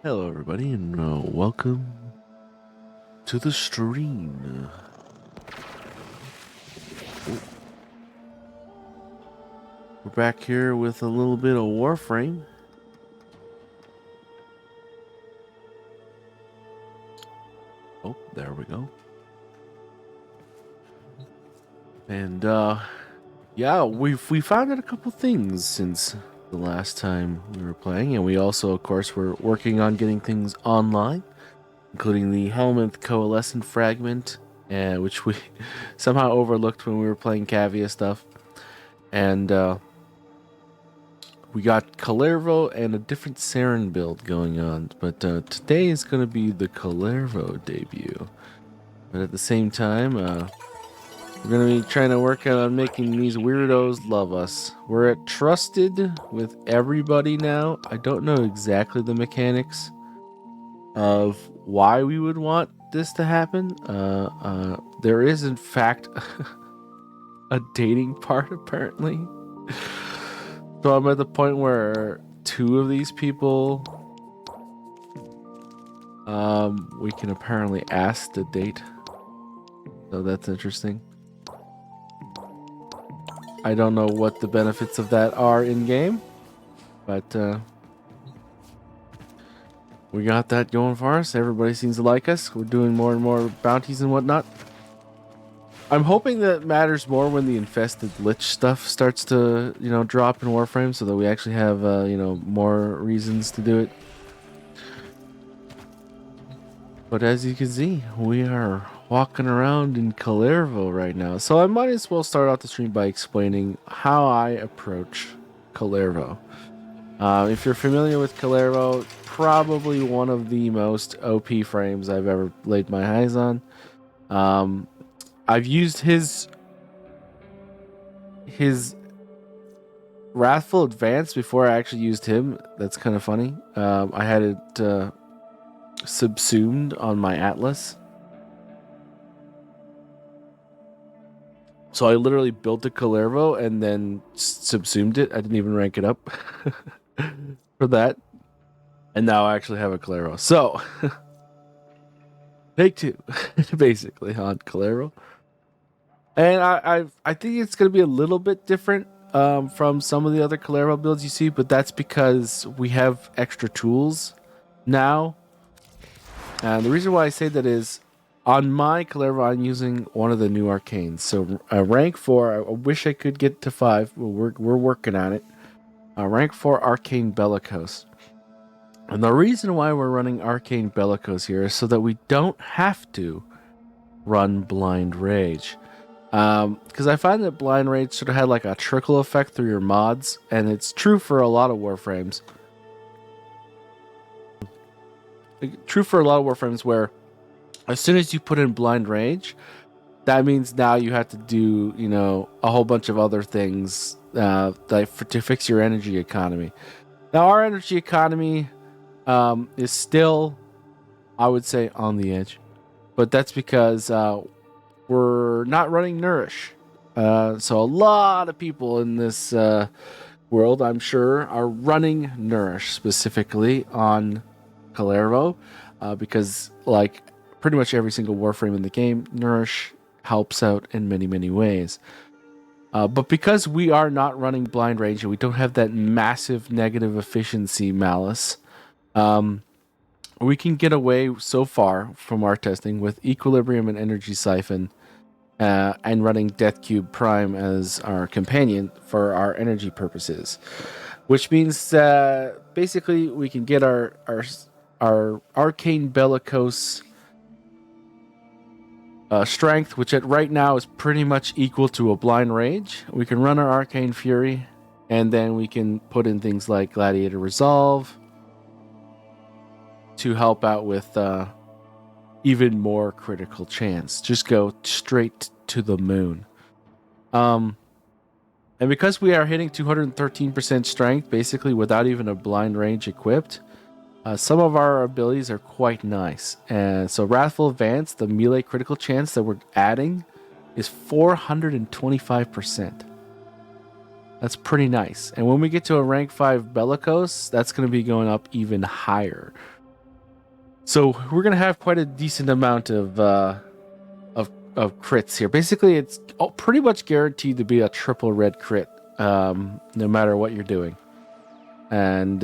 Hello, everybody, and welcome to the stream. Oh, we're back here with a little bit of Warframe. Oh, there we go. And yeah, we found out a couple things since the last time we were playing, and we also, of course, were working on getting things online, including the Helminth Coalescent Fragment, which we somehow overlooked when we were playing Cavia stuff. And we got Kullervo and a different Saren build going on. But today is going to be the Kullervo debut. But at the same time, we're going to be trying to work on making these weirdos love us. We're at Trusted with everybody now. I don't know exactly the mechanics of why we would want this to happen. There is, in fact, a dating part, apparently. So I'm at the point where two of these people, we can apparently ask to date. So that's interesting. I don't know what the benefits of that are in game, but we got that going for us. Everybody seems to like us. We're doing more and more bounties and whatnot. I'm hoping that matters more when the infested lich stuff starts to, drop in Warframe, so that we actually have, more reasons to do it. But as you can see, we are walking around in Kullervo right now. So I might as well start out the stream by explaining how I approach Kullervo. If you're familiar with Kullervo, probably one of the most OP frames I've ever laid my eyes on. I've used his Wrathful Advance before I actually used him. That's kind of funny. I had it subsumed on my Atlas. So I literally built a Kullervo and then subsumed it. I didn't even rank it up for that. And now I actually have a Kullervo. So, take two, basically, on Kullervo. And I think it's going to be a little bit different from some of the other Kullervo builds you see, but that's because we have extra tools now. And the reason why I say that is, on my Kullervo, I'm using one of the new arcanes. So rank 4, I wish I could get to 5. We're working on it. Rank 4 Arcane Bellicose. And the reason why we're running Arcane Bellicose here is so that we don't have to run Blind Rage. Because I find that Blind Rage sort of had like a trickle effect through your mods, and it's true for a lot of Warframes. Where as soon as you put in Blind Rage, that means now you have to do, a whole bunch of other things to fix your energy economy. Now, our energy economy is still, I would say, on the edge. But that's because we're not running Nourish. So a lot of people in this world, I'm sure, are running Nourish specifically on Kullervo, because like pretty much every single Warframe in the game, Nourish helps out in many, many ways. But because we are not running Blind Rage and we don't have that massive negative efficiency malus, we can get away so far from our testing with Equilibrium and Energy Siphon, and running Death Cube Prime as our companion for our energy purposes, which means basically we can get our Arcane Bellicose strength, which right now is pretty much equal to a Blind Rage. We can run our Arcane Fury, and then we can put in things like Gladiator Resolve to help out with even more critical chance. Just go straight to the moon. And because we are hitting 213% strength, basically without even a Blind Rage equipped, some of our abilities are quite nice. And so Wrathful Advance, the melee critical chance that we're adding, is 425%. That's pretty nice. And when we get to a rank 5 Bellicose, that's going to be going up even higher. So we're gonna have quite a decent amount of crits here. Basically, it's pretty much guaranteed to be a triple red crit, no matter what you're doing. And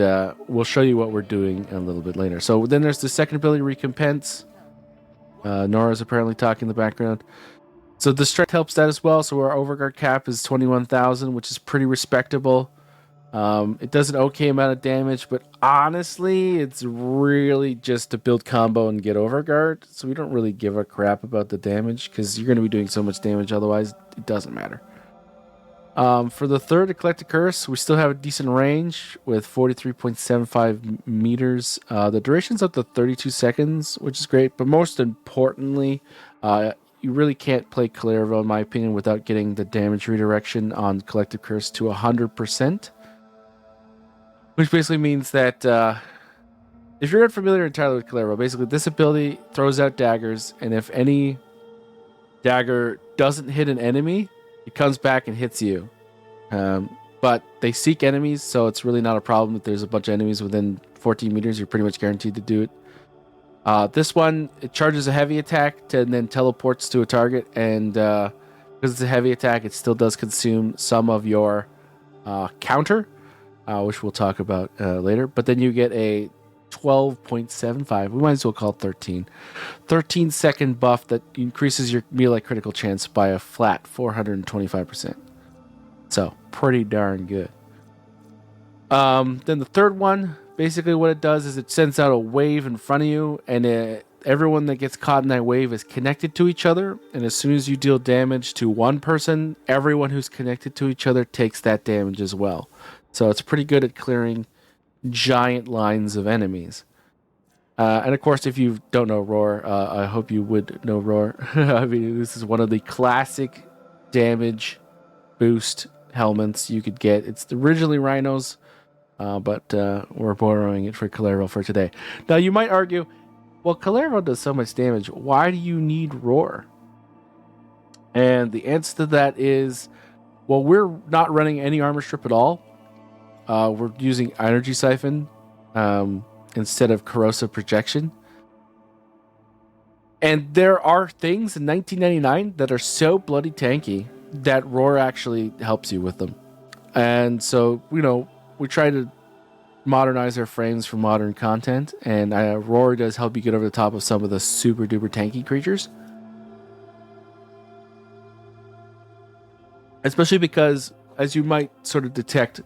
we'll show you what we're doing a little bit later. So then there's the second ability, Recompense. Nora's apparently talking in the background. So the strength helps that as well. So our overguard cap is 21,000, which is pretty respectable. It does an okay amount of damage, but honestly, it's really just to build combo and get overguard. So we don't really give a crap about the damage because you're going to be doing so much damage. Otherwise, it doesn't matter. For the third Eclectic Curse, we still have a decent range with 43.75 meters. The duration's up to 32 seconds, which is great. But most importantly, you really can't play Kullervo, in my opinion, without getting the damage redirection on Collective Curse to 100%. Which basically means that if you're unfamiliar entirely with Kullervo, basically this ability throws out daggers, and if any dagger doesn't hit an enemy, it comes back and hits you. But they seek enemies, so it's really not a problem if there's a bunch of enemies within 14 meters. You're pretty much guaranteed to do it. This one, it charges a heavy attack and then teleports to a target, and because it's a heavy attack, it still does consume some of your counter, which we'll talk about later. But then you get a 12.75. We might as well call it 13. 13-second buff that increases your melee critical chance by a flat 425%. So, pretty darn good. Then the third one, basically what it does is it sends out a wave in front of you, and everyone that gets caught in that wave is connected to each other. And as soon as you deal damage to one person, everyone who's connected to each other takes that damage as well. So it's pretty good at clearing giant lines of enemies. And of course, if you don't know Roar, I hope you would know Roar. I mean, this is one of the classic damage boost helmets you could get. It's originally Rhino's, but we're borrowing it for Kullervo for today. Now, you might argue, well, Kullervo does so much damage. Why do you need Roar? And the answer to that is, well, we're not running any armor strip at all. We're using Energy Siphon instead of Corrosive Projection. And there are things in 1999 that are so bloody tanky that Roar actually helps you with them. And so, we try to modernize our frames for modern content, and Roar does help you get over the top of some of the super duper tanky creatures. Especially because, as you might sort of detect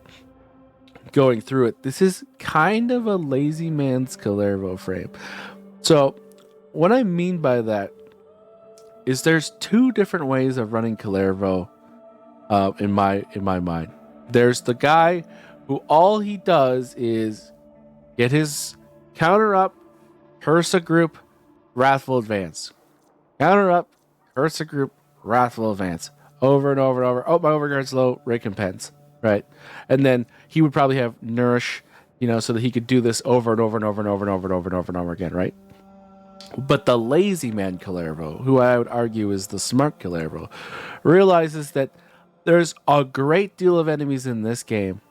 going through it, this is kind of a lazy man's Kullervo frame. So what I mean by that is there's two different ways of running Kullervo in my mind. There's the guy who all he does is get his counter up, curse a group, Wrathful Advance. Counter up, curse a group, Wrathful Advance. Over and over and over. Oh, my overguard's low, Recompense. Right? And then he would probably have Nourish, so that he could do this over and over and over and over and over and over and over and over again, right? But the lazy man Kullervo, who I would argue is the smart Kullervo, realizes that there's a great deal of enemies in this game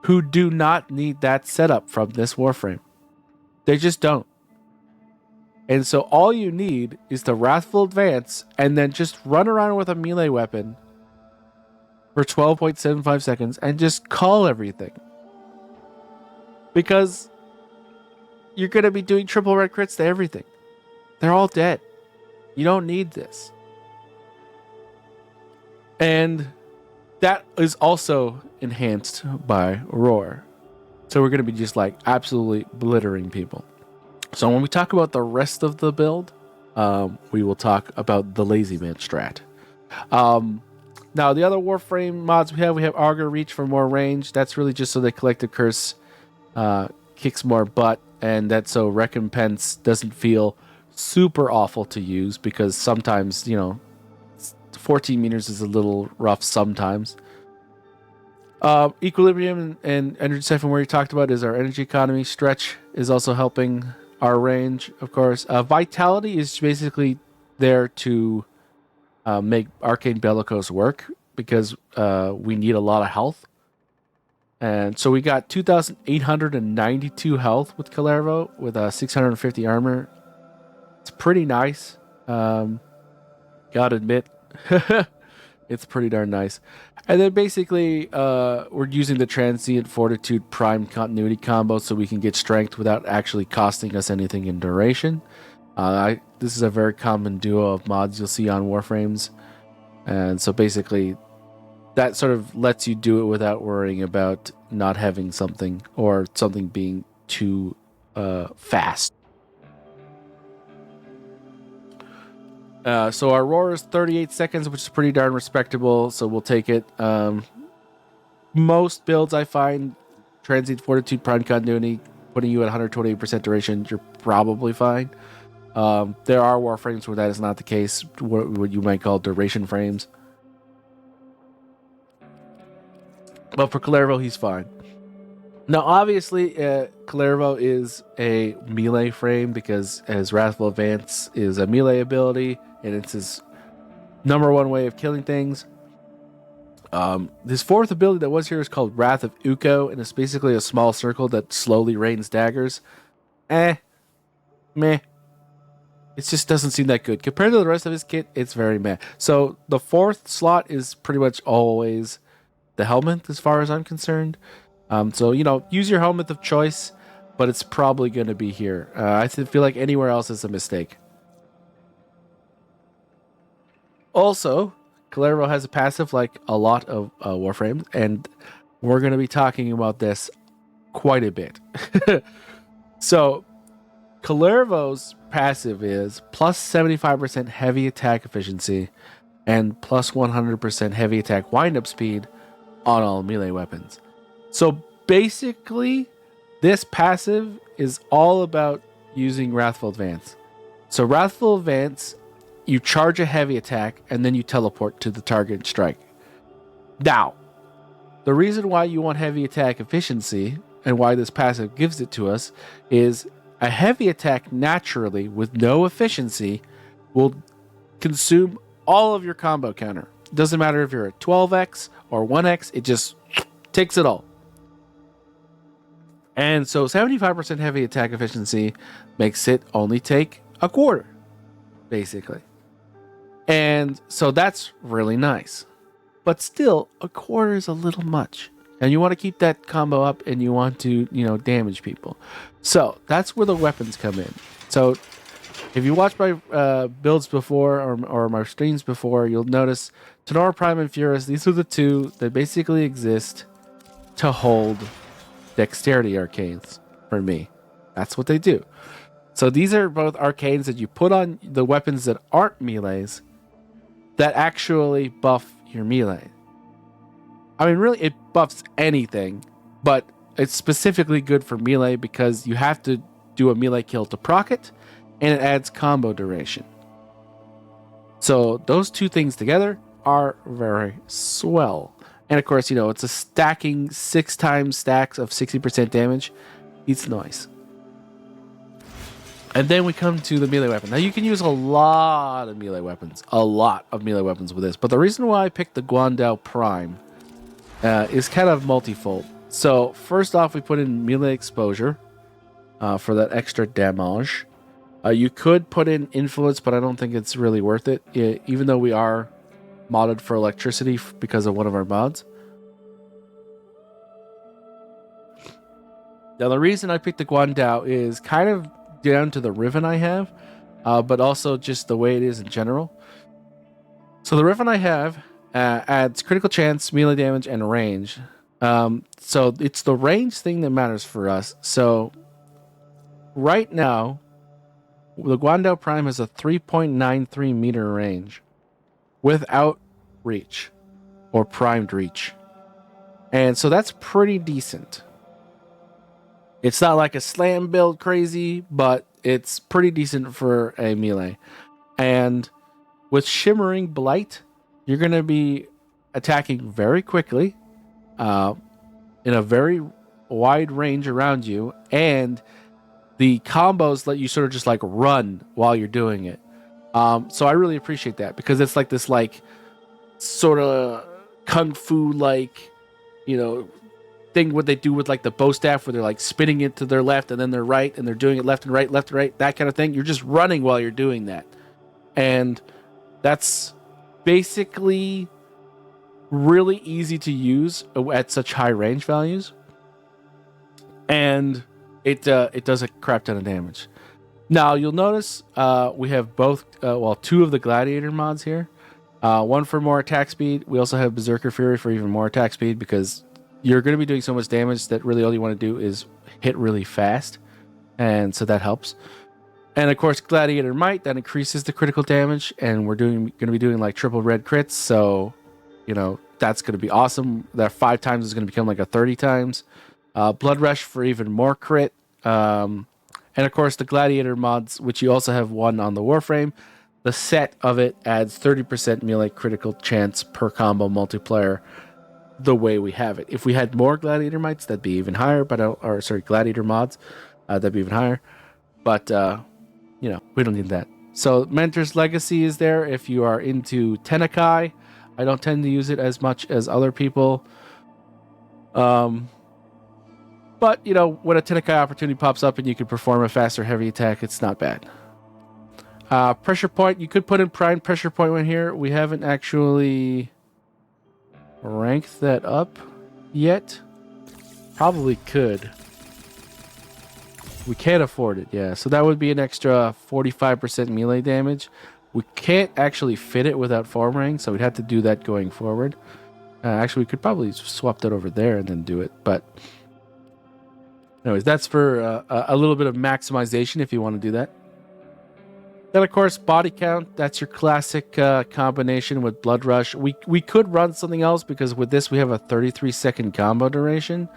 who do not need that setup from this Warframe. They just don't. And so all you need is the Wrathful Advance and then just run around with a melee weapon for 12.75 seconds and just call everything. Because you're going to be doing triple red crits to everything. They're all dead. You don't need this. And that is also enhanced by Roar. So we're going to be just absolutely blittering people. So when we talk about the rest of the build, we will talk about the lazy man strat. Now, the other Warframe mods we have Augur Reach for more range. That's really just so the Collective Curse kicks more butt, and that's so Recompense doesn't feel super awful to use, because sometimes, 14 meters is a little rough sometimes. Equilibrium and Energy Siphon, where you talked about, is our energy economy. Stretch is also helping our range, of course. Vitality is basically there to make Arcane Bellicose work, because we need a lot of health. And so we got 2,892 health with Kullervo with 650 armor. It's pretty nice. Gotta admit, it's pretty darn nice. And then basically, we're using the Transient Fortitude Prime Continuity combo so we can get strength without actually costing us anything in duration. This is a very common duo of mods you'll see on Warframes. And so basically, that sort of lets you do it without worrying about not having something or something being too fast. So our roar is 38 seconds, which is pretty darn respectable. So we'll take it. Most builds I find, Transient Fortitude Prime Continuity, putting you at 128% duration, you're probably fine. There are Warframes where that is not the case, what you might call duration frames. But for Kullervo, he's fine. Now, obviously, Kullervo is a melee frame because his Wrathful Advance is a melee ability, and it's his number one way of killing things. His fourth ability that was here is called Wrath of Uko, and it's basically a small circle that slowly rains daggers. Meh. It just doesn't seem that good. Compared to the rest of his kit, it's very meh. So the fourth slot is pretty much always the helmet, as far as I'm concerned. So, use your helmet of choice, but it's probably going to be here. I feel like anywhere else is a mistake. Also, Kullervo has a passive like a lot of Warframes, and we're going to be talking about this quite a bit. So, Kullervo's passive is plus 75% heavy attack efficiency and plus 100% heavy attack windup speed on all melee weapons. So basically, this passive is all about using Wrathful Advance. So Wrathful Advance, you charge a heavy attack, and then you teleport to the target and strike. Now, the reason why you want heavy attack efficiency, and why this passive gives it to us, is a heavy attack naturally, with no efficiency, will consume all of your combo counter. It doesn't matter if you're at 12x or 1x, it just takes it all. And so 75% heavy attack efficiency makes it only take a quarter, basically. And so that's really nice. But still, a quarter is a little much. And you want to keep that combo up, and you want to, damage people. So that's where the weapons come in. So if you watched my builds before or my streams before, you'll notice Tenora Prime and Furus, these are the two that basically exist to hold dexterity arcanes for me. That's what they do. So these are both arcanes that you put on the weapons that aren't melees that actually buff your melee. I mean, really, it buffs anything, but it's specifically good for melee because you have to do a melee kill to proc it, and it adds combo duration. So those two things together are very swell. And of course, it's a stacking 6 times stacks of 60% damage. It's nice. And then we come to the melee weapon. Now you can use a lot of melee weapons. With this. But the reason why I picked the Guandao Prime is kind of multifold. So first off, we put in melee exposure for that extra damage. You could put in influence, but I don't think it's really worth it. Even though we are modded for electricity because of one of our mods. Now the reason I picked the Guandao is kind of down to the Riven I have, but also just the way it is in general. So the Riven I have adds critical chance, melee damage, and range. So it's the range thing that matters for us. So right now, the Guandao Prime has a 3.93 meter range without reach or primed reach. And so that's pretty decent. It's not like a slam build crazy, but it's pretty decent for a melee. And with Shimmering Blight, you're going to be attacking very quickly in a very wide range around you, and the combos let you sort of just like run while you're doing it. So I really appreciate that because it's like this like sort of kung fu like, thing what they do with like the bow staff where they're like spinning it to their left and then their right and they're doing it left and right, that kind of thing. You're just running while you're doing that. And that's basically really easy to use at such high range values. And it does a crap ton of damage. Now you'll notice we have both, two of the gladiator mods here. One for more attack speed. We also have Berserker Fury for even more attack speed because you're going to be doing so much damage that really all you want to do is hit really fast. And so that helps. And of course, Gladiator Might, that increases the critical damage. And we're going to be doing like triple red crits. So, that's going to be awesome. That 5 times is going to become like a 30 times. Blood Rush for even more crit. And of course, the Gladiator mods, which you also have one on the Warframe. The set of it adds 30% melee critical chance per combo multiplayer the way we have it. If we had more Gladiator Mites, that'd be even higher. Gladiator mods, that'd be even higher. But, we don't need that. So Mentor's Legacy is there if you are into Tenakai. I don't tend to use it as much as other people. But, when a Tenakai opportunity pops up and you can perform a faster heavy attack, it's not bad. Pressure Point, you could put in Prime Pressure Point right here. We haven't actually ranked that up yet. Probably could. We can't afford it, yeah. So that would be an extra 45% melee damage. We can't actually fit it without form ring, so we'd have to do that going forward. Actually, we could probably swap that over there and then do it. But anyways, that's for a little bit of maximization if you want to do that. Then, of course, body count. That's your classic combination with Blood Rush. We could run something else because with this we have a 33-second combo duration,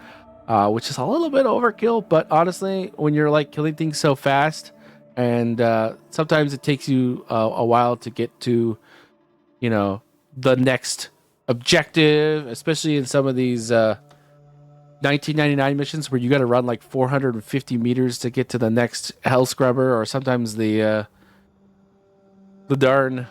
which is a little bit overkill. But honestly, when you're like killing things so fast, and sometimes it takes you a while to get to, the next objective, especially in some of these 1999 missions where you got to run like 450 meters to get to the next Hell Scrubber, or sometimes the darn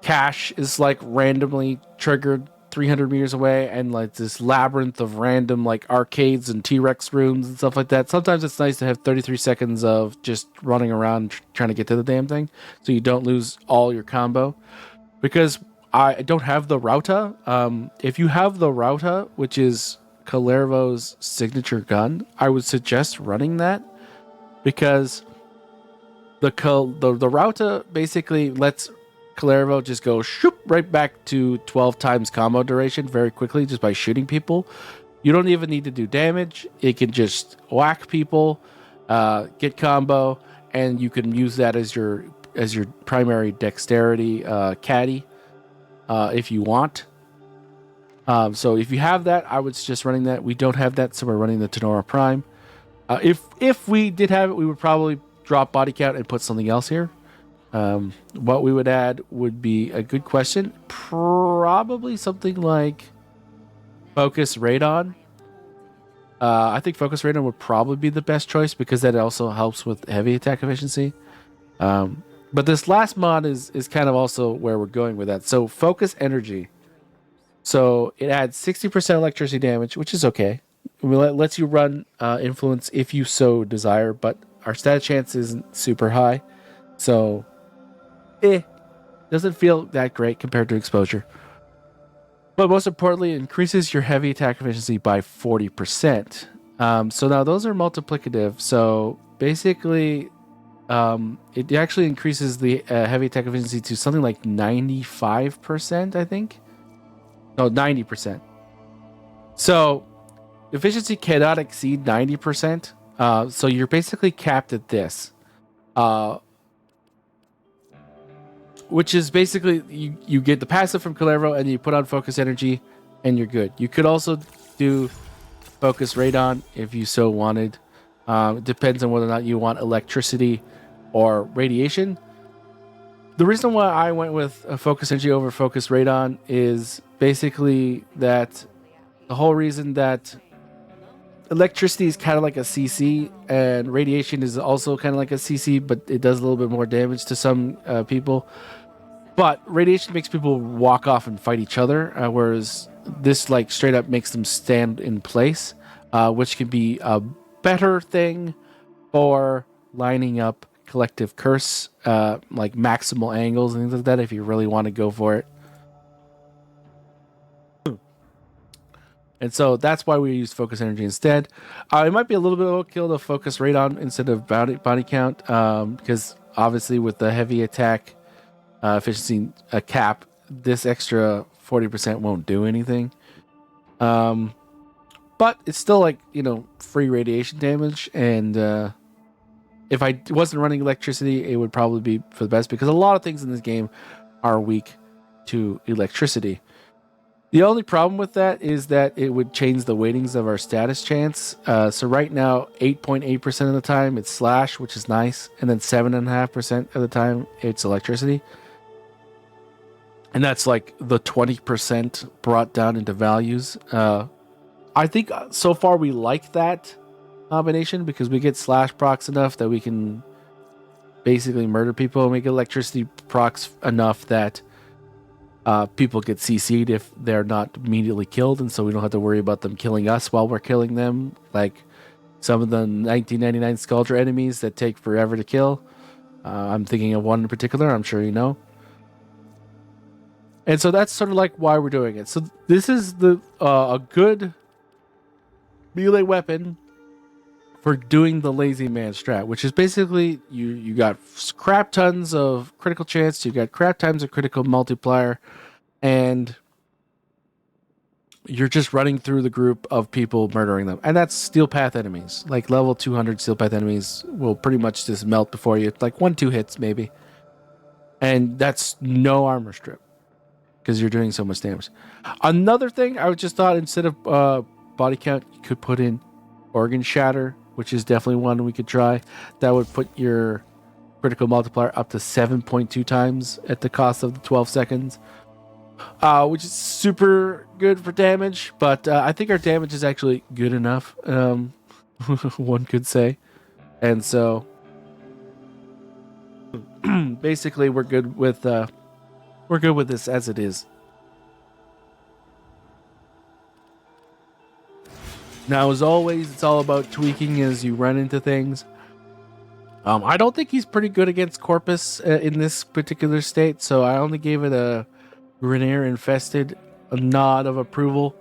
cache is like randomly triggered 300 meters away, and like this labyrinth of random like arcades and T-Rex rooms and stuff like that. Sometimes it's nice to have 33 seconds of just running around trying to get to the damn thing so you don't lose all your combo. Because I don't have the Rauta. If you have the Rauta, which is Kullervo's signature gun, I would suggest running that, because the Rauta basically lets Kullervo just go shoop right back to 12 times combo duration very quickly just by shooting people. You don't even need to do damage. It can just whack people, get combo, and you can use that as your primary dexterity caddy if you want. So if you have that, I would suggest running that. We don't have that, so we're running the Tenora Prime. If we did have it, we would probably drop body count and put something else here. What we would add would be a good question. Probably something like Focus Radon. I think Focus Radon would probably be the best choice because that also helps with heavy attack efficiency. But this last mod is kind of also where we're going with that. So Focus Energy. So it adds 60% electricity damage, which is okay. It lets you run Influence if you so desire, but our stat chance isn't super high. So, doesn't feel that great compared to Exposure. But most importantly, it increases your heavy attack efficiency by 40%. So now those are multiplicative. So basically, it actually increases the heavy attack efficiency to something like 95%, I think. No, 90%. So efficiency cannot exceed 90%. So you're basically capped at this. Which is basically you get the passive from Kullervo and you put on Focus Energy and you're good. You could also do Focus Radon if you so wanted. It depends on whether or not you want electricity or radiation. The reason why I went with Focus Energy over Focus Radon is basically that the whole reason that electricity is kind of like a CC and radiation is also kind of like a CC, but it does a little bit more damage to some people. But radiation makes people walk off and fight each other, whereas this like straight up makes them stand in place, which can be a better thing for lining up collective curse, like maximal angles and things like that if you really want to go for it. And so that's why we use focus energy instead. It might be a little bit overkill to focus rate on instead of body count, because obviously with the heavy attack efficiency cap, this extra 40% won't do anything. But it's still like, free radiation damage. And if I wasn't running electricity, it would probably be for the best because a lot of things in this game are weak to electricity. The only problem with that is that it would change the weightings of our status chance. So right now, 8.8% of the time it's slash, which is nice. And then 7.5% of the time it's electricity. And that's like the 20% brought down into values. I think so far we like that combination because we get slash procs enough that we can basically murder people, and we get electricity procs enough that people get CC'd if they're not immediately killed, and so we don't have to worry about them killing us while we're killing them, like some of the 1999 Skuldra enemies that take forever to kill. I'm thinking of one in particular, I'm sure you know. And so that's sort of like why we're doing it. So this is a good melee weapon for doing the lazy man strat, which is basically you got crap tons of critical chance, you got crap tons of critical multiplier, and you're just running through the group of people murdering them. And that's steel path enemies. Like level 200 steel path enemies will pretty much just melt before you. Like 1-2 hits maybe. And that's no armor strip because you're doing so much damage. Another thing I just thought, instead of body count, you could put in organ shatter, which is definitely one we could try. That would put your critical multiplier up to 7.2 times at the cost of the 12 seconds, which is super good for damage. But I think our damage is actually good enough, one could say. And so basically we're good with this as it is. Now, as always, it's all about tweaking as you run into things. I don't think he's pretty good against Corpus in this particular state, so I only gave it a Grenier Infested a nod of approval.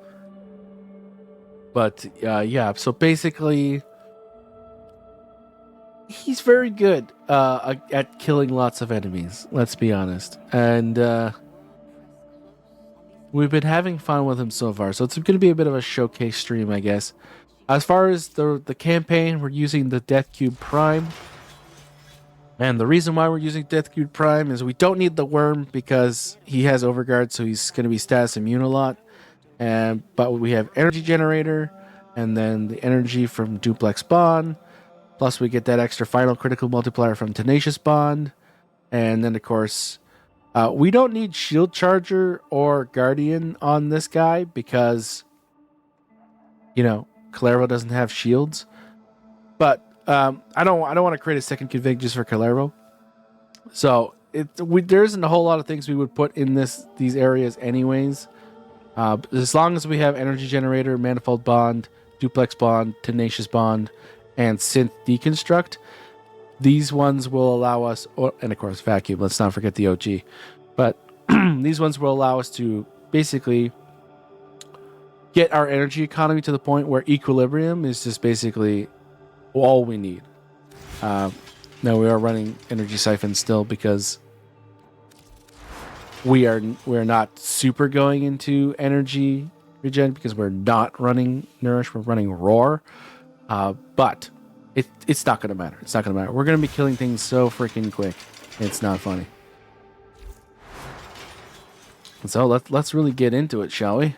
But yeah, so basically, he's very good at killing lots of enemies, let's be honest. And we've been having fun with him so far, so it's going to be a bit of a showcase stream, I guess. As far as the campaign, we're using the Death Cube Prime. And the reason why we're using Death Cube Prime is we don't need the Worm because he has Overguard, so he's going to be status immune a lot. But we have Energy Generator, and then the energy from Duplex Bond. Plus we get that extra final critical multiplier from Tenacious Bond. And then, of course, we don't need Shield Charger or Guardian on this guy because, Kullervo doesn't have shields. But I don't want to create a second config just for Kullervo. So there isn't a whole lot of things we would put in these areas anyways. As long as we have Energy Generator, Manifold Bond, Duplex Bond, Tenacious Bond, and Synth Deconstruct, these ones will allow us, and of course Vacuum, let's not forget the OG, but these ones will allow us to basically get our energy economy to the point where equilibrium is just basically all we need. Now we are running Energy Siphon still because we're not super going into energy regen because we're not running Nourish, we're running Roar. But it's not going to matter. It's not going to matter. We're going to be killing things so freaking quick. It's not funny. And so let's really get into it, shall we?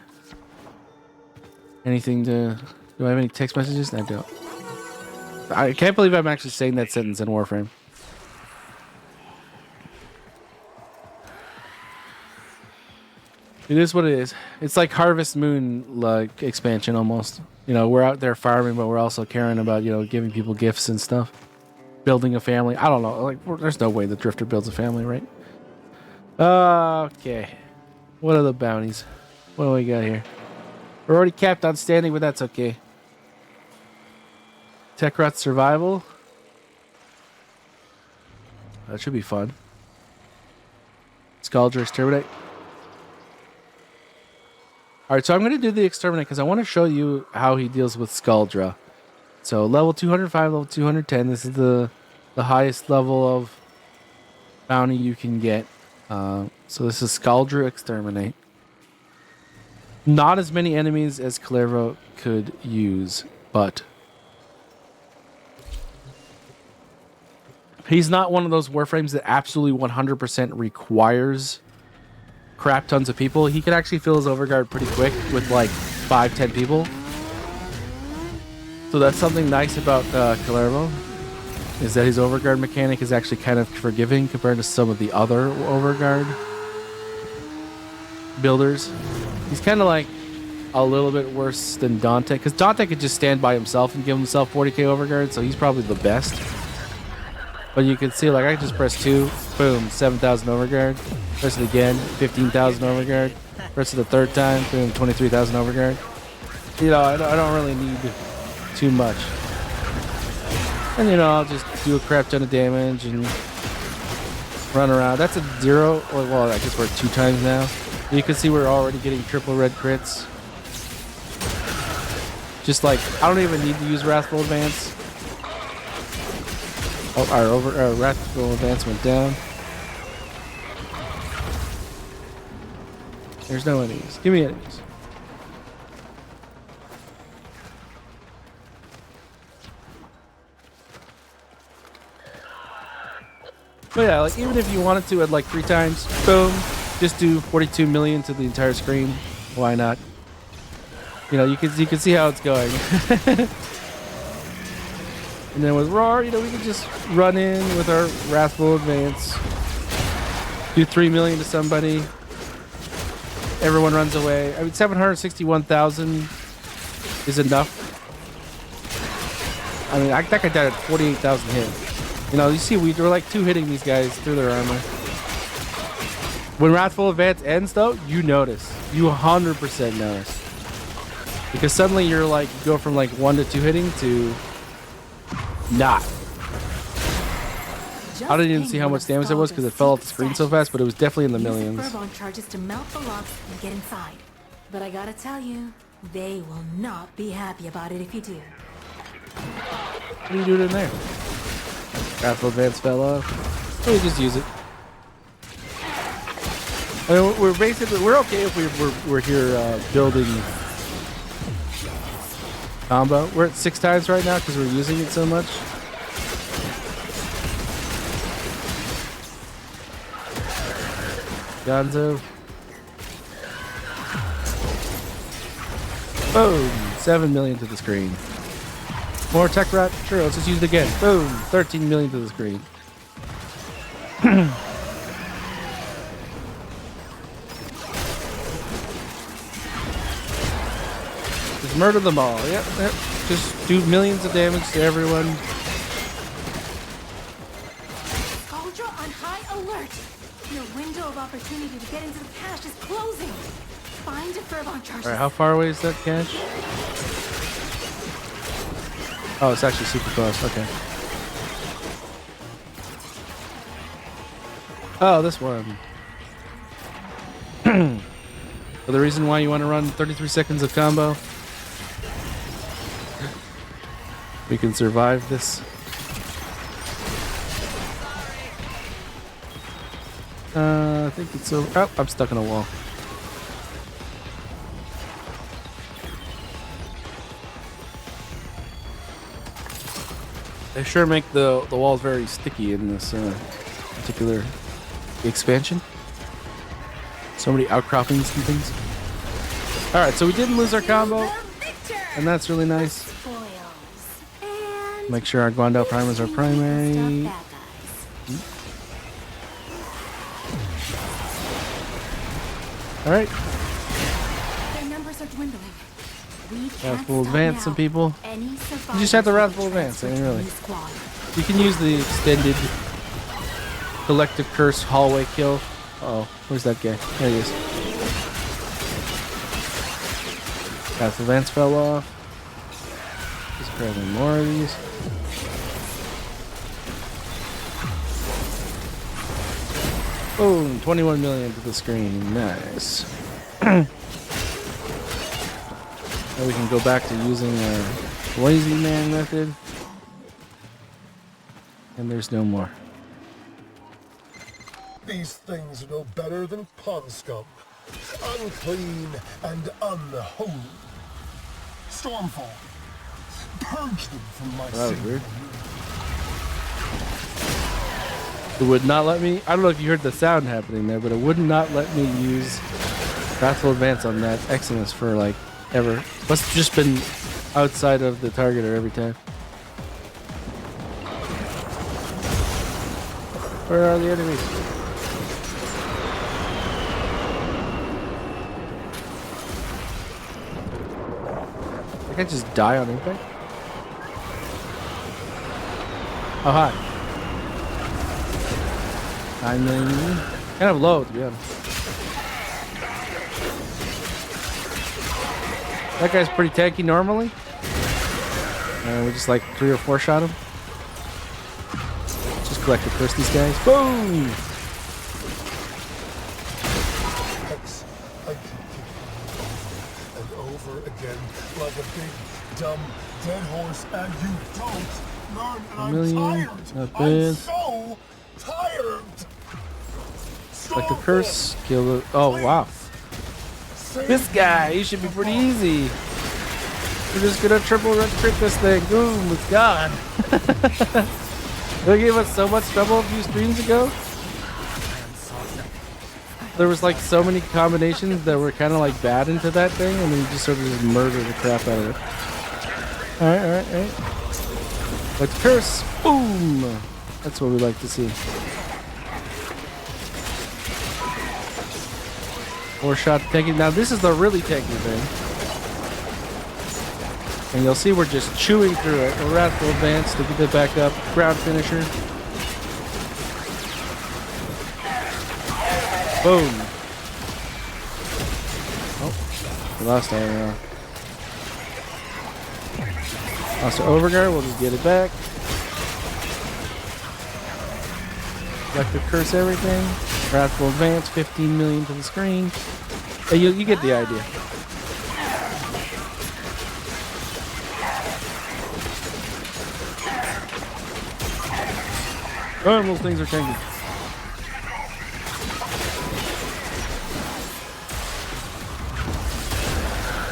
Do I have any text messages? I don't. I can't believe I'm actually saying that sentence in Warframe. It is what it is. It's like Harvest Moon like expansion almost. We're out there farming, but we're also caring about, giving people gifts and stuff. Building a family. I don't know. There's no way the Drifter builds a family, right? Okay. What are the bounties? What do we got here? We're already capped on standing, but that's okay. Techrot survival. That should be fun. Scaldra exterminate. Alright, so I'm going to do the exterminate because I want to show you how he deals with Scaldra. So level 205, level 210. This is the highest level of bounty you can get. So this is Scaldra exterminate. Not as many enemies as Kullervo could use, but he's not one of those Warframes that absolutely 100% requires crap tons of people. He can actually fill his overguard pretty quick with like 5-10 people. So that's something nice about Kullervo, is that his overguard mechanic is actually kind of forgiving compared to some of the other overguard builders. He's kind of like a little bit worse than Dante, because Dante could just stand by himself and give himself 40k overguard, so he's probably the best. But you can see, like, I can just press 2, boom, 7,000 overguard. Press it again, 15,000 overguard. Press it the third time, boom, 23,000 overguard. You know, I don't really need too much. And, you know, I'll just do a crap ton of damage and run around. That's a 0, or, well, I guess we're at 2 times now. You can see we're already getting triple red crits. Just like, I don't even need to use Wrathful Advance. Oh, our Wrathful Advance went down. There's no enemies. Give me enemies. But yeah, like, even if you wanted to at like 3 times, boom, just do 42 million to the entire screen. Why not? You know, you can see how it's going. And then with Roar, you know, we can just run in with our Wrathful Advance. Do 3 million to somebody. Everyone runs away. I mean, 761,000 is enough. I mean, that guy died at 48,000 hit. You know, you see, we were like 2-hitting these guys through their armor. When Wrathful Advance ends, though, you notice. You 100% notice. Because suddenly you're like, you go from like 1 to 2 hitting to not. I didn't even see how much damage it was because it fell off the screen so fast, but it was definitely in the millions. Charges to melt the locks and get inside. But I gotta tell you, they will not be happy about it if you do. What are you doing in there? Wrathful Advance fell off. So we just use it. I mean, we're okay if we're here building combo. We're at 6 times right now because we're using it so much. Gonzo. Boom! 7 million to the screen. More tech rat? Sure, let's just use it again. Boom! 13 million to the screen. Just murder them all. Yep. Just do millions of damage to everyone. Scaldra on high alert! Your window of opportunity to get into the cache is closing. Find a Fervon charge. Alright, how far away is that cache? Oh, it's actually super close. Okay. Oh, this one. For the reason why you want to run 33 seconds of combo. We can survive this. I think it's over. Oh, I'm stuck in a wall. They sure make the walls very sticky in this particular expansion. So many outcroppings and things. Alright, so we didn't lose our combo, and that's really nice. Make sure our Guandao primers are primary. Alright. Their numbers are dwindling. Wrathful Advance some people. You just have the Wrathful Advance, I mean, really. You can use the extended Collective Curse hallway kill. Uh oh, where's that guy? There he is. Path of Advance fell off. Just grabbing more of these. Boom, 21 million to the screen. Nice. Now we can go back to using our lazy man method. And there's no more. These things are no better than pond scum. Unclean and unholy. Stormfall. Purge them from my That was sin. weird. It would not let me. I don't know if you heard the sound happening there, but it would not let me use Wrathful Advance on that Eximus for like ever. Must have just been outside of the targeter every time. Where are the enemies? I can't just die on impact. Oh, hi. 9 million. Kind of low, to be honest. That guy's pretty tanky normally. We just like 3 or 4 shot him. Just collect the first these guys. Boom! Hex, I can kick you over and over again like a big, dumb, dead horse, and you don't learn, and I'm Million, tired. not I'm bad. so tired. Like the curse, kill the. Oh, wow. This guy, he should be pretty easy. We're just gonna triple red crit this thing. Boom, it's gone. They gave us so much trouble a few streams ago. There was like so many combinations that were kind of like bad into that thing, and then you just sort of just murder the crap out of it. Alright, alright, alright. Let's curse. Boom! That's what we like to see. 4-shot tanking. Now this is the really tanky thing. And you'll see we're just chewing through it. A Wrathful Advance to get it back up. Ground finisher. Boom. Oh, we lost our overguard. We'll just get it back. Like to curse everything. Wrathful Advance, 15 million to the screen. You get the idea. Oh, those things are tanky.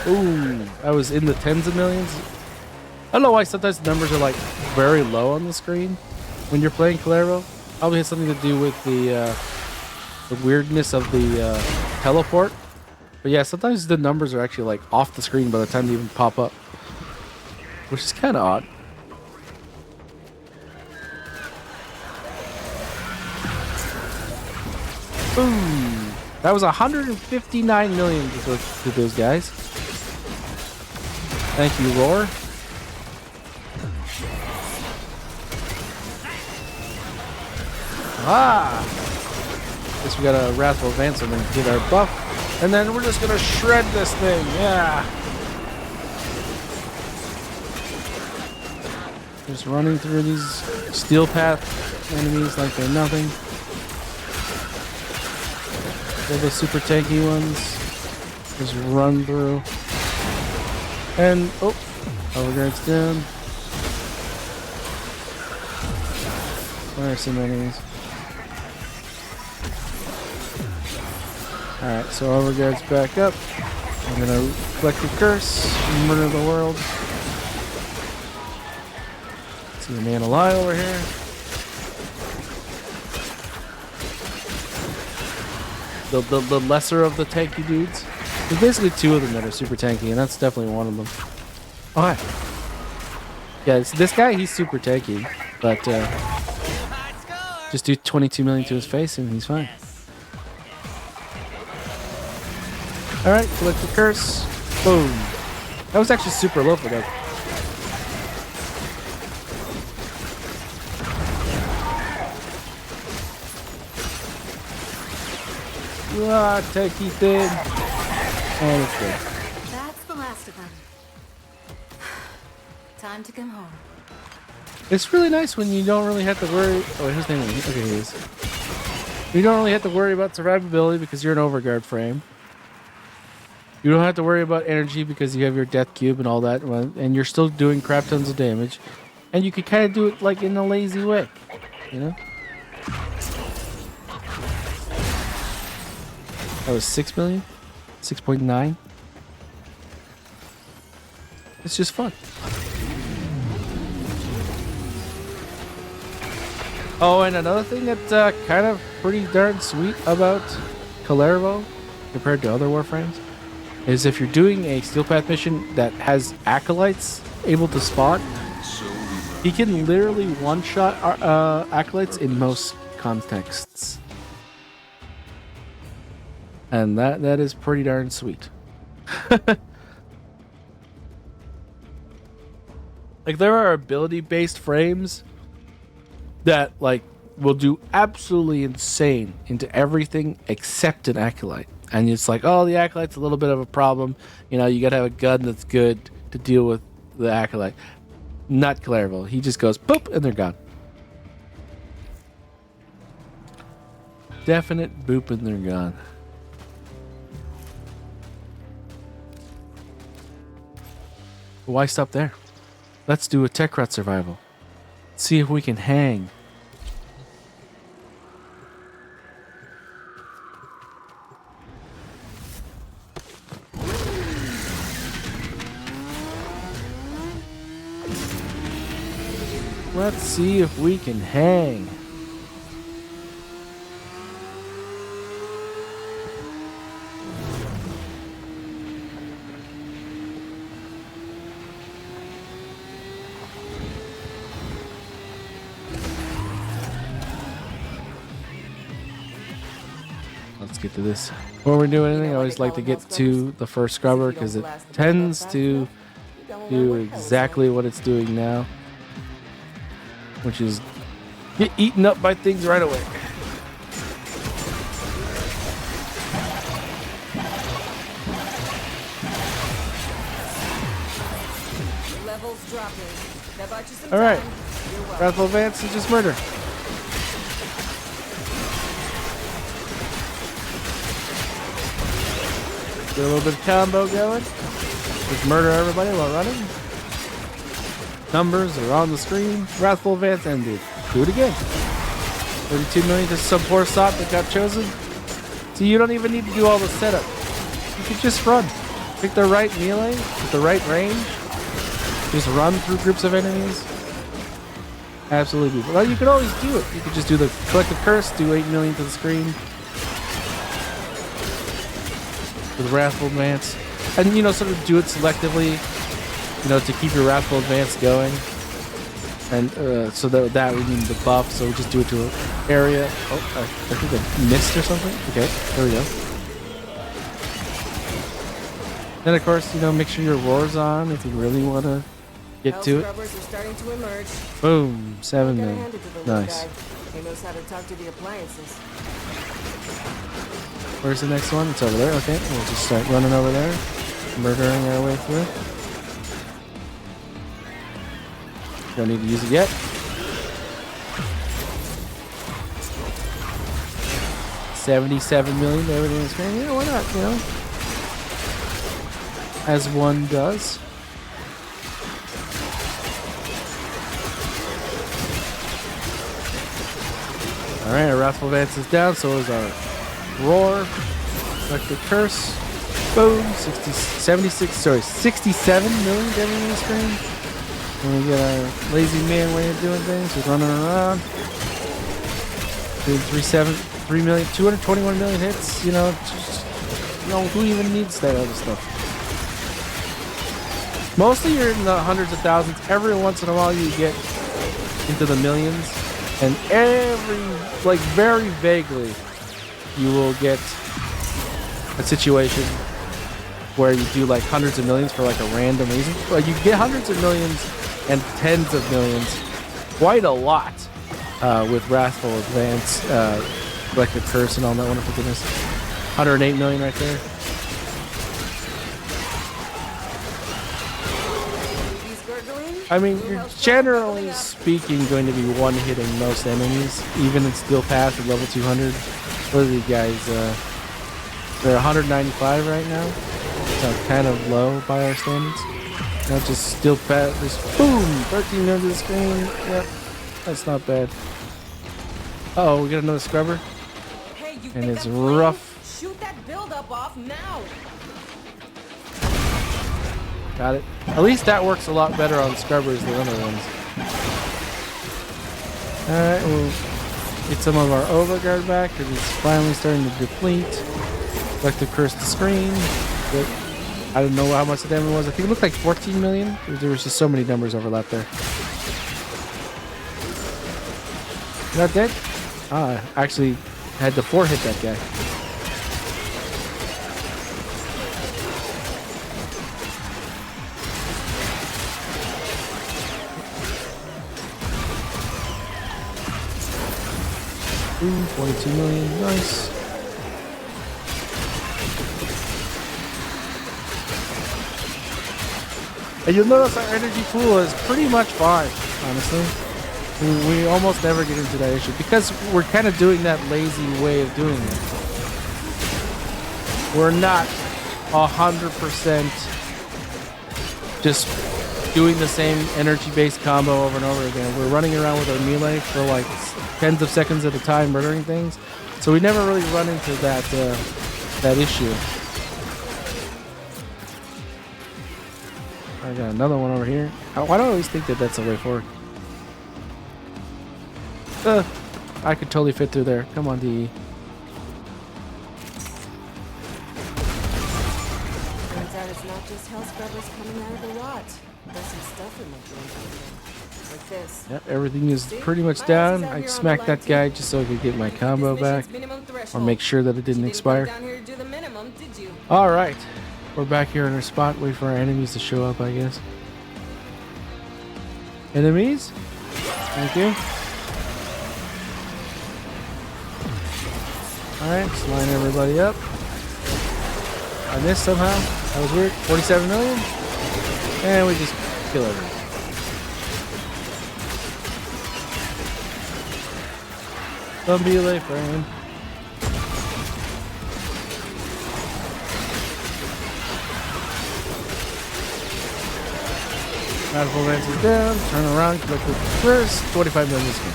Ooh, I was in the tens of millions. I don't know why sometimes the numbers are like very low on the screen when you're playing Kullervo. Probably has something to do with the weirdness of the teleport. But yeah, sometimes the numbers are actually like off the screen by the time they even pop up, which is kind of odd. Boom! That was 159 million to those guys. Thank you, Roar. Ah! Guess we got a Wrathful Advance and then get our buff. And then we're just gonna shred this thing, yeah! Just running through these Steel Path enemies like they're nothing. They're the super tanky ones. Just run through. And, oh, overguard's down. Where are some enemies? Alright, so overguard's back up. I'm gonna collect the curse and murder the world. See a man alive over here. The lesser of the tanky dudes. There's basically 2 of them that are super tanky, and that's definitely one of them. Oh, hi. Yeah, this guy, he's super tanky, but just do 22 million to his face and he's fine. Alright, collect the curse. Boom. That was actually super low for that. Ah, tanky thing. And it's good. That's the last of them. Time to come home. It's really nice when you don't really have to worry. Oh, wait, whose name is he? Okay, he is. You don't really have to worry about survivability because you're an overguard frame. You don't have to worry about energy because you have your death cube and all that, and you're still doing crap tons of damage. And you can kind of do it like in a lazy way, you know? That was 6 million? 6.9? It's just fun. Oh, and another thing that's kind of pretty darn sweet about Kullervo compared to other Warframes is if you're doing a Steel Path mission that has acolytes able to spawn, he can literally one-shot acolytes in most contexts. And that is pretty darn sweet. Like, there are ability-based frames that, like, will do absolutely insane into everything except an acolyte. And it's like, oh, the acolyte's a little bit of a problem. You know, you gotta have a gun that's good to deal with the acolyte. Not Kullervo. He just goes, boop, and they're gone. Definite boop, and they're gone. Why stop there? Let's do a tech rot survival. See if we can hang. Let's see if we can hang. Let's get to this. Before we do anything, I always like to get to the first scrubber because it tends to do exactly what it's doing now, which is get eaten up by things right away. Levels dropping. That bought you some All right, time. You're welcome. Wrathful Advance is just murder. Get a little bit of combo going. Just murder everybody while running. Numbers are on the screen. Wrathful Advance ended. Do it again. 32 million to some poor sop that got chosen. So you don't even need to do all the setup. You can just run. Pick the right melee with the right range. Just run through groups of enemies. Absolutely beautiful. Well, you could always do it. You could just do the Collective Curse, do 8 million to the screen. With Wrathful Advance. And, you know, sort of do it selectively, you know, to keep your Wrathful Advance going. And so that we need the buff, so we just do it to an area. Oh, I think I missed or something. Okay, there we go. Then, of course, you know, make sure your roar's on if you really want to get to it. Scrubbers are starting to emerge. Boom, 7 Gotta million. hand it to the little Nice. guy. He knows how to talk to the appliances. Where's the next one? It's over there. Okay, we'll just start running over there, murdering our way through. Don't need to use it yet. 77 million to everything on the screen. Yeah, why not? You know, as one does. All right, our Wrathful Advance is down. So is our Roar. Electric Curse. Boom. 67 million to everything on the screen. And we get our lazy man way of doing things. We're running around. Doing 221 million hits. You know, just, you know, who even needs that other stuff? Mostly you're in the hundreds of thousands. Every once in a while you get into the millions. And like very vaguely, you will get a situation where you do like hundreds of millions for like a random reason. Like you get hundreds of millions and tens of millions, quite a lot, with Wrathful Advance, Electric Curse, and all that wonderful goodness. 108 million right there. He's gurgling. I mean, you're generally speaking going to be one-hitting most enemies, even in Steel Pass at level 200. What are these guys? They're 195 right now. So kind of low by our standards. Not just Steel Pass, just boom! 13 minutes of the screen. Yep, that's not bad. Uh-oh, we got another scrubber. Hey, you And think it's I'm playing? rough. Shoot that buildup off now. Got it. At least that works a lot better on scrubbers than other ones. Alright, we'll get some of our overguard back because it's finally starting to deplete. Like to curse the screen. But I don't know how much the damage was. I think it looked like 14 million. There was just so many numbers overlapped there. Not dead? Ah, I actually had to 4-hit that guy. Ooh, 22 million, nice. And you'll notice our energy pool is pretty much fine, honestly. We almost never get into that issue because we're kind of doing that lazy way of doing it. We're not 100% just doing the same energy-based combo over and over again. We're running around with our melee for like tens of seconds at a time, murdering things. So we never really run into that issue. I got another one over here. Why do I always think that that's the way forward? I could totally fit through there. Come on, DE. Turns out it's not just hell scrubbers coming out of the rot. There's some stuff in my game. Like this. Yep, everything is pretty much down. I smacked that guy just so I could get my combo back. Or make sure that it didn't expire. Alright. We're back here in our spot. Wait for our enemies to show up, I guess. Enemies? Thank you. Alright, just line everybody up. I missed somehow. That was weird. 47 million. And we just kill everyone. Don't be late, friend. Radical Lance is down. Turn around, collect the first 25 million skin.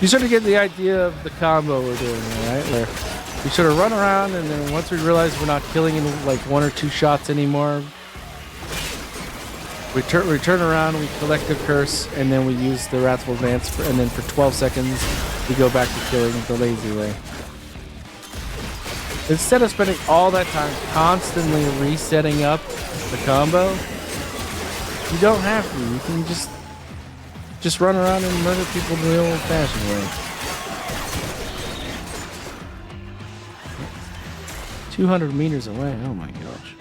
You sort of get the idea of the combo we're doing, right? Where we sort of run around, and then once we realize we're not killing in like 1 or 2 shots anymore, we turn around, we collect the curse, and then we use the Wrathful Advance, and then for 12 seconds, we go back to killing the lazy way. Instead of spending all that time constantly resetting up the combo, you don't have to. You can just run around and murder people the old-fashioned way. 200 meters away. Oh my gosh.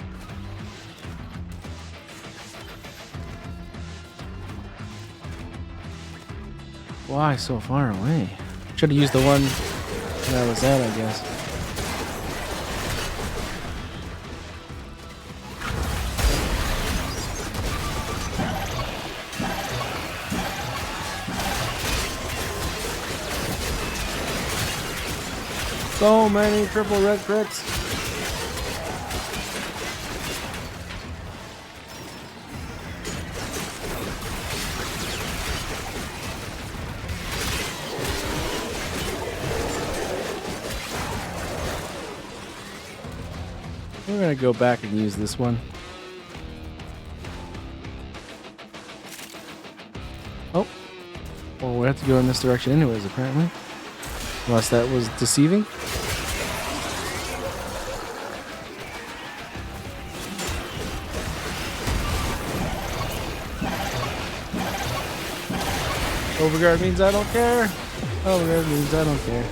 Why so far away? Should have used the one that I was at, I guess. So many triple red crits. We're gonna go back and use this one. Oh. Well, we have to go in this direction anyways, apparently. Unless that was deceiving. Overguard means I don't care. Overguard means I don't care.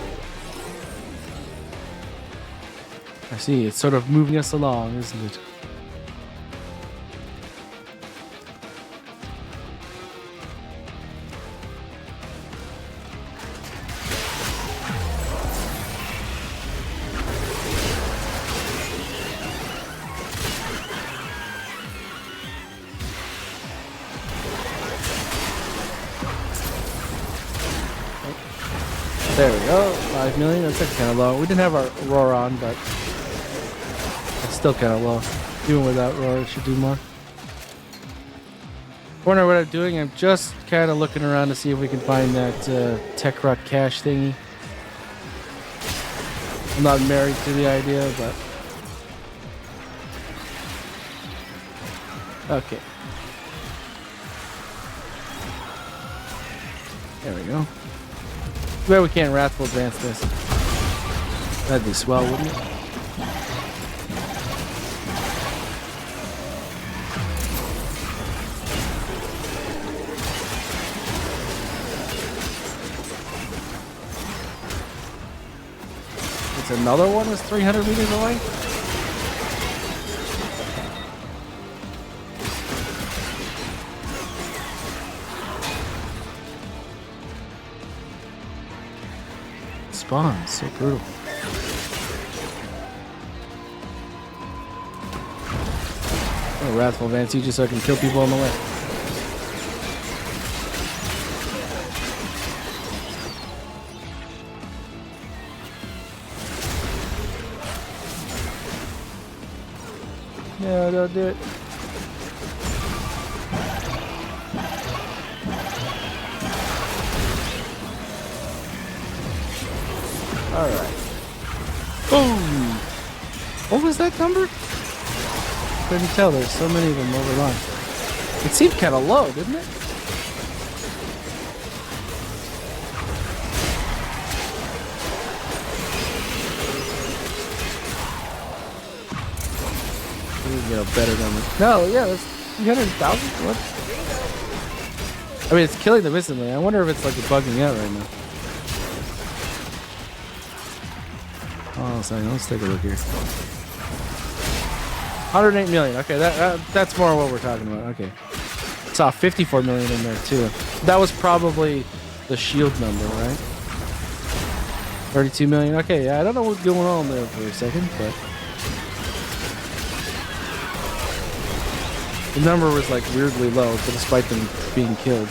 I see, it's sort of moving us along, isn't it? There we go. 5 million. That's kind of low. We didn't have our roar on, but it's still kind of low. Even without roar, it should do more. Wonder what I'm doing. I'm just kind of looking around to see if we can find that tech rock cache thingy. I'm not married to the idea, but okay. There we go. Too bad we can't Wrathful Advance this. That'd be swell, wouldn't it? It's another one that's 300 meters away? Spawn, so brutal. Oh, Wrathful Advance, just so I can kill people on the way. No, don't do it. Alright. Boom! What was that number? Couldn't tell, there's so many of them over line. It seemed kind of low, didn't it? You know, better than it. No, yeah, that's 300,000. What? I mean, it's killing them instantly. I wonder if it's like bugging out right now. Oh, sorry. Let's take a look here. 108 million. Okay, that's more what we're talking about. Okay, saw 54 million in there too. That was probably the shield number, right? 32 million. Okay, yeah, I don't know what's going on there for a second, but the number was like weirdly low, but despite them being killed.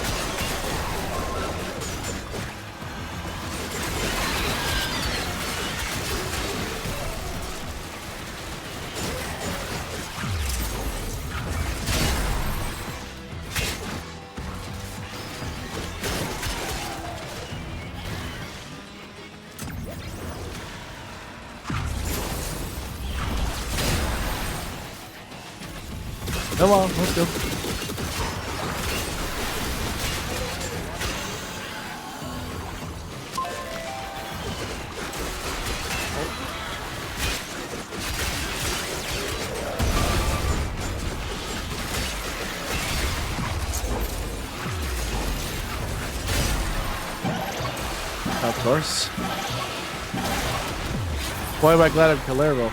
Come on, let's go. Of course. Boy, am I glad I'm Kullervo.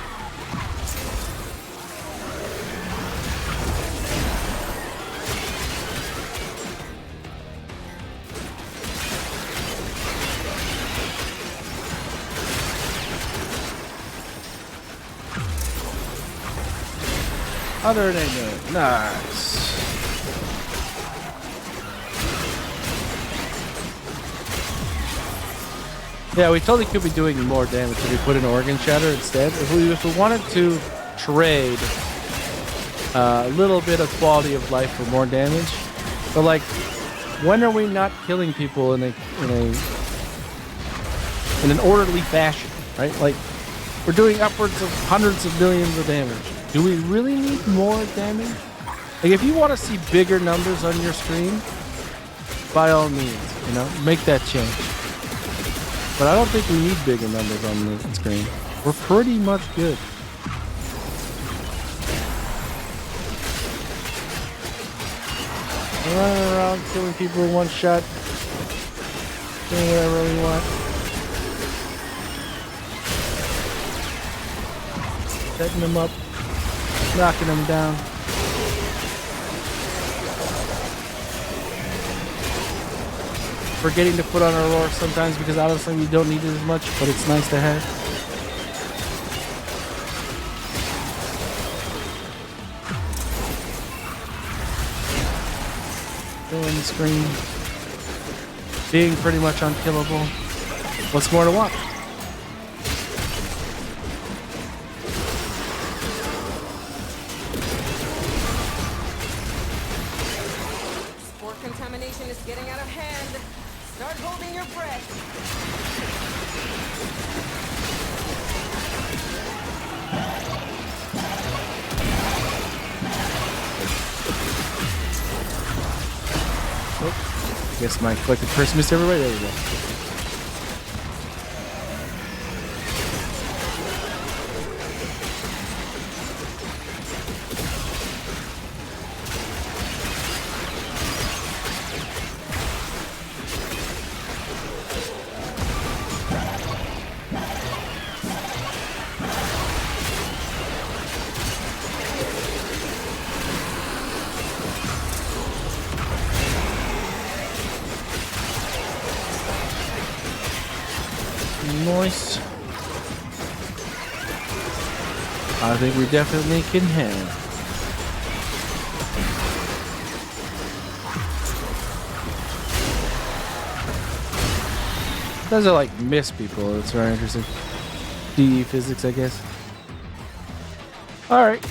Other than that, nice. Yeah, we totally could be doing more damage if we put an organ shatter instead. If we wanted to trade a little bit of quality of life for more damage, but like, when are we not killing people in an orderly fashion, right? Like, we're doing upwards of hundreds of millions of damage. Do we really need more damage? Like, if you want to see bigger numbers on your screen, by all means, you know, make that change. But I don't think we need bigger numbers on the screen. We're pretty much good. We're running around killing people in one shot. Doing whatever we want. Setting them up. Knocking them down. Forgetting to put on our roar sometimes because honestly we don't need it as much, but it's nice to have. Filling the screen. Being pretty much unkillable. What's more to want? Spore contamination is getting out of hand. Start holding your breath. Guess my collected curse missed everybody. There we go. Nice. I think we definitely can have. Those are like miss people. It's very interesting. DE physics, I guess. All right.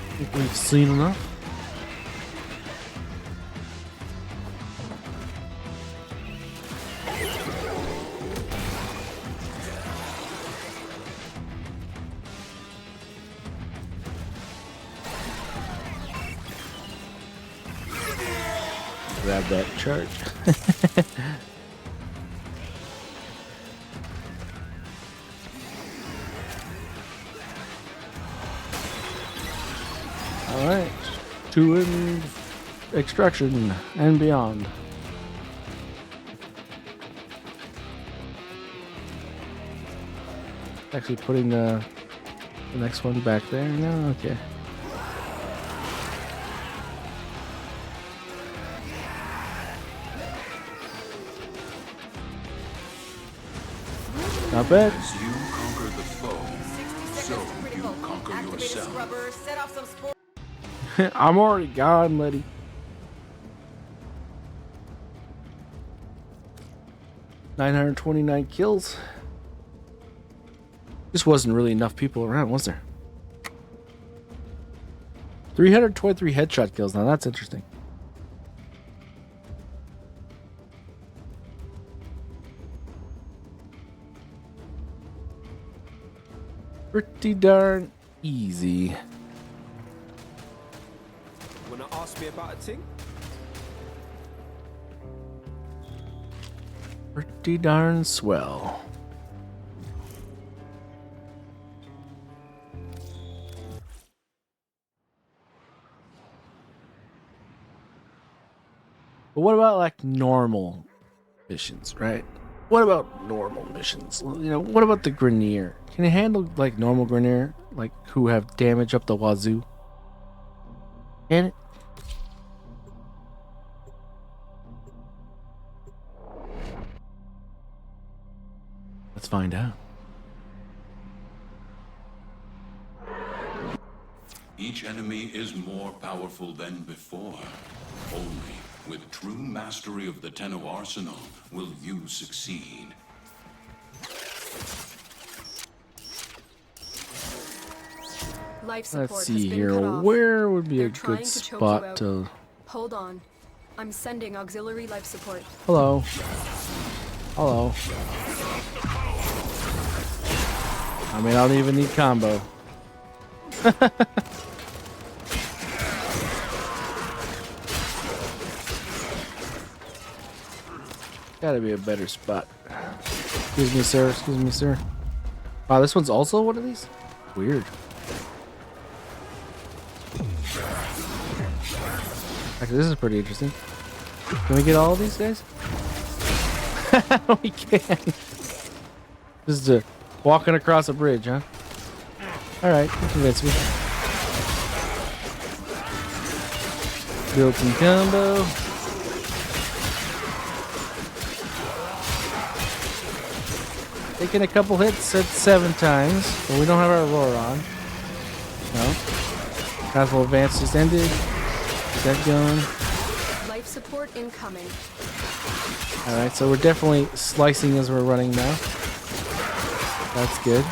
I think we've seen enough. Grab that charge. All right, to extraction and beyond. Actually, putting the next one back there. No, okay. Not bad. As you conquer the foe, 60 so seconds to you critical. conquer Activate a yourself. scrubber, set off some spore. I'm already gone, Letty. $929 kills. Just wasn't really enough people around, was there? 323 headshot kills. Now that's interesting. Pretty darn easy. Wanna ask me about a thing? Pretty darn swell. But what about like normal missions, right? What about normal missions? You know, what about the Grenier? Can it handle like normal Grenier, like who have damage up the wazoo? Can it? Let's find out. Each enemy is more powerful than before. Only with true mastery of the Tenno arsenal will you succeed. Life support Let's has see been here. cut off. Where would be They're a trying good to choke you spot out. to... Hold on. I'm sending auxiliary life support. Hello. Hello. I mean, I don't even need combo. Gotta be a better spot. Excuse me, sir. Excuse me, sir. Wow, this one's also one of these? Weird. Actually, this is pretty interesting. Can we get all of these guys? We can. This is walking across a bridge, huh? Alright, you convinced me. Built-in combo. Taking a couple hits at 7 times, but we don't have our roar on. No. Castle advance just ended. Get that going. Life incoming. All right, so we're definitely slicing as we're running now. That's good.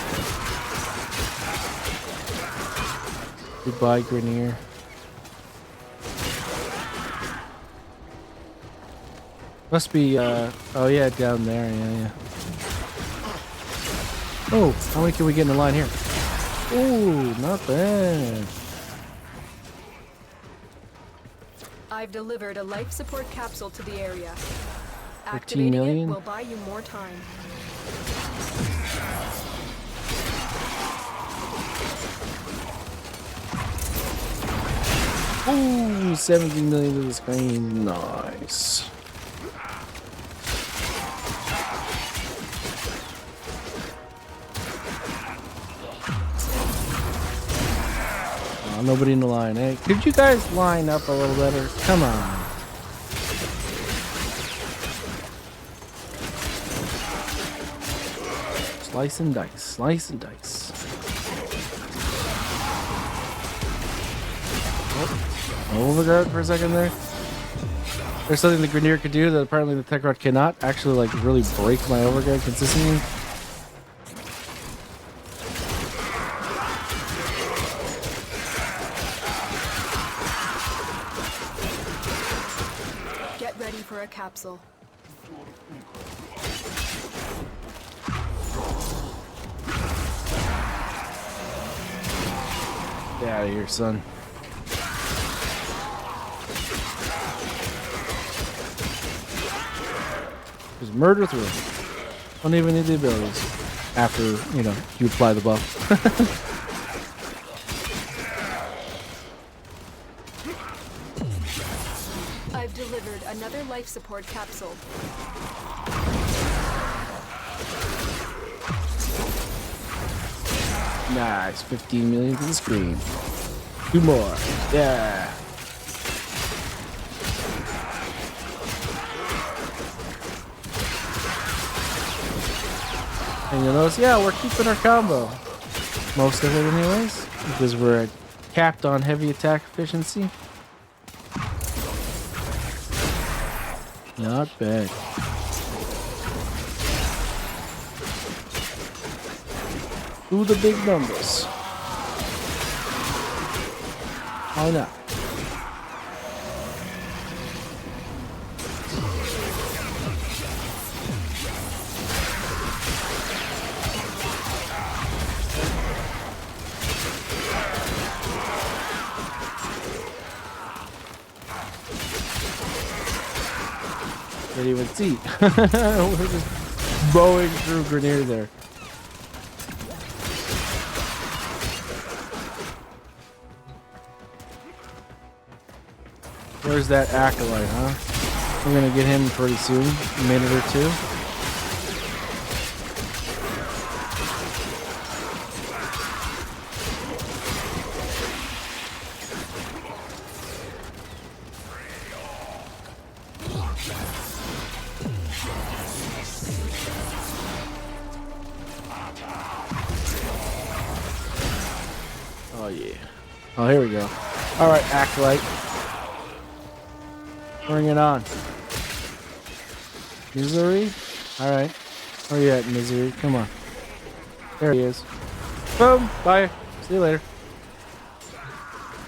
Goodbye, Grenier. Must be, oh yeah, down there, yeah. Oh, how many can we get in the line here? Ooh, not bad. I've delivered a life support capsule to the area. 13 Activating million? it will buy you more time. Ooh, 17 million to the screen. Nice. Oh, nobody in the line. Hey, could you guys line up a little better? Come on. Slice and dice. Slice and dice. Overguard for a second there. There's something the Grenier could do that apparently the Tech Rod cannot. Actually, like, really break my overguard consistently. Get ready for a capsule. Get out of here, son. Just murder through. Don't even need the abilities. After, you know, you apply the buff. I've delivered another life support capsule. Nice. 15 million to the screen. 2 more. Yeah. And you'll notice, yeah, we're keeping our combo. Most of it anyways. Because we're capped on heavy attack efficiency. Not bad. Do the big numbers. Why not? Didn't even see. We're just bowing through Grenier there. Where's that acolyte, huh? We're gonna get him pretty soon, a minute or two. Oh yeah. Oh, here we go. All right, acolyte. Bring it on. Misery? Alright. Where you at, Misery? Come on. There he is. Boom! Bye. See you later.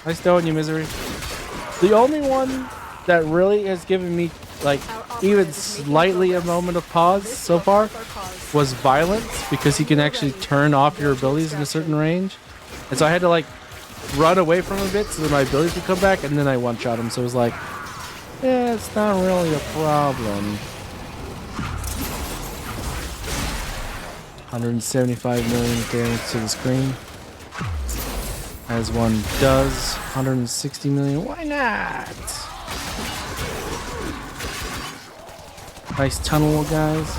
Nice knowing you, Misery. The only one that really has given me, like, even slightly a moment of pause so far was Violence, because he can actually turn off your abilities in a certain range. And so I had to, like, run away from him a bit so that my abilities would come back, and then I one-shot him. So it was like, yeah, it's not really a problem. 175 million damage to the screen. As one does. 160 million. Why not? Nice tunnel, guys.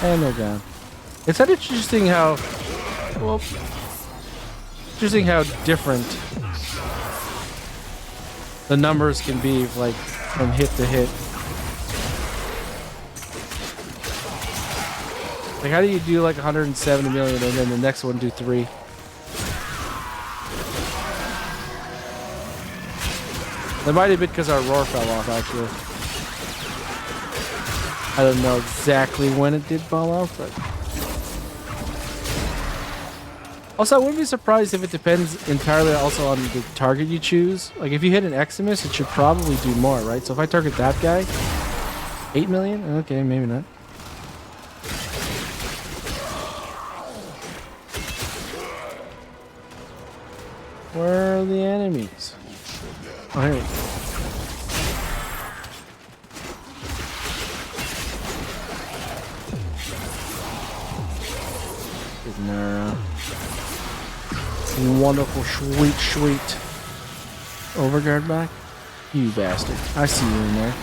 And they're gone. It's kind of interesting how... Well... Interesting how different the numbers can be, like, from hit to hit. Like, how do you do like 170 million and then the next one do 3? That might have been because our roar fell off, actually. I don't know exactly when it did fall off, but also I wouldn't be surprised if it depends entirely also on the target you choose. Like if you hit an Eximus, it should probably do more, right? So if I target that guy, 8 million? Okay, maybe not. Where are the enemies? Oh, here we go. Wonderful, sweet overguard back. You bastard. I see you in there.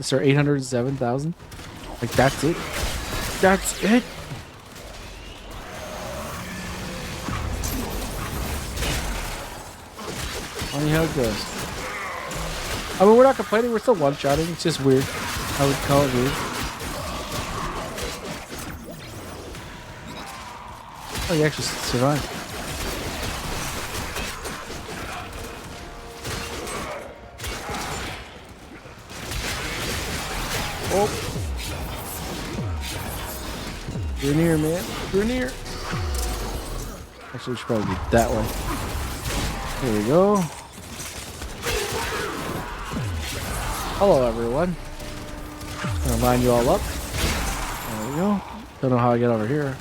Sorry, 807,000. Like that's it. That's it. Funny how it goes. I mean, we're not complaining. We're still one-shotting. It's just weird. I would call it weird. Oh, you actually survived. Oh. You're near, man. You're near. Actually, we should probably be that way. Here we go. Hello, everyone. Gonna line you all up. There we go. Don't know how I get over here.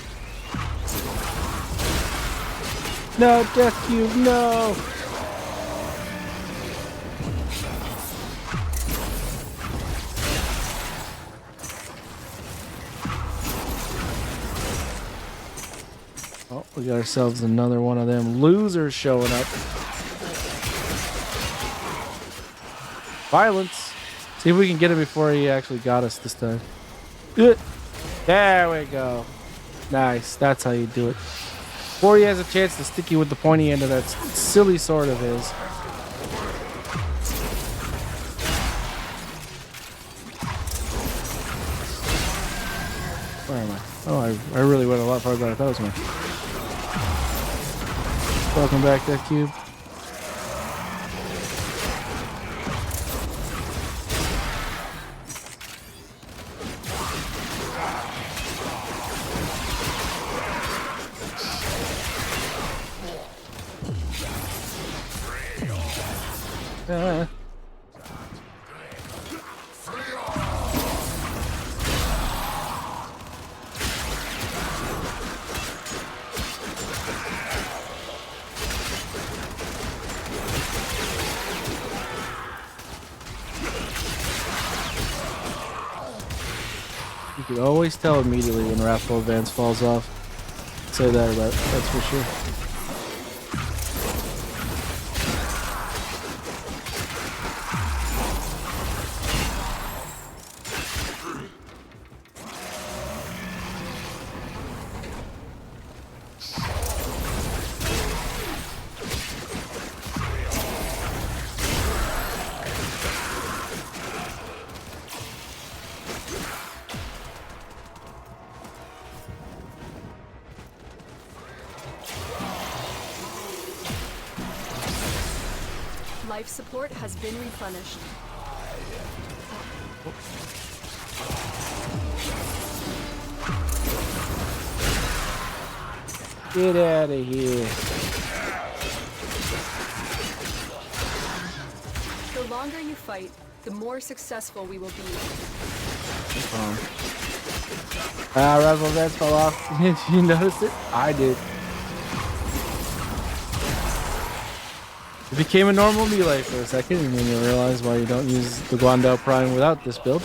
No, Death Cube, no! Oh, we got ourselves another one of them losers showing up. Violence. See if we can get him before he actually got us this time. Good. There we go. Nice. That's how you do it. Before he has a chance to stick you with the pointy end of that silly sword of his. Where am I? Oh, I really went a lot farther than I thought it was going. Welcome back, Death Cube. You can always tell immediately when Wrathful Advance falls off. Say that about it, that's for sure. Life support has been replenished. Get out of here. The longer you fight, the more successful we will be. Rival Vets fell off. Did you notice it? I did. It became a normal melee for a second, and then you realize why you don't use the Guandao Prime without this build.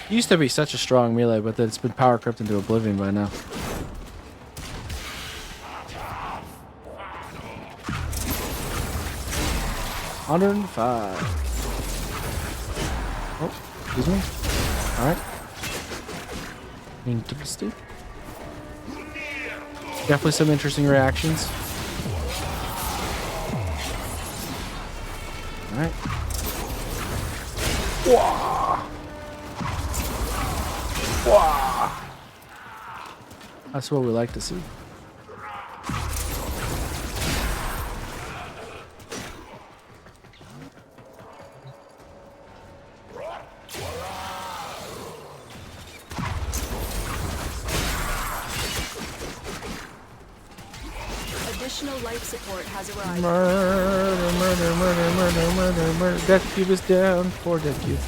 It used to be such a strong melee, but then it's been power crept into oblivion by now. $105. Oh, excuse me. Alright. Interesting. Definitely some interesting reactions. Alright. Wah! Wah! That's what we like to see. Additional life support has arrived. Murder, murder, murder, murder, murder, murder. Death Cube is down. Poor Death Cube.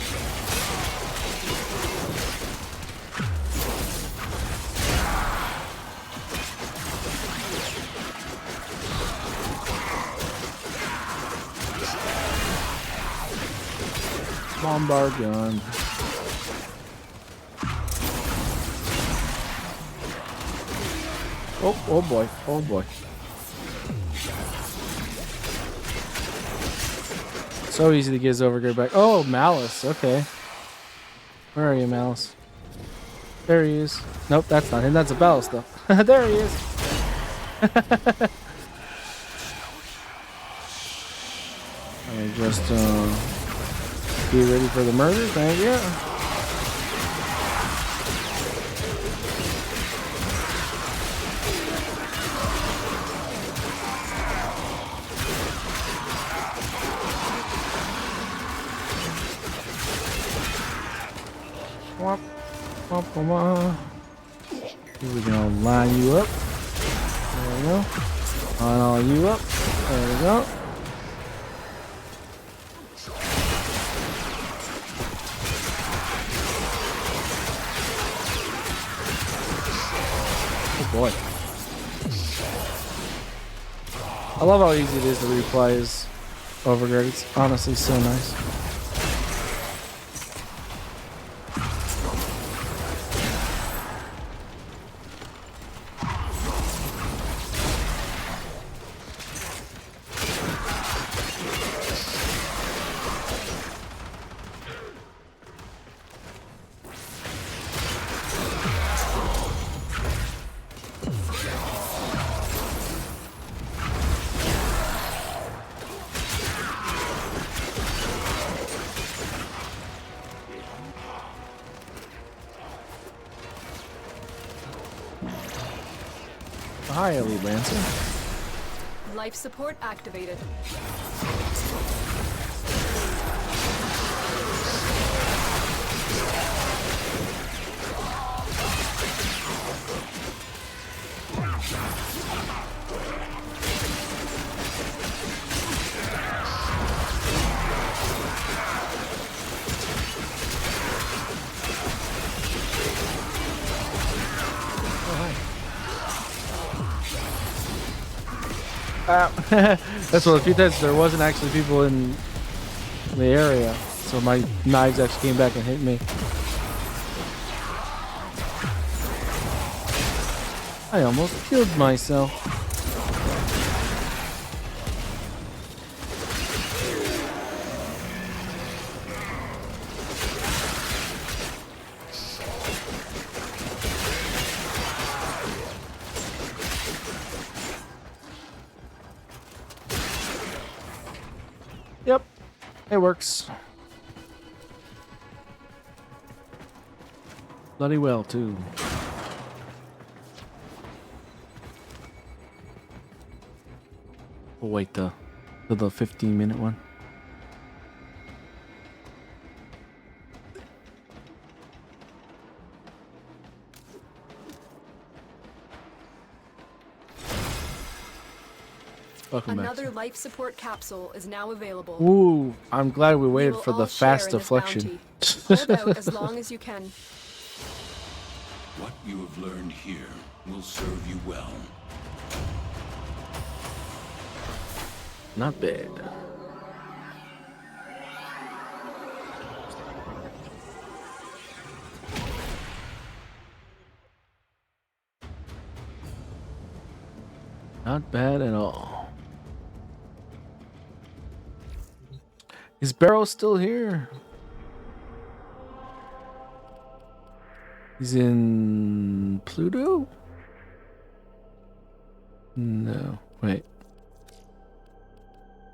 Bombard gun. Oh boy, oh boy. So easy to get his overgear back. Oh, Malice, okay. Where are you, Malice? There he is. Nope, that's not him, that's a Ballast though. There he is. I just be ready for the murder, thank you. Womp, womp, womp. Here we go, line you up. There we go. Line all you up. There we go. Oh boy. I love how easy it is to replay his overguard. It's honestly so nice. Hi, Elite Lancer. Life support activated. That's what a few times there wasn't actually people in the area, so my knives actually came back and hit me. I almost killed myself. Yep, it works. Bloody well, too. We'll wait till the 15-minute one. Welcome Another back. life support capsule is now available. Ooh, I'm glad we We waited will for the all share fast in this deflection. bounty. Hold out as long as you can. What you have learned here will serve you well. Not bad. Not bad at all. Is Barrow still here? He's in Pluto? No. Wait.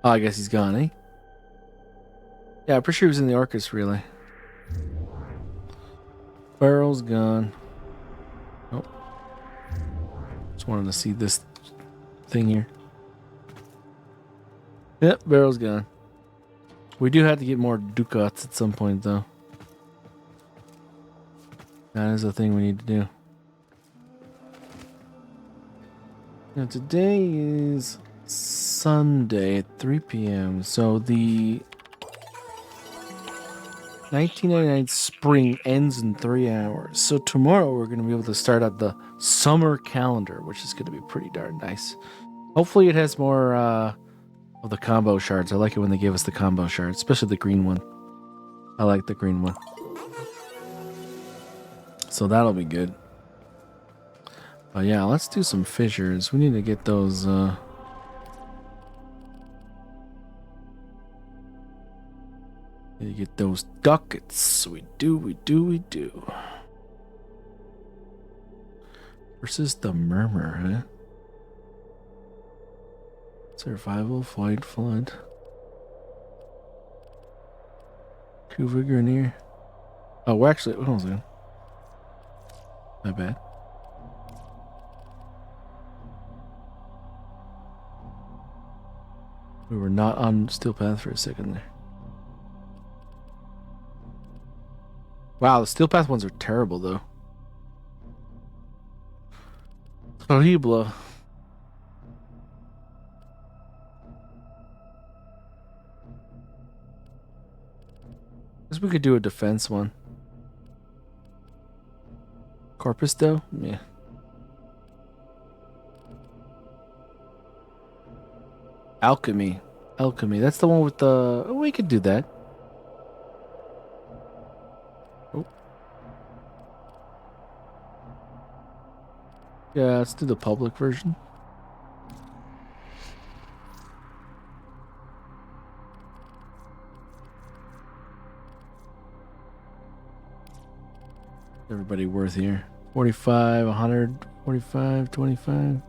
Oh, I guess he's gone, eh? Yeah, I'm pretty sure he was in the Orcus relay. Barrow's gone. Nope. Just wanted to see this thing here. Yep, barrel's gone. We do have to get more ducats at some point, though. That is a thing we need to do. Now, today is Sunday at 3 p.m. So the 1999 spring ends in 3 hours. So tomorrow we're going to be able to start out the summer calendar, which is going to be pretty darn nice. Hopefully it has more of the combo shards. I like it when they give us the combo shards, especially the green one. I like the green one. So that'll be good. But yeah, let's do some fissures. We need to get those need to get those ducats. We do. Versus the murmur, huh? Survival, flight, flood. Kuva Grenier. Oh, we're actually, hold on a second. My bad. We were not on Steel Path for a second there. Wow, the Steel Path ones are terrible, though. Horrible. Guess we could do a defense one. Corpus, though? Yeah. Alchemy. That's the one with the... Oh, we could do that. Oh. Yeah, let's do the public version. Everybody worth here. 45, 100, 45, 25.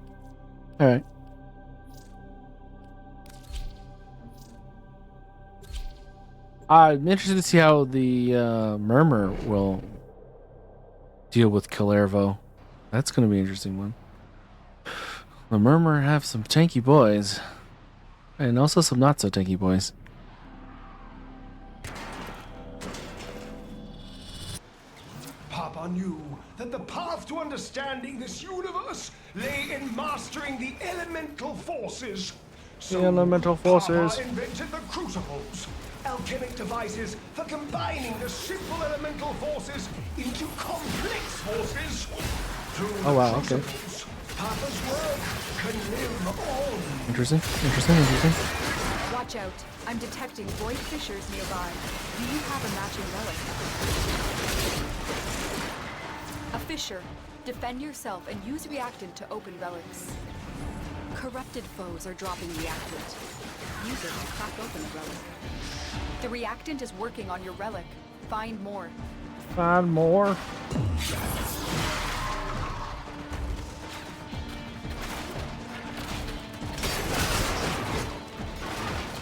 All right. I'm interested to see how the Murmur will deal with Kullervo. That's going to be an interesting one. The Murmur have some tanky boys. And also some not so tanky boys. Papa knew that the path to understanding this universe lay in mastering the elemental forces. So elemental forces. Papa invented the crucibles, alchemic devices for combining the simple elemental forces into complex forces. Through Oh wow, okay. Papa's work can live on. Interesting. Watch out. I'm detecting void fissures nearby. Do you have a matching relic? A fissure. Defend yourself and use reactant to open relics. Corrupted foes are dropping reactant. Use it to crack open a relic. The reactant is working on your relic. Find more. Find more.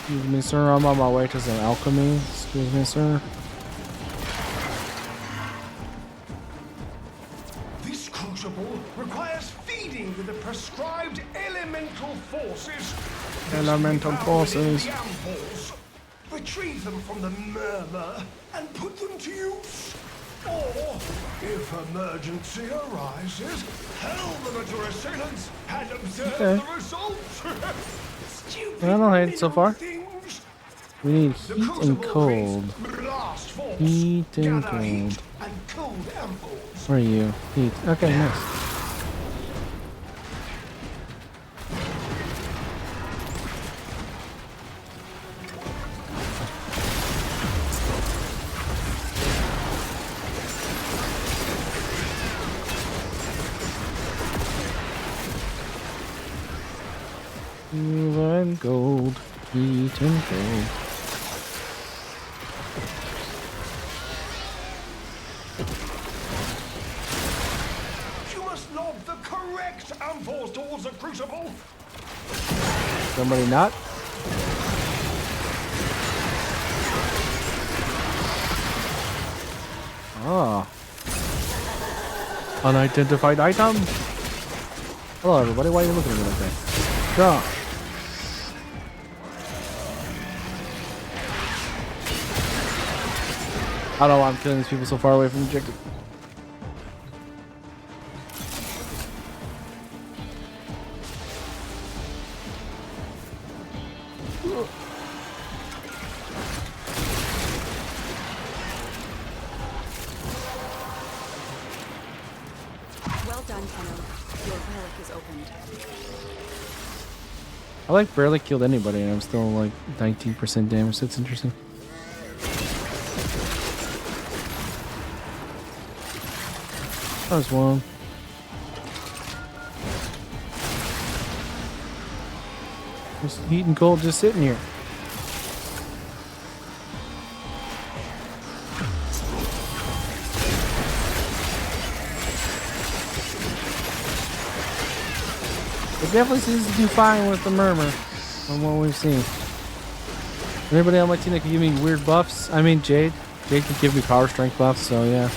Excuse me, sir. I'm on my way to some alchemy. Excuse me, sir. This crucible requires feeding with the prescribed elemental forces. Elemental forces. The ampoules, retrieve them from the murmur and put them to use. Or, if emergency arises, hell them at your assailants and observe the results. Stupid I don't hate it so far. things. We need The heat and crucible cold. breathes blast force. Heat and Gather heat cold. and cold ampoules. Where are you? Heat. Okay, nice. Silver and gold, heat and cold. You must lob the correct ampoules towards the crucible. Somebody not? Ah. Unidentified item. Hello everybody, why are you looking at me like that? gosh. I don't know why I'm killing these people so far away from the objective. Well done, Tenno. Your relic is opened. I like barely killed anybody and I'm still like 19% damage. That's interesting. There's one. Just heat and cold just sitting here. It definitely seems to do fine with the murmur from what we've seen. Anybody on my team that can give me weird buffs? I mean Jade. Jade can give me power strength buffs, so yeah.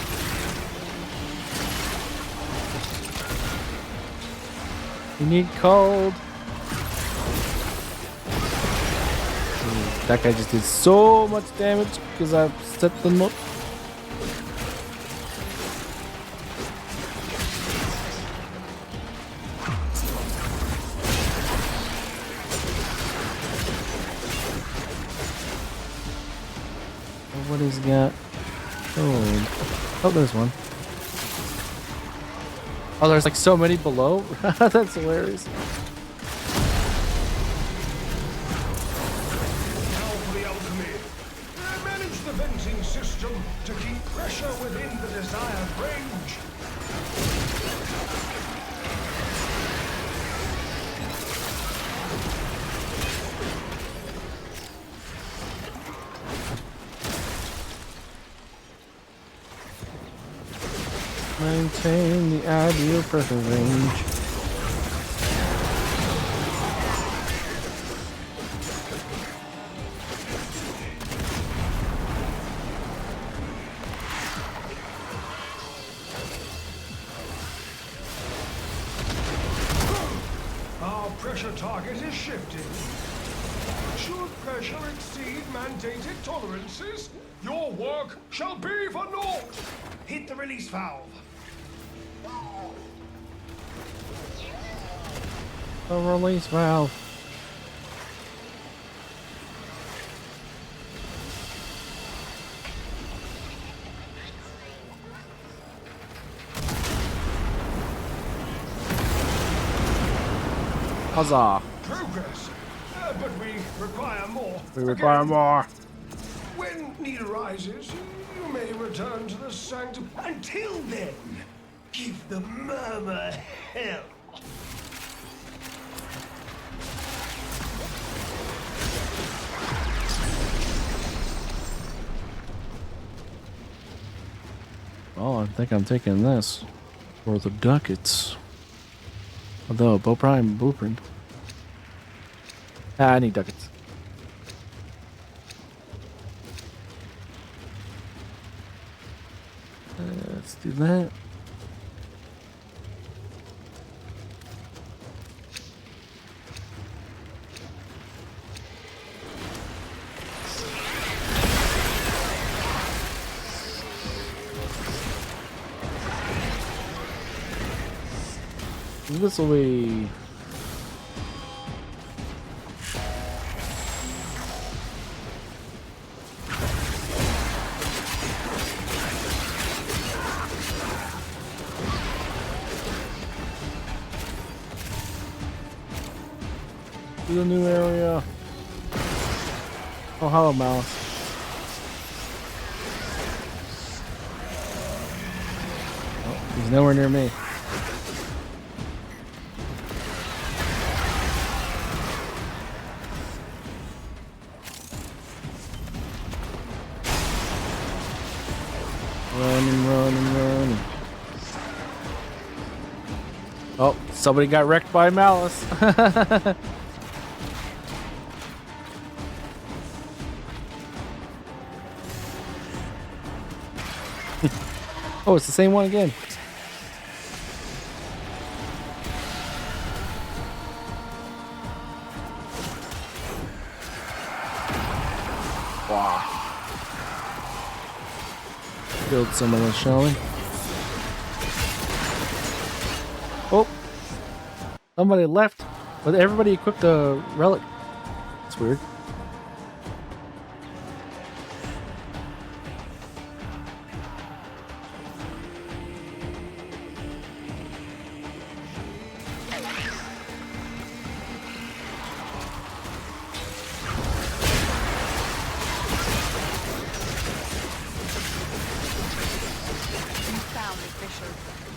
You need cold. That guy just did so much damage because I set them up. What he's got? Oh, there's one. Oh, there's like so many below. That's hilarious. Now for the alchemy. Manage the venting system to keep pressure within the desired range. Maintain the ideal pressure range. Our pressure target is shifting. Should pressure exceed mandated tolerances, your work shall be for naught. Hit the release valve. The release valve. Huzzah. Progress. But we require more. We require Again, more. When need arises, you may return to the sanctum. Until then, give the murmur hell. Oh, I think I'm taking this for the ducats. Although, Bow Prime Blueprint. I need ducats. Let's do that. This will be. To the new area. Oh, hello, Mouse. Oh, he's nowhere near me. Running. Oh, somebody got wrecked by Malice. Oh, it's the same one again. Wow. Build some of those, shall we? Oh. Somebody left. But everybody equipped a relic. That's weird.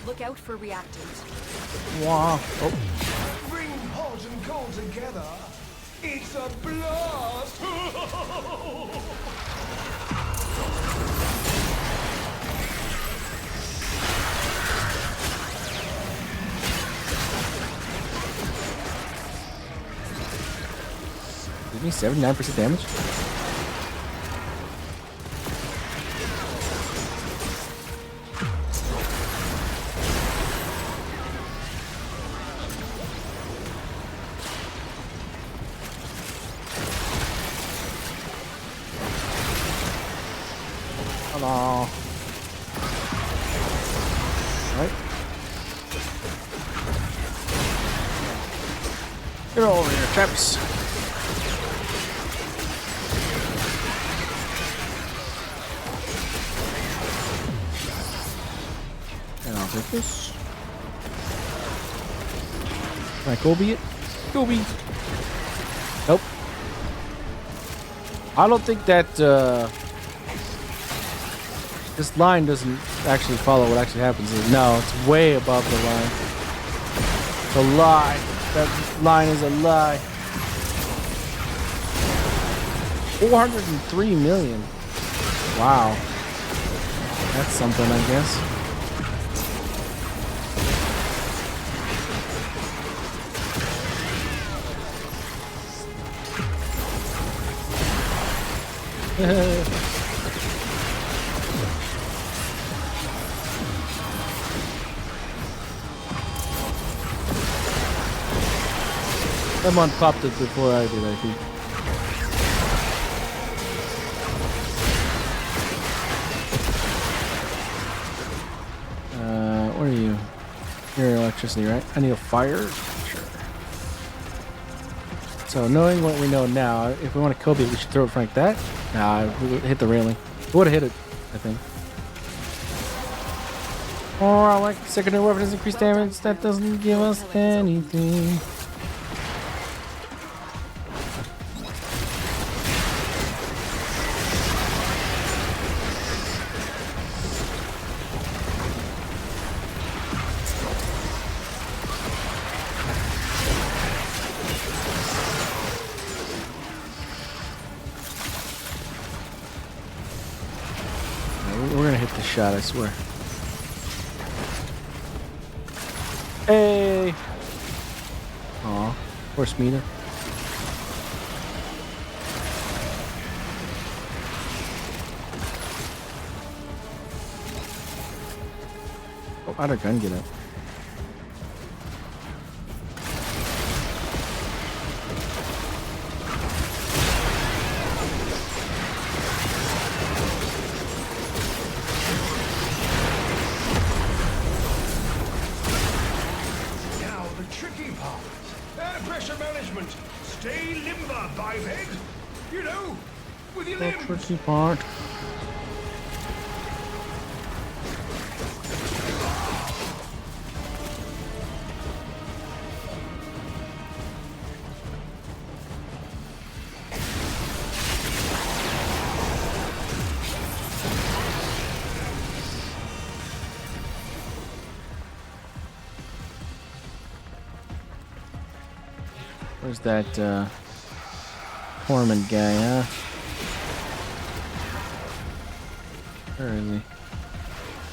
Look out for reactant. Wow. Oh. Bring hot and cold together. It's a blast. Give me 79% damage. Hello. Right. Get over here, chaps. And I'll take this. Can I Kobe it? Kobe. Nope. I don't think that this line doesn't actually follow what actually happens. No, it's way above the line. It's a lie. That line is a lie. 403 million. Wow. That's something, I guess. Someone popped it before I did, I think. What are you? You're electricity, right? I need a fire? Sure. So, knowing what we know now, if we want to Kobe it, we should throw it like that? Nah, we would hit the railing. We would have hit it, I think. Oh, I like secondary weapons increase damage. That doesn't give us anything. We're gonna hit the shot, I swear. Hey! Aw, poor Smita. Oh, how'd our gun get up? Pressure management. Stay limber, biped. You know, with your limbs. Tricky part. Where's that Foreman guy, huh? Where is he?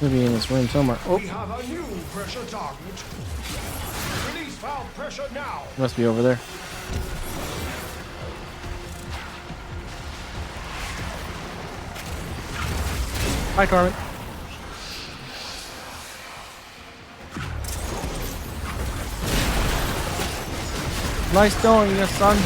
Maybe in this room somewhere. Oh, We have a new pressure target. Release valve pressure now. must be over there. Hi, Carmen. Nice doing you, son.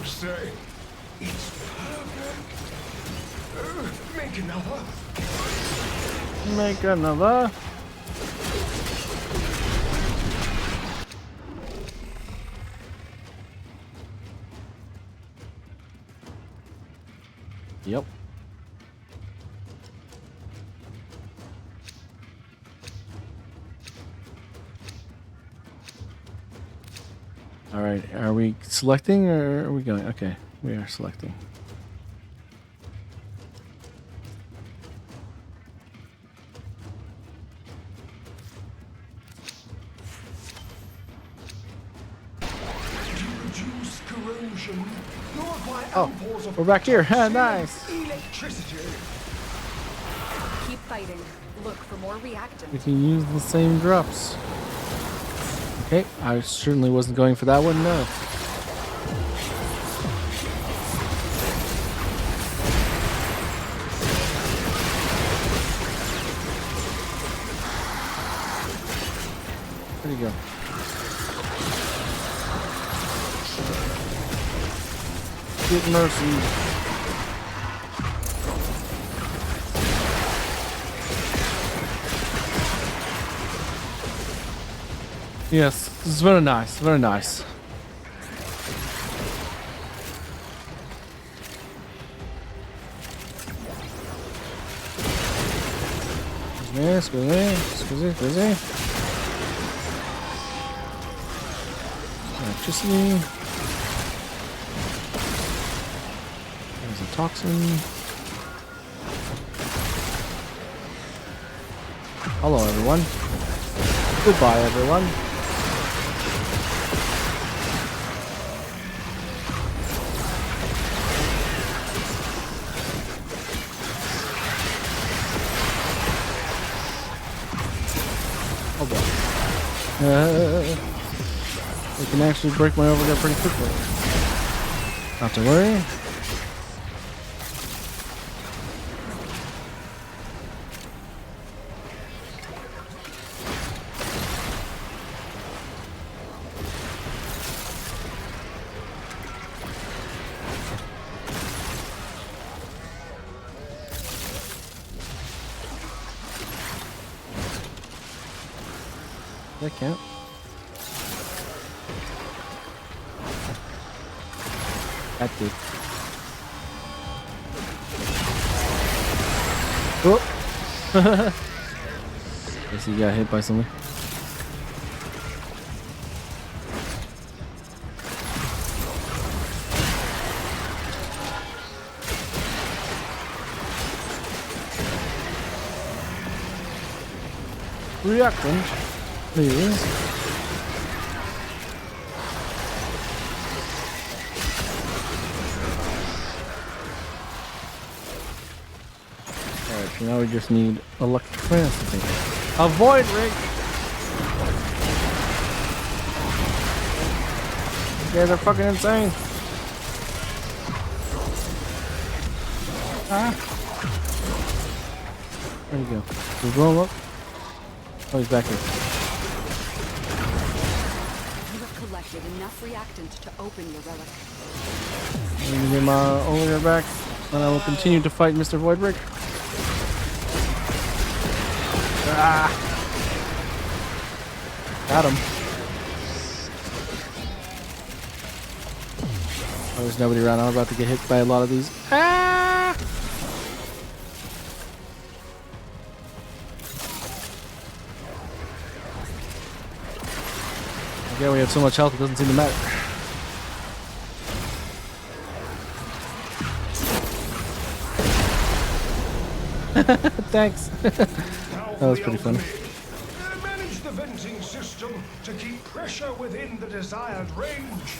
you say? It's perfect. Make another. Make another. Yep. All right, are we selecting or are we going? Okay, we are selecting. Reduce corrosion. You'll apply Oh, outpours of we're back here. toxin Nice. electricity. Keep fighting. Look for more reactant. We can use the same drops. Okay, I certainly wasn't going for that one, no. Where'd he go? Get mercy. Yes, this is very nice, very nice. Excuse me. Electricity. There's a toxin. Hello, everyone. Goodbye, everyone. Oh boy. They can actually break my overhead pretty quickly. Not to worry. That count? That did. Oh! Guess he got hit by something. Reactant. Please. Alright, so now we just need electricity. Avoid rig! You guys are fucking insane. Ah. Where'd he go? He's going up. Oh, he's back here. You have collected enough reactant to open your relic. Let me get my overgear back, and I will continue to fight Mr. Voidbrick. Ah! Got him. Oh, there's nobody around. I'm about to get hit by a lot of these. Ah! Okay, we have so much health, it doesn't seem to matter. Thanks. That was pretty funny. Manage the venting system to keep pressure within the desired range.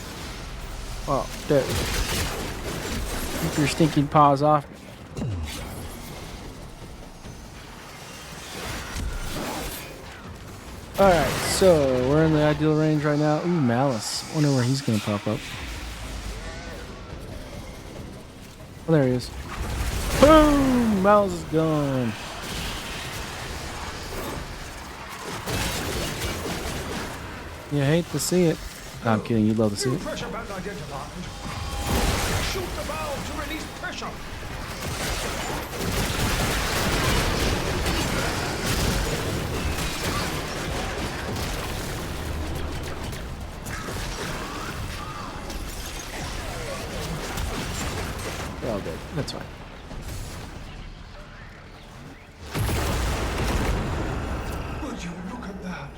Oh, there. Keep your stinking paws off. Alright, so we're in the ideal range right now. Ooh, Malice. Wonder where he's gonna pop up. Oh, there he is. Boom! Malice is gone. You hate to see it. No, I'm kidding, you'd love to see it. Pressure band identified. Shoot the valve to release pressure. We're all good. That's fine. Would you look at that?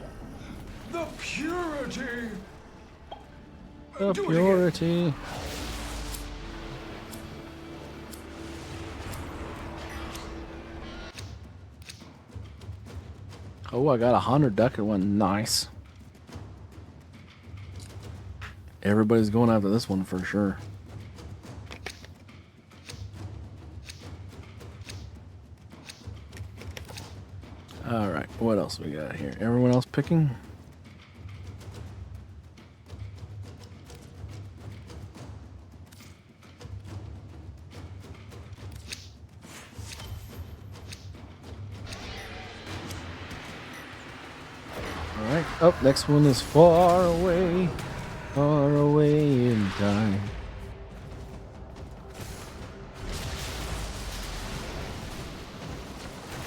The purity! The Do it again. purity. Oh, I got 100 duck at one. Nice. Everybody's going after this one for sure. All right, what else we got here? Everyone else picking? All right. Oh, next one is far away in time.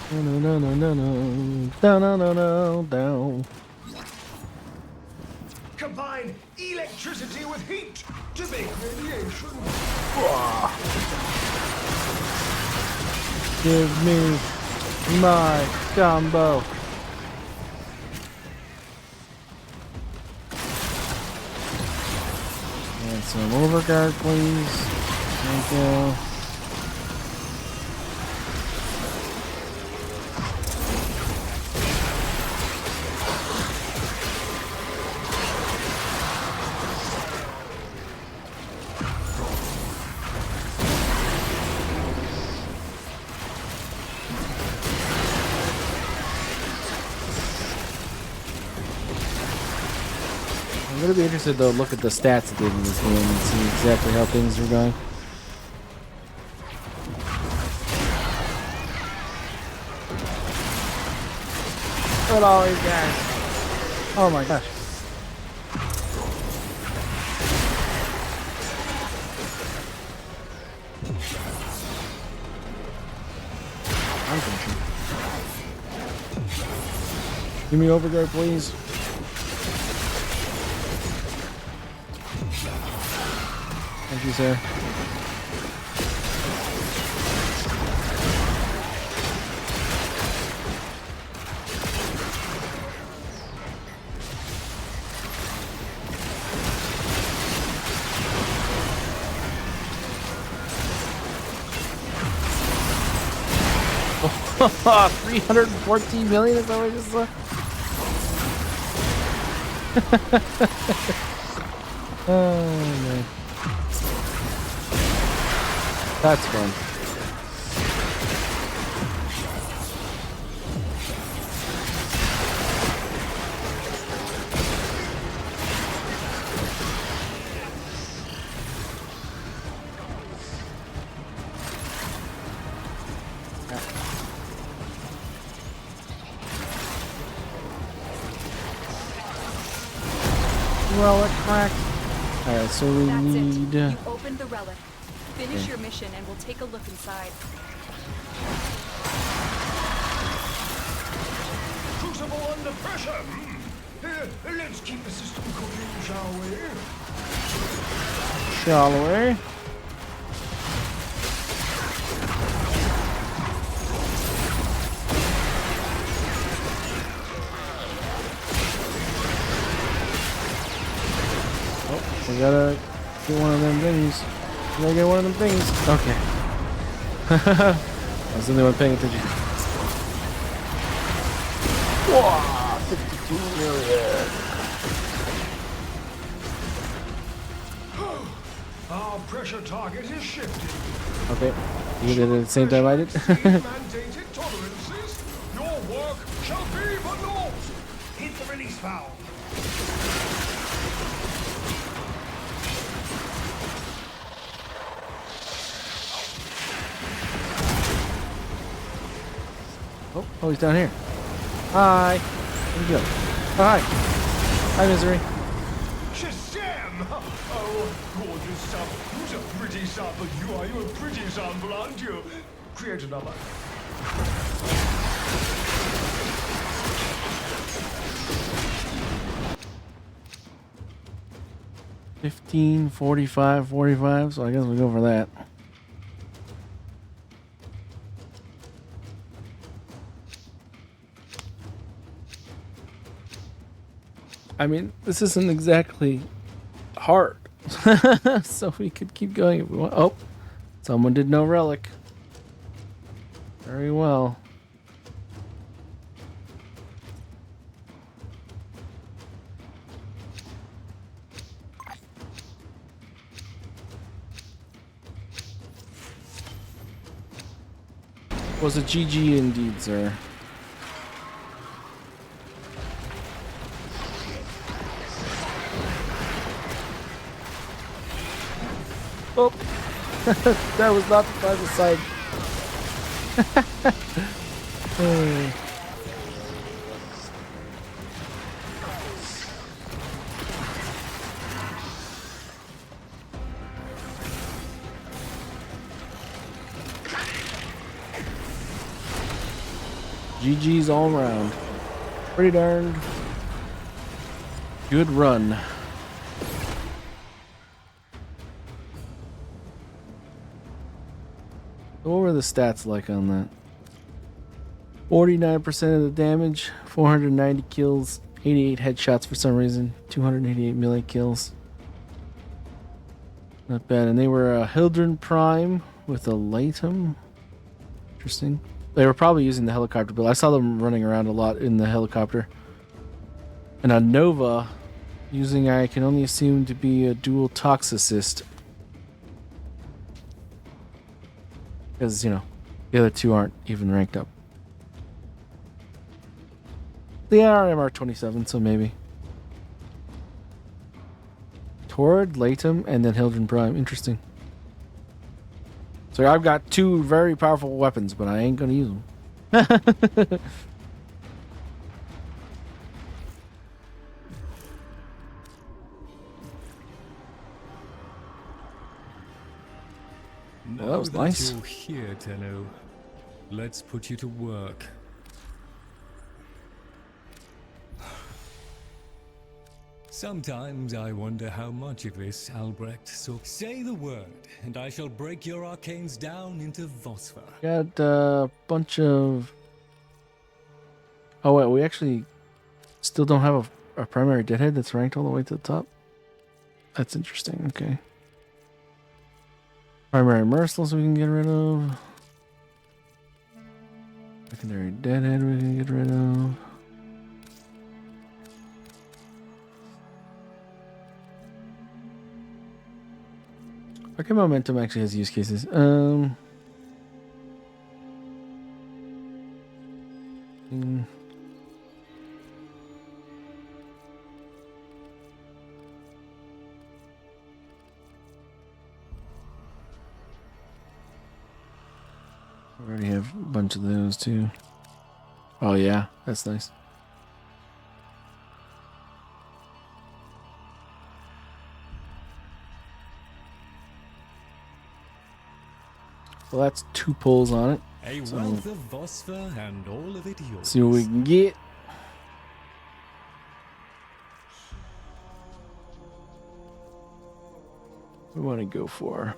No, no, no, no, no, down, no, no, no, down. Combine electricity with heat to make radiation. Give me my combo. And some overguard, please. Thank you. I'm gonna be interested to look at the stats it did in this game and see exactly how things are going. Look at all these guys. Oh my gosh. I'm confused. Give me overguard, please. Thank you, sir. Oh, 314 million is that what I just saw? Oh man. That's fun. Relic crack. Alright, so we That's need. it. You opened the relic. Finish your mission and we'll take a look inside. Crucible under pressure. Here, let's keep the system cooking, shall we? Shall we? Oh, we gotta get one of them things. We gotta get one of them things. Okay. I was the only one paying attention. Whoa, 52 million. Our pressure target is shifting. Okay. You did it at the same time I did? Mandated tolerances. Your work shall be but naught. Hit the release valve. Oh, he's down here. Hi. Where'd you go? Oh, hi. Hi, Misery. Shazam! Oh, gorgeous sample. Who's a pretty sample? You are. You're a pretty sample, aren't you? Create another. 15, 45, 45. So I guess we go for that. I mean, this isn't exactly hard. So we could keep going if we want. Oh, someone did no relic. Very well. Was a GG indeed, sir. Oh, that was not the private side. GG's all around. Pretty darn good run. What were the stats like on that? 49% of the damage, 490 kills, 88 headshots for some reason, 288 melee kills. Not bad. And they were a Hildren Prime with a Latum. Interesting. They were probably using the helicopter, but I saw them running around a lot in the helicopter. And a Nova using, I can only assume to be a dual Toxicist. Because, you know, the other two aren't even ranked up. They are MR27, so maybe. Torrid, Latum, and then Hildren Prime. Interesting. So I've got two very powerful weapons, but I ain't gonna use them. Well, that was nice. You're here, Tenno. Let's put you to work. Sometimes I wonder how much of this Albrecht so say the word, and I shall break your arcanes down into Vosper. Got a bunch of... Oh wait, we actually still don't have a primary deadhead that's ranked all the way to the top. That's interesting, okay. Primary Merciless we can get rid of. Secondary Deadhead we can get rid of. Okay, Momentum actually has use cases. We already have a bunch of those too. Oh yeah, that's nice. Well, that's 2 pulls on it. A So, wealth of Vosper and all of it yours. see what we can get. We want to go for.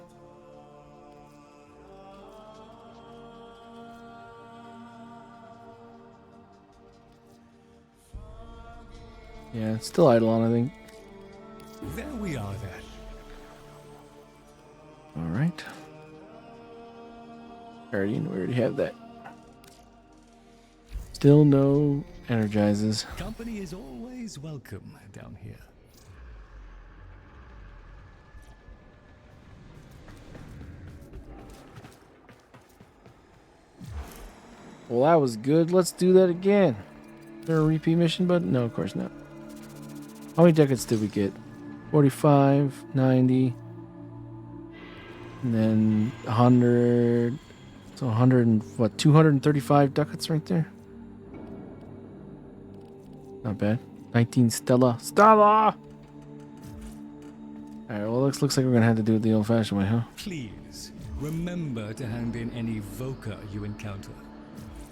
Yeah, it's still Eidolon, I think. There we are then. All right. Guardian, we already have that. Still no energizes. Company is always welcome down here. Well, that was good. Let's do that again. Is there a repeat mission button? No, of course not. How many decades did we get? 45, 90, and then 100. So 100 and what? 235 ducats right there. Not bad. 19 Stella. Stella! All right. Well, looks like we're gonna have to do it the old-fashioned way, huh? Please, remember to hand in any Voca you encounter.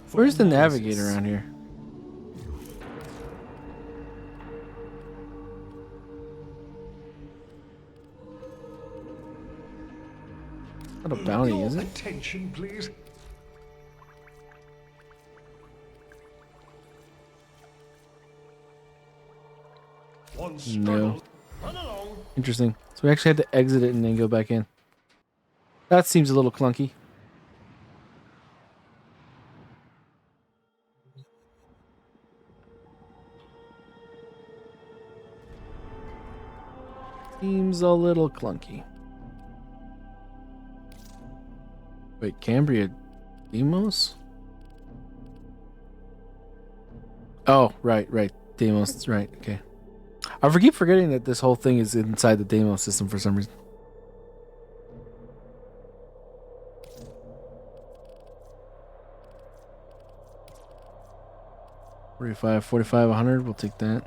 For Where's the analysis. navigator around here? Not a bounty, Your is it? attention, please. One No. Run along. Interesting. So we actually had to exit it and then go back in. That seems a little clunky. Seems a little clunky. Wait, Cambria Demos? Oh, right. Demos, that's right. Okay. I keep forgetting that this whole thing is inside the Demos system for some reason. $45, $45, $100. We'll take that.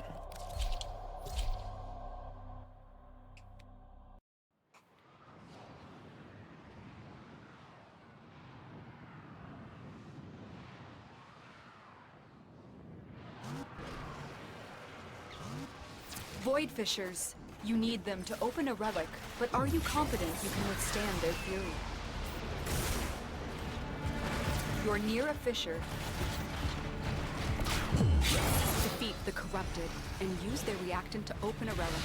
Void Fissures. You need them to open a relic, but are you confident you can withstand their fury? You're near a fissure. Defeat the corrupted and use their reactant to open a relic.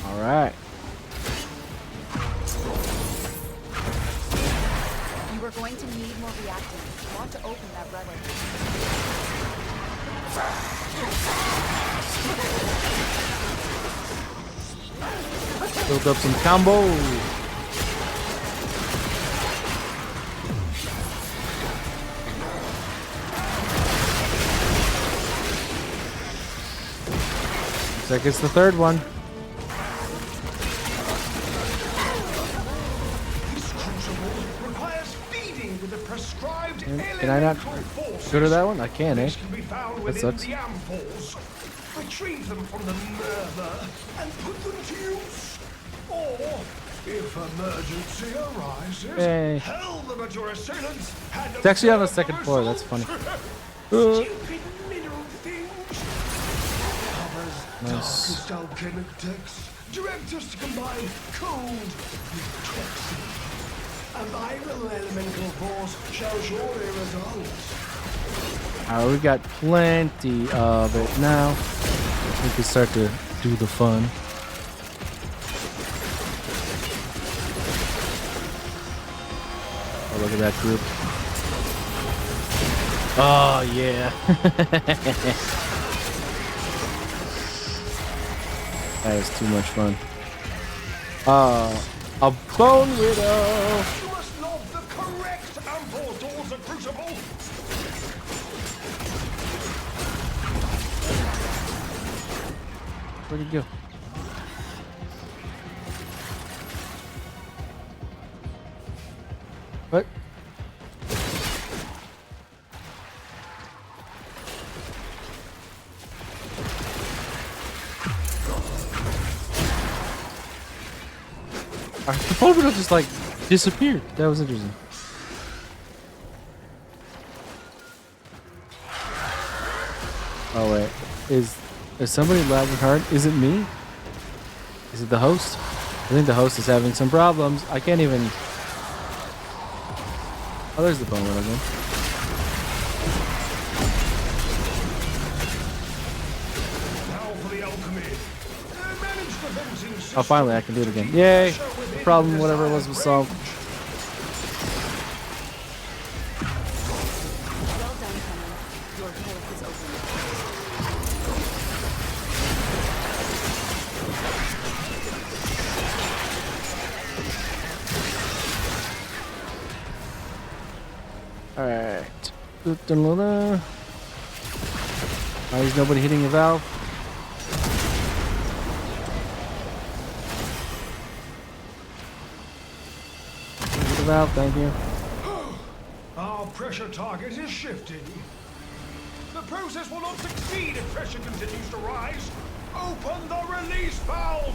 All right. You are going to need more reactants. You want to open that relic. Build up some combo. Looks like it's the third one. This crucible requires feeding with the prescribed Can I not elemental forces. go to that one? I can, eh? These can be found That within sucks. the ampholes. Retrieve them from the murmur and put them to use. Or, if emergency arises, Hey. hurl them at your assailants. It's actually on the second floor. That's funny. Stupid mineral things. Covers Nice. darkest alchemic texts. Direct us to combine cold with toxic. A viral elemental force shall surely result. We got plenty of it now. We can start to do the fun. Oh, look at that group. Oh, yeah. That is too much fun. A bone widow. You must lob the correct amphore towards the crucible. Where'd he go? What? The bone widow just like disappeared. That was interesting. Oh wait, is somebody lagging hard? Is it me? Is it the host? I think the host is having some problems. I can't even. Oh, there's the bone widow again. Now for the alchemy. Manage the venting system. Oh, finally, I can do it again. Yay! The problem, whatever it was solved. Well done, Penny. Your relic is open. Alright. Why is nobody hitting a valve? Hit the valve, thank you. Our pressure target is shifting. The process will not succeed if pressure continues to rise. Open the release valve!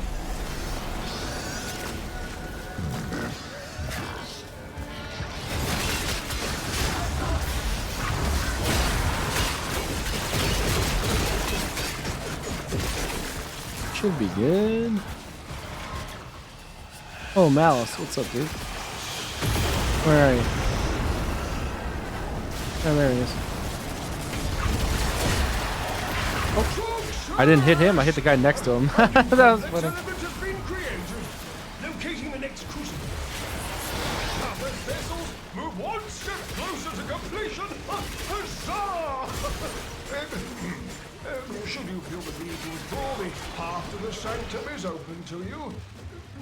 Should be good. Oh, Malice, what's up, dude? Where are you? Oh, there he is. Oh, I didn't hit him. I hit the guy next to him. That was funny. Element has been created. Locating the next crucible. Harvest vessels move one step closer to completion. Huzzah! Should you feel the need to withdraw, the path to the sanctum is open to you.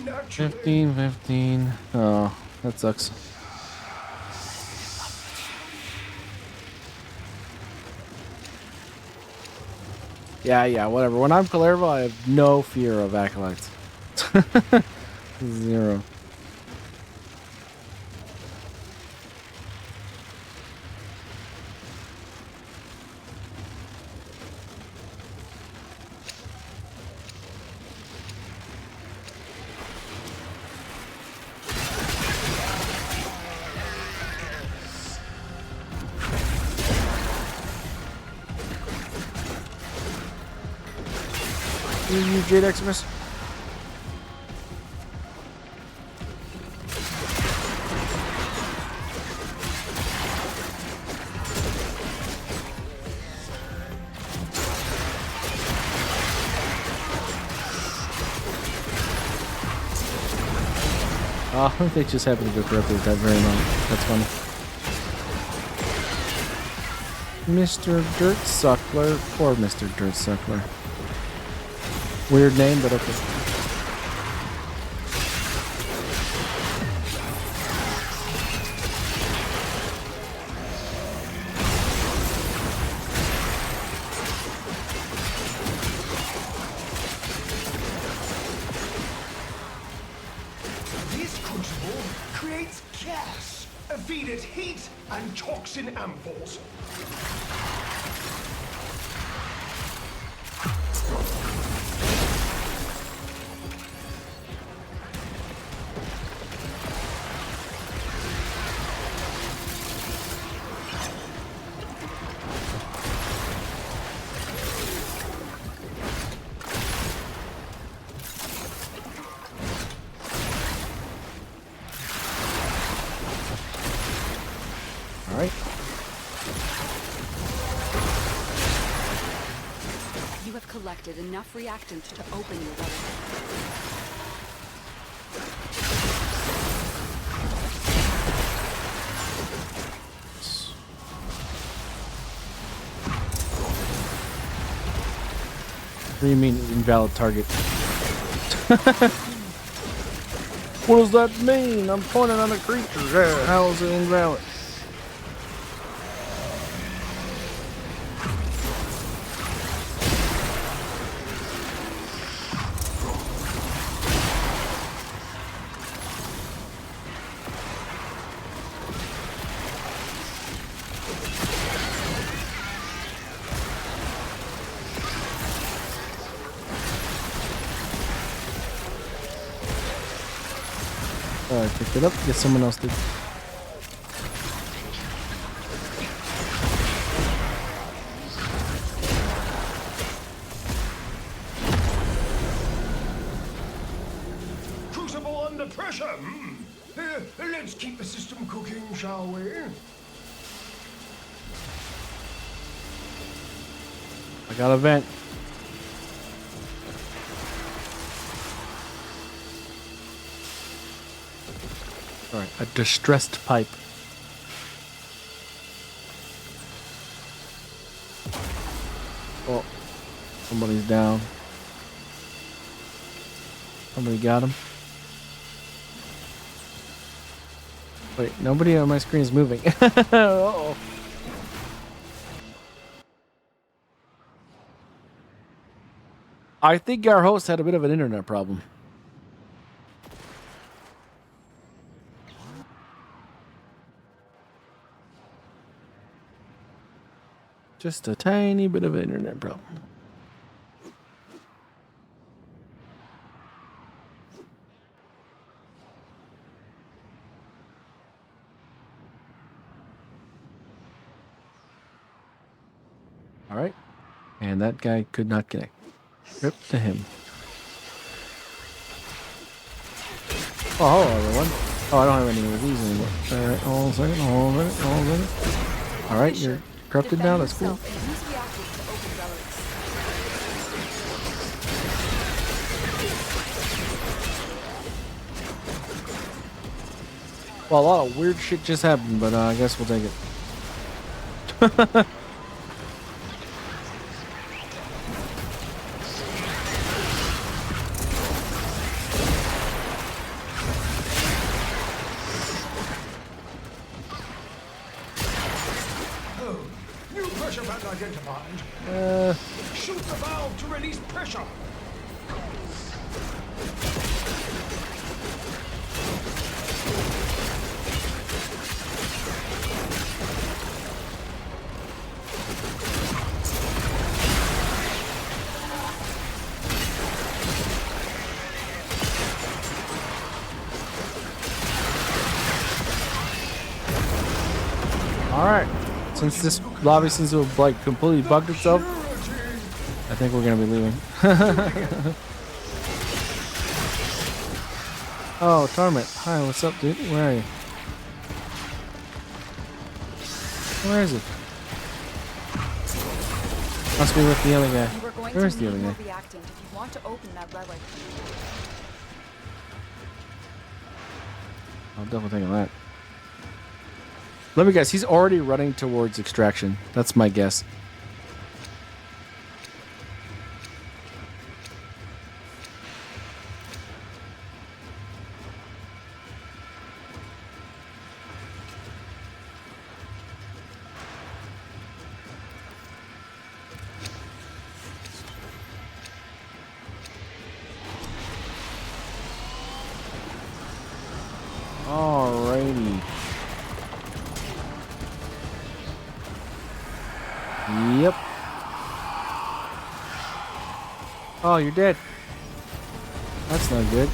Naturally. 15. Oh, that sucks. Yeah, whatever. When I'm Kullervo, I have no fear of acolytes. Zero. You Jade Eximus. Oh, they just happened to go correctly at that very moment. That's funny. Mr. Dirt Suckler. Poor Mr. Dirt Suckler. Weird name, but okay. This crucible creates gas, feed it heat and toxin ampoules. Alright. You have collected enough reactant to open your relic. What do you mean invalid target? What does that mean? I'm pointing on a creature. How is it invalid? I picked it up. Guess someone else did. Crucible under pressure. Let's keep the system cooking, shall we? I got a vent. Alright, a distressed pipe. Oh, somebody's down. Somebody got him. Wait, nobody on my screen is moving. Uh-oh. I think our host had a bit of an internet problem. Just a tiny bit of an internet problem. All right. And that guy could not connect. Rip to him. Oh, hello, everyone. Oh, I don't have any of these anymore. All right, hold on a second. Hold on a second. All right, you're corrupted now. That's cool. Yourself and use reactants to open relics. Well, a lot of weird shit just happened, but I guess we'll take it. Oh, new pressure band identified. Shoot the valve to release pressure. All right. Since this lobby seems to have like completely bugged itself, I think we're gonna be leaving. Oh, Torment. Hi, what's up, dude? Where are you? Where is it? Must be with the other guy. You are going Where to is the need other more guy? reactant if you want to open that relic. I'll double think on that. Let me guess. He's already running towards extraction. That's my guess. Alrighty. Yep. Oh, you're dead. That's not good.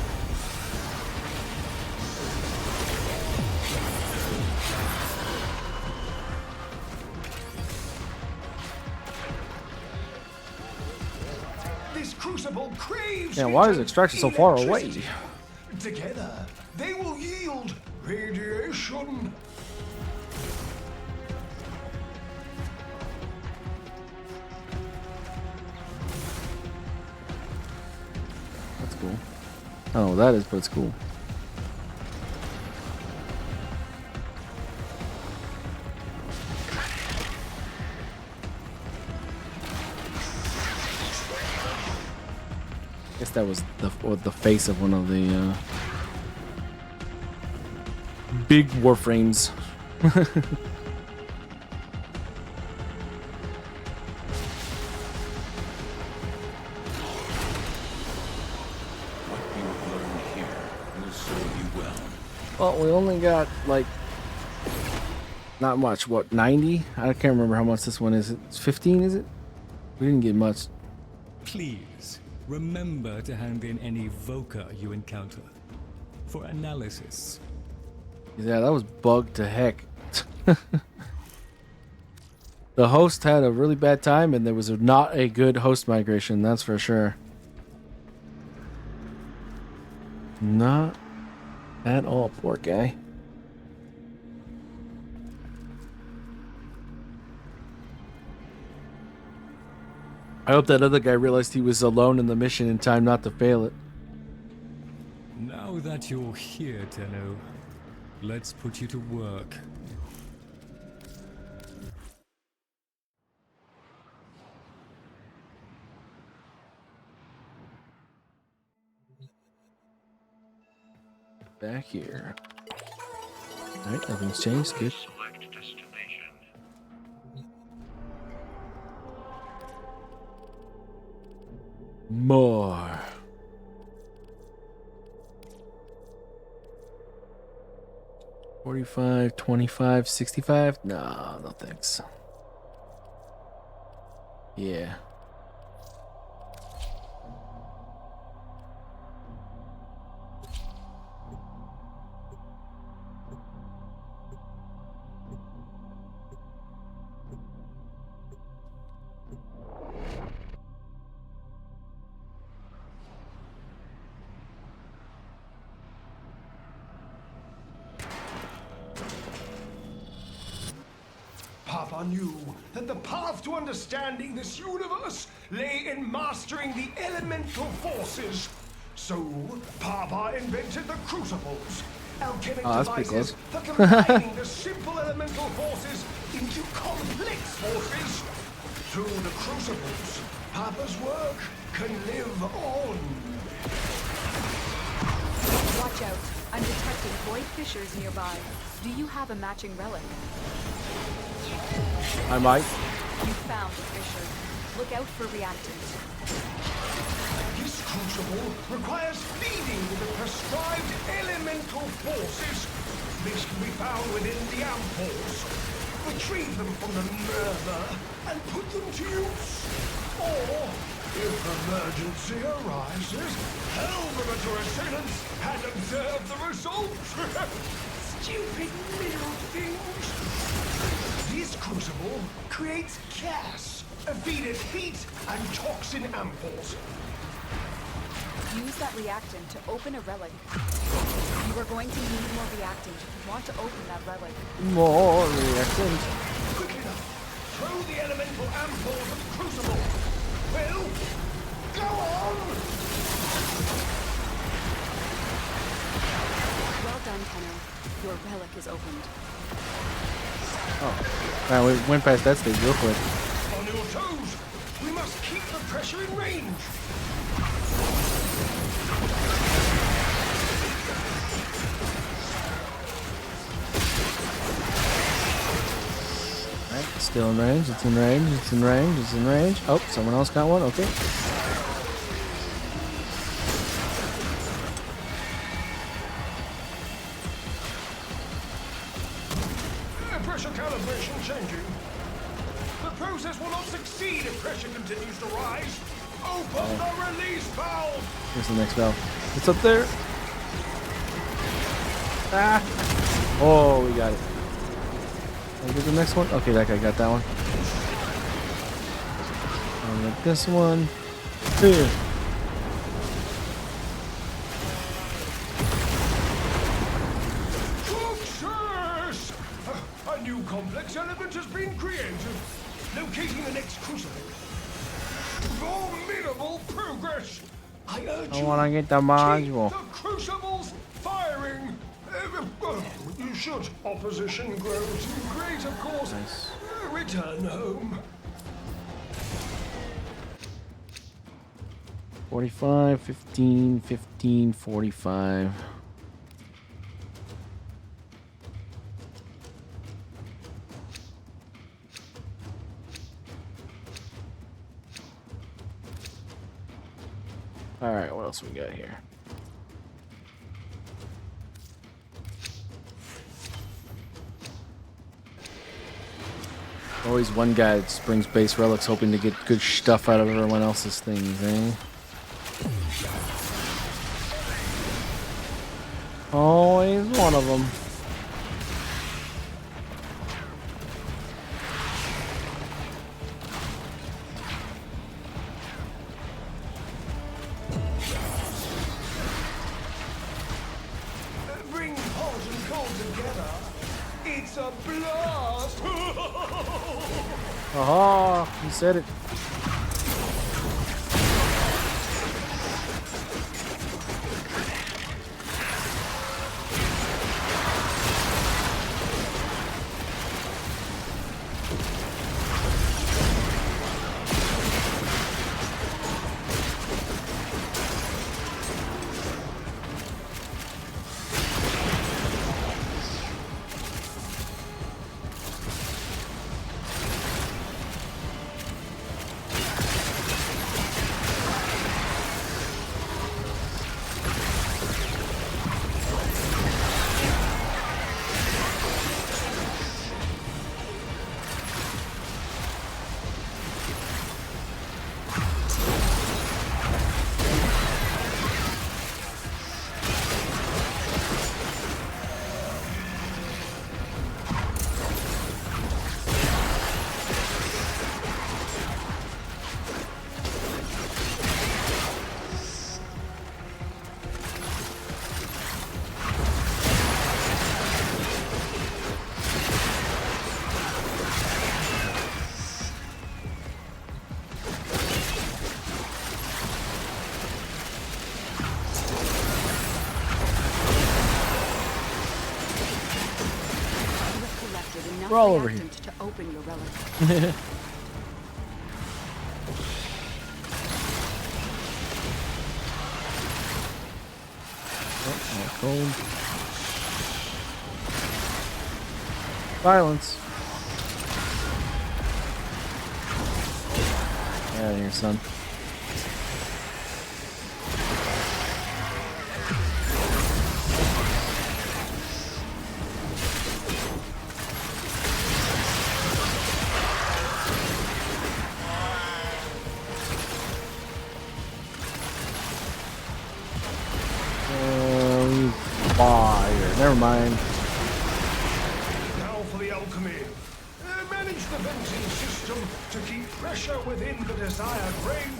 This crucible craves. Yeah, why is heat extraction so and far away? electricity. Together, they will yield radiation. That's cool. I don't know what that is, but it's cool. I guess that was the face of one of the big Warframes. What you have learned here will serve you well. Well, we only got like not much. What, 90? I can't remember how much this one is. It's 15, is it? We didn't get much. Please, remember to hand in any Voca you encounter for analysis. Yeah, that was bugged to heck. The host had a really bad time, and there was not a good host migration, that's for sure. Not at all, poor guy. I hope that other guy realized he was alone in the mission in time not to fail it. Now that you're here, Tenno, let's put you to work. Back here. Alright, nothing's changed. Good. Mo. 45, 25, 65. No, no thanks. Yeah. Papa knew that the path to understanding this universe lay in mastering the elemental forces. So, Papa invented the crucibles, alchemic that's pretty devices close. for combining the simple elemental forces into complex forces. Through the crucibles, Papa's work can live on. Watch out. I'm detecting void fissures nearby. Do you have a matching relic? I might. You found a fissure. Look out for reactant. This crucible requires feeding the prescribed elemental forces. This can be found within the ampoules. Retrieve them from the murmur and put them to use. Or, if emergency arises, tell them that your assailants had observed the results. Stupid little things. This crucible creates gas, feed it heat and toxin ampoules. Use that reactant to open a relic. You are going to need more reactant if you want to open that relic. More reactant. Quick enough, throw the elemental ampoules at the crucible. Well, go on! Well done, Tenno. Your relic is opened. Oh. Alright, we went past that stage real quick. On your toes! We must keep the pressure in range! Alright, still in range, it's in range, it's in range, it's in range. Oh, someone else got one, okay. Pressure calibration changing. The process will not succeed if pressure continues to rise. Open the release valve! Here's the next valve. It's up there. Ah! Oh, we got it. Can I get the next one? Okay, that guy got that one. I'll get this one. Here. Success! A new complex element has been created. Locating the next crucible. Formidable progress! I urge I wanna get the module. Keep the crucibles firing! You should. Opposition grows too great, of course. Nice. Return home. 45, 15, 15, 45. All right, what else we got here? Always one guy that just brings base relics hoping to get good stuff out of everyone else's things, eh? Always one of them. Bring hot and cold together. It's a blast! Aha! He said it. We're all over here. reactant to open your relic. Oh, cold. Violence. Get out of here, son. Fire. Never mind. Now for the alchemy. Manage the venting system to keep pressure within the desired range.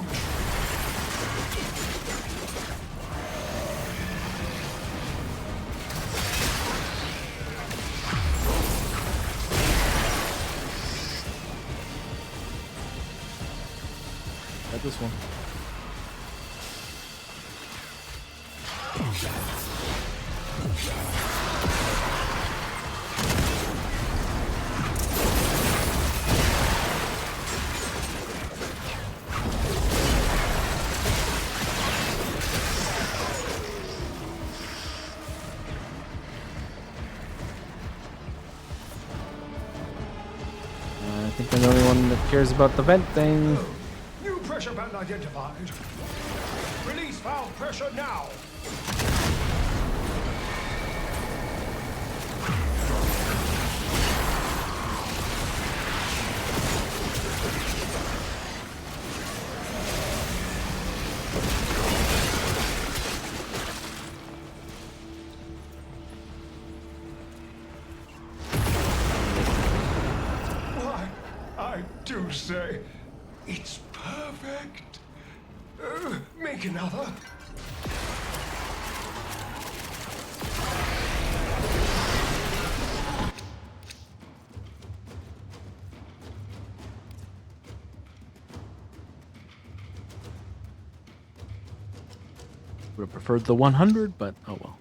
Got this one. I think I'm the only one that cares about the vent thing. New pressure band identified. Release valve pressure now. Why, I do say, it's perfect. Make another. Would have preferred the 100, but oh well.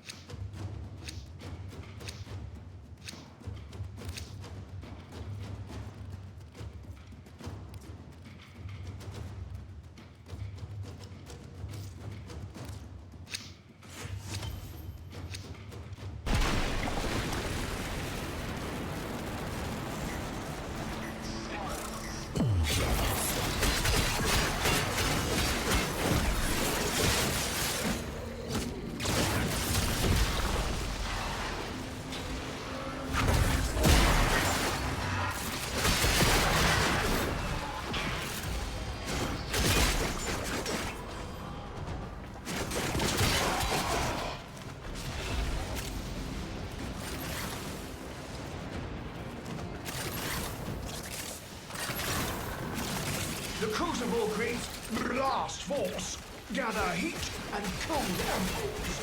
The crucible creates blast force. Gather heat and cold amples.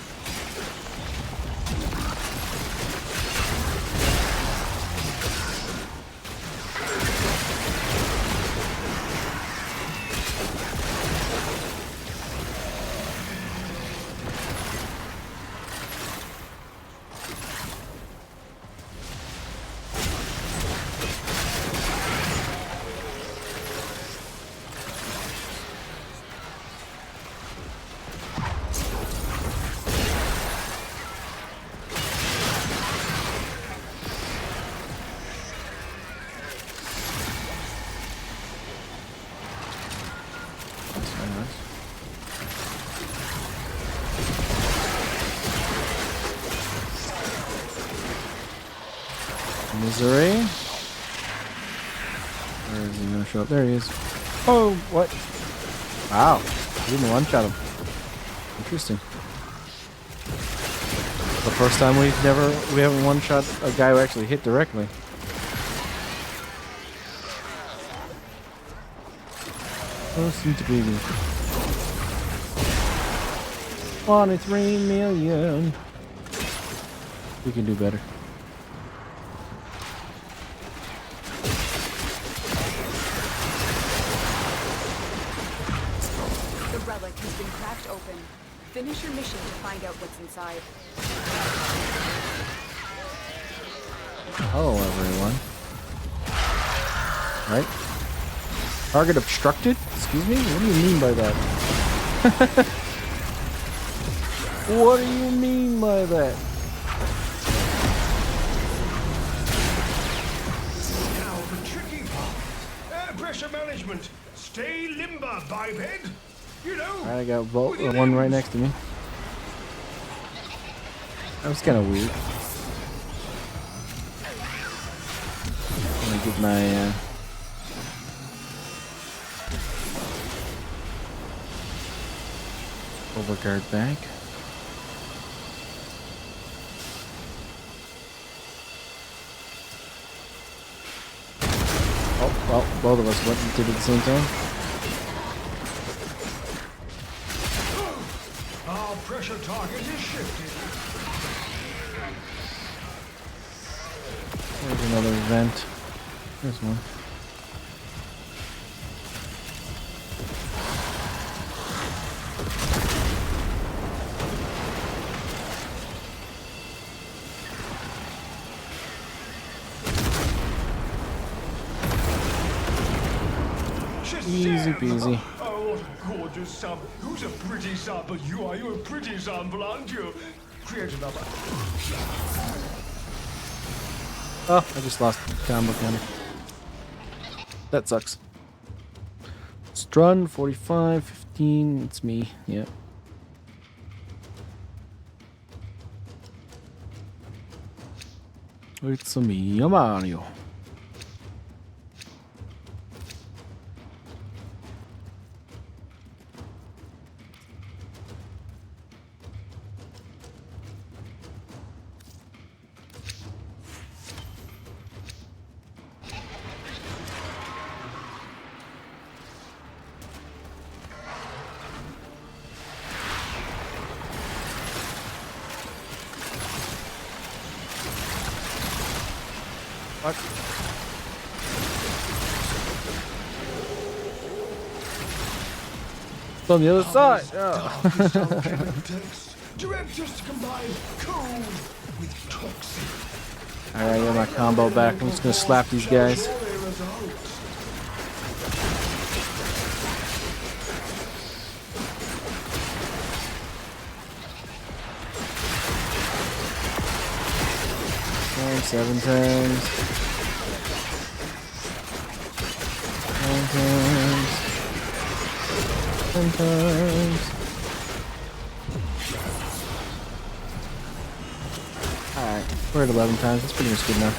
That's very nice. Misery. Where is he gonna show up? There he is. Oh, what? Wow. He didn't one-shot him. Interesting. The first time we haven't one-shot a guy who actually hit directly. Oh, sweet baby. 23 million. We can do better. The relic has been cracked open. Finish your mission to find out what's inside. Hello, everyone. Right? Target obstructed? Excuse me? What do you mean by that? What do you mean by that? Now the tricky part. Air pressure management. Stay limber, biped. You know. Alright, I got with your one right limbs. next to me. That was kind of weird. Let me get my overguard back. Oh, well, both of us went and did it at the same time. Our pressure target is shifted. There's another vent. There's one. Easy peasy. Oh, what a gorgeous sub. Who's a pretty sub? But you are. You're a pretty sample, aren't you? Create another. Oh, I just lost the combo counter. That sucks. Strun, 45, 15. It's me. Yeah. It's me, Mario. What? It's on the other side. Directors to combine cold with toxic. Alright, I got my combo back. I'm just gonna slap these guys. Results. 7 times. 9 times. 10 times. Alright, we're at 11 times. That's pretty much good enough.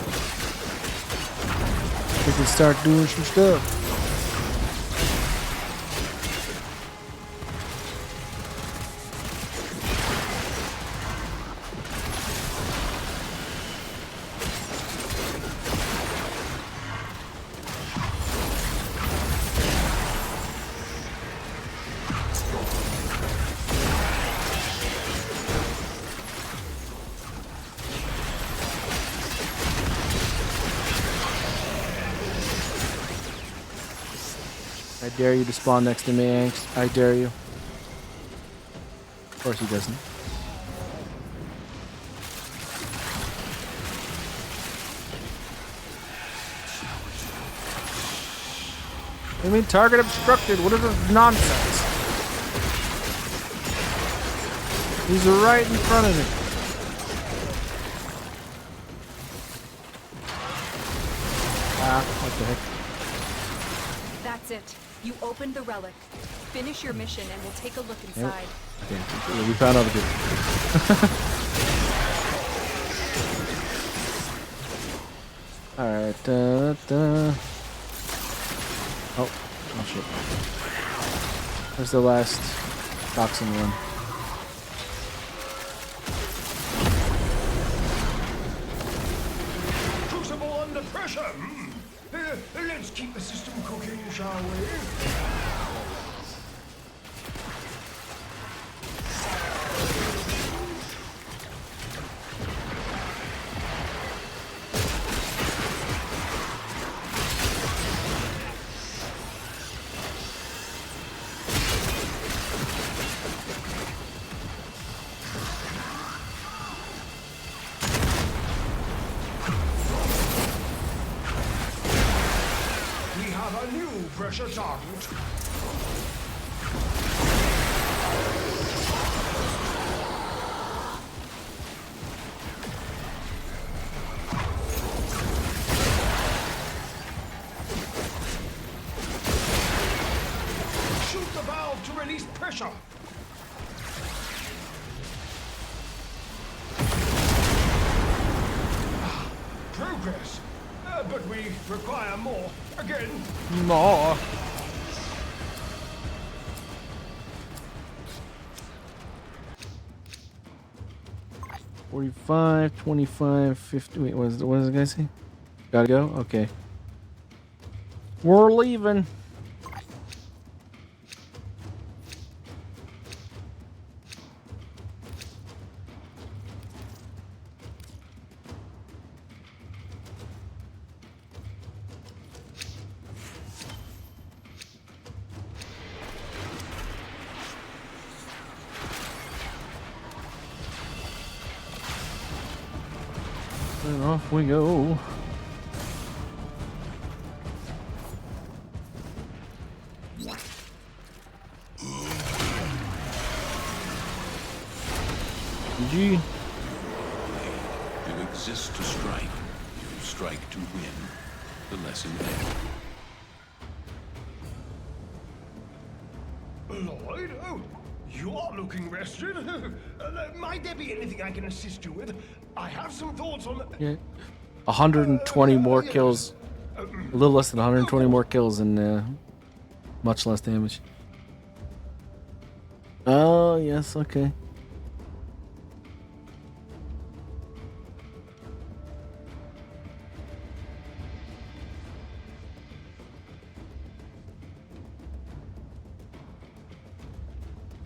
We can start doing some stuff. I dare you to spawn next to me, Angst. I dare you. Of course he doesn't. I mean, target obstructed. What is this nonsense? He's right in front of me. Ah, what the heck? That's it. You opened the relic. Finish your mission and we'll take a look inside. Okay, we found out the good. Alright, Oh shit. Where's the last boxing one? Crucible under pressure. Let's keep the system cooking, shall we? We have a new pressure target. Shoot the valve to release pressure. Progress. But we require more. Again. More. $45, $25, $50. Wait, what does the guy say? Gotta go? Okay. We're leaving. And off we go. GG. You exist to strike. You strike to win. The lesson ends. Lloyd? Oh, you are looking rested. Might there be anything I can assist you with? I have some thoughts on... Yeah. 120 more kills. A little less than 120 more kills and much less damage. Oh, yes, okay.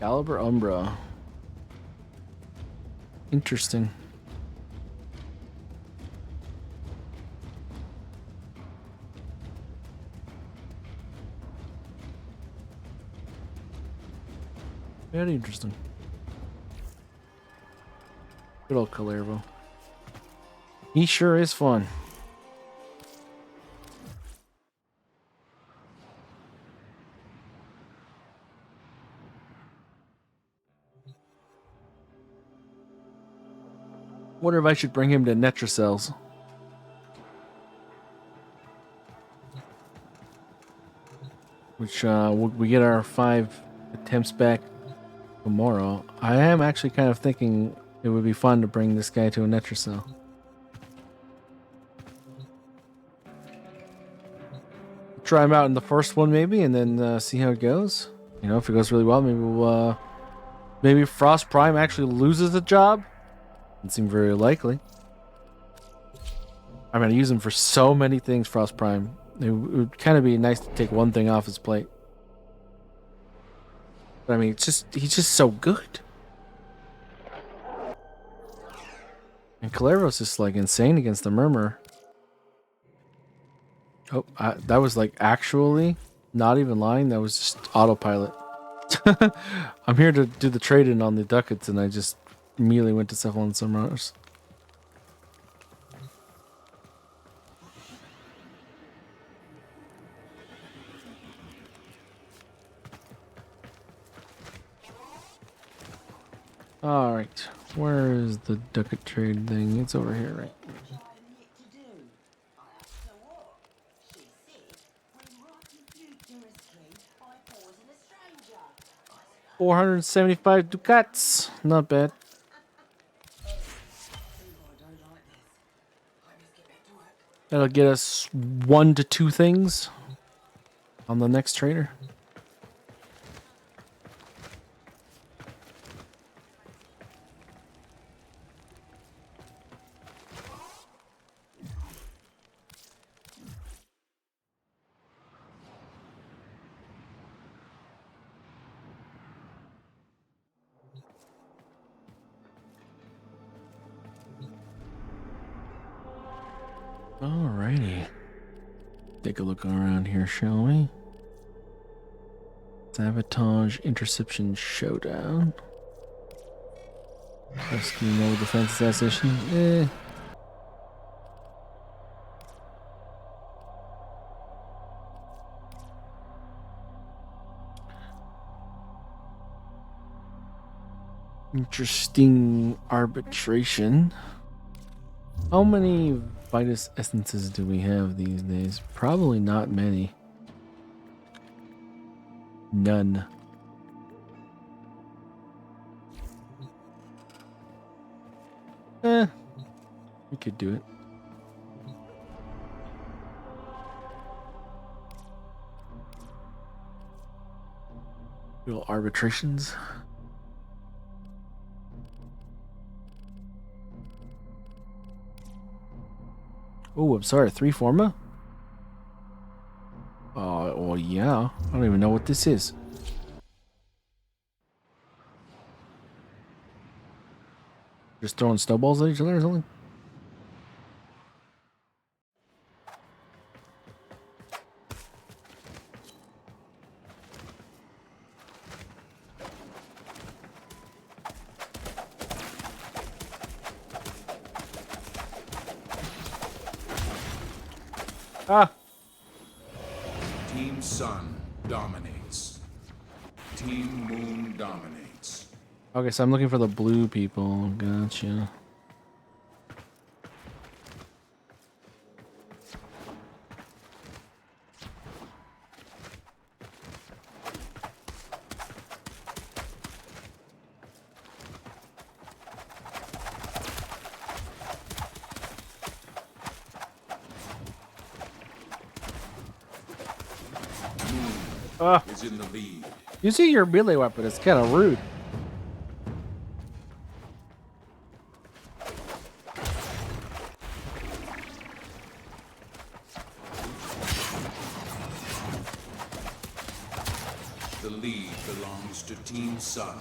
Caliber Umbra. Interesting. Very interesting. Good old Kullervo. He sure is fun. Wonder if I should bring him to Netracells. Which we get our 5 attempts back tomorrow. I am actually kind of thinking it would be fun to bring this guy to a Netracell. Try him out in the first one maybe, and then see how it goes. You know, if it goes really well, maybe we'll maybe Frost Prime actually loses the job. Doesn't seem very likely. I'm gonna use him for so many things, Frost Prime. It would kind of be nice to take one thing off his plate. But I mean, he's just so good. And Kullervo's just like insane against the Murmur. Oh, that was like actually not even lying. That was just autopilot. I'm here to do the trade-in on the ducats, and I just immediately went to Cephalon Sunrise. Alright, where is the ducat trade thing? It's over here, right? 475 ducats. Not bad. That'll get us 1 to 2 things on the next trader. Alrighty. Take a look around here, shall we? Sabotage, Interception, Showdown. Rescue mode, Defense, Assassination. Interesting arbitration. How many Vitus essences do we have these days? Probably not many. None. We could do it. Little arbitrations. Oh, I'm sorry. 3 forma? Well, yeah. I don't even know what this is. Just throwing snowballs at each other or something? Ah! Team Sun dominates. Team Moon dominates. Okay, so I'm looking for the blue people. Gotcha. Is in the lead. You see your melee weapon, it's kind of rude. The lead belongs to Team Sun.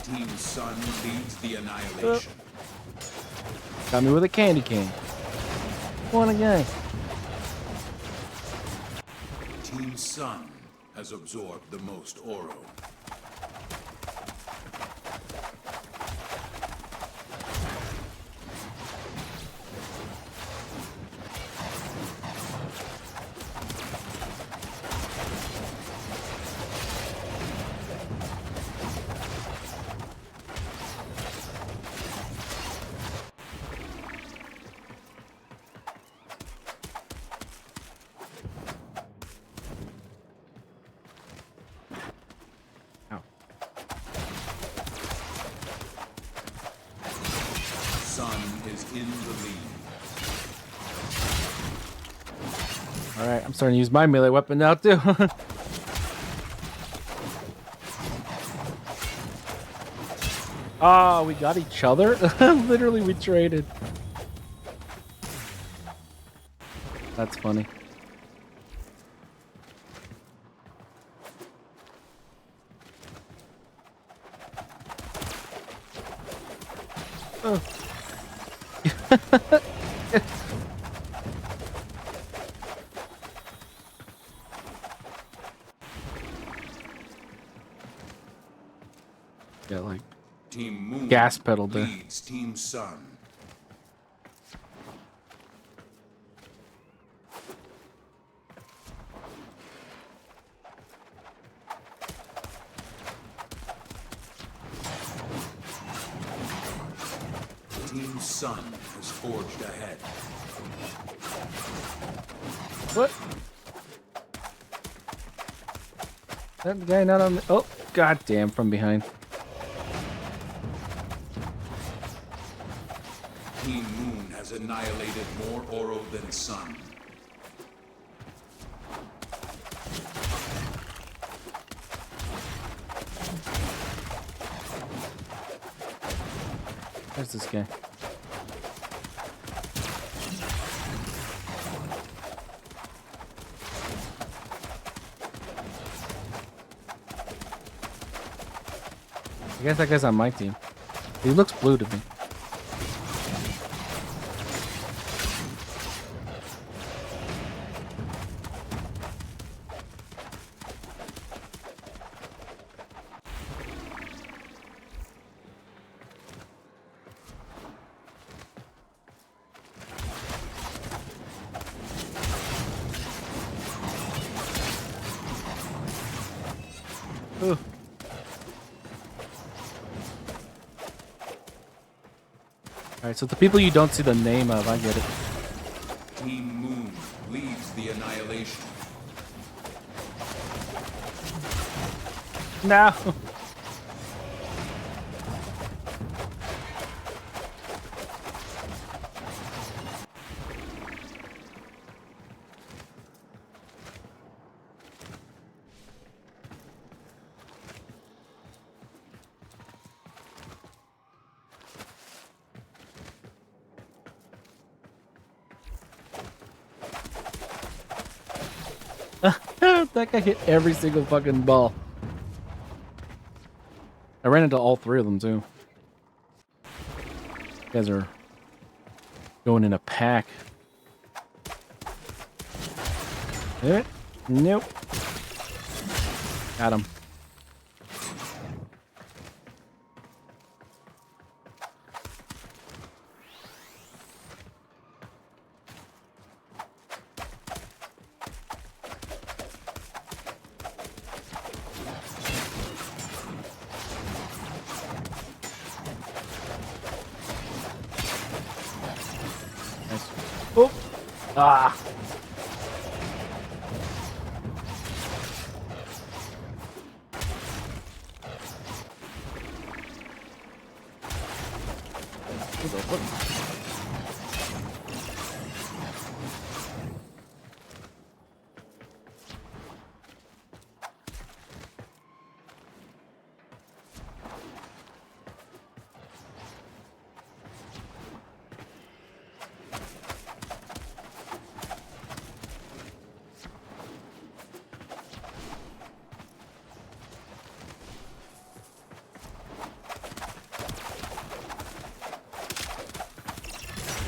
Team Sun leads the annihilation. Got me with a candy cane. What a guy. Team Sun has absorbed the most oro. Sun is in the lead. Alright, I'm starting to use my melee weapon now too. Ah, we got each other? Literally, we traded. That's funny. Oh. Yeah, like Team Moon gas pedal there. leads Team Sun. Team Sun has forged ahead. What? That guy not on the... Oh, goddamn, from behind. Team Moon has annihilated more oro than Sun. Where's this guy? I guess that guy's on my team. He looks blue to me. Ooh. Alright, so the people you don't see the name of, I get it. Team Moon leads the annihilation. No. That guy hit every single fucking ball. I ran into all three of them too. You guys are going in a pack. Hit it? Nope. Got him. Oh! Ah!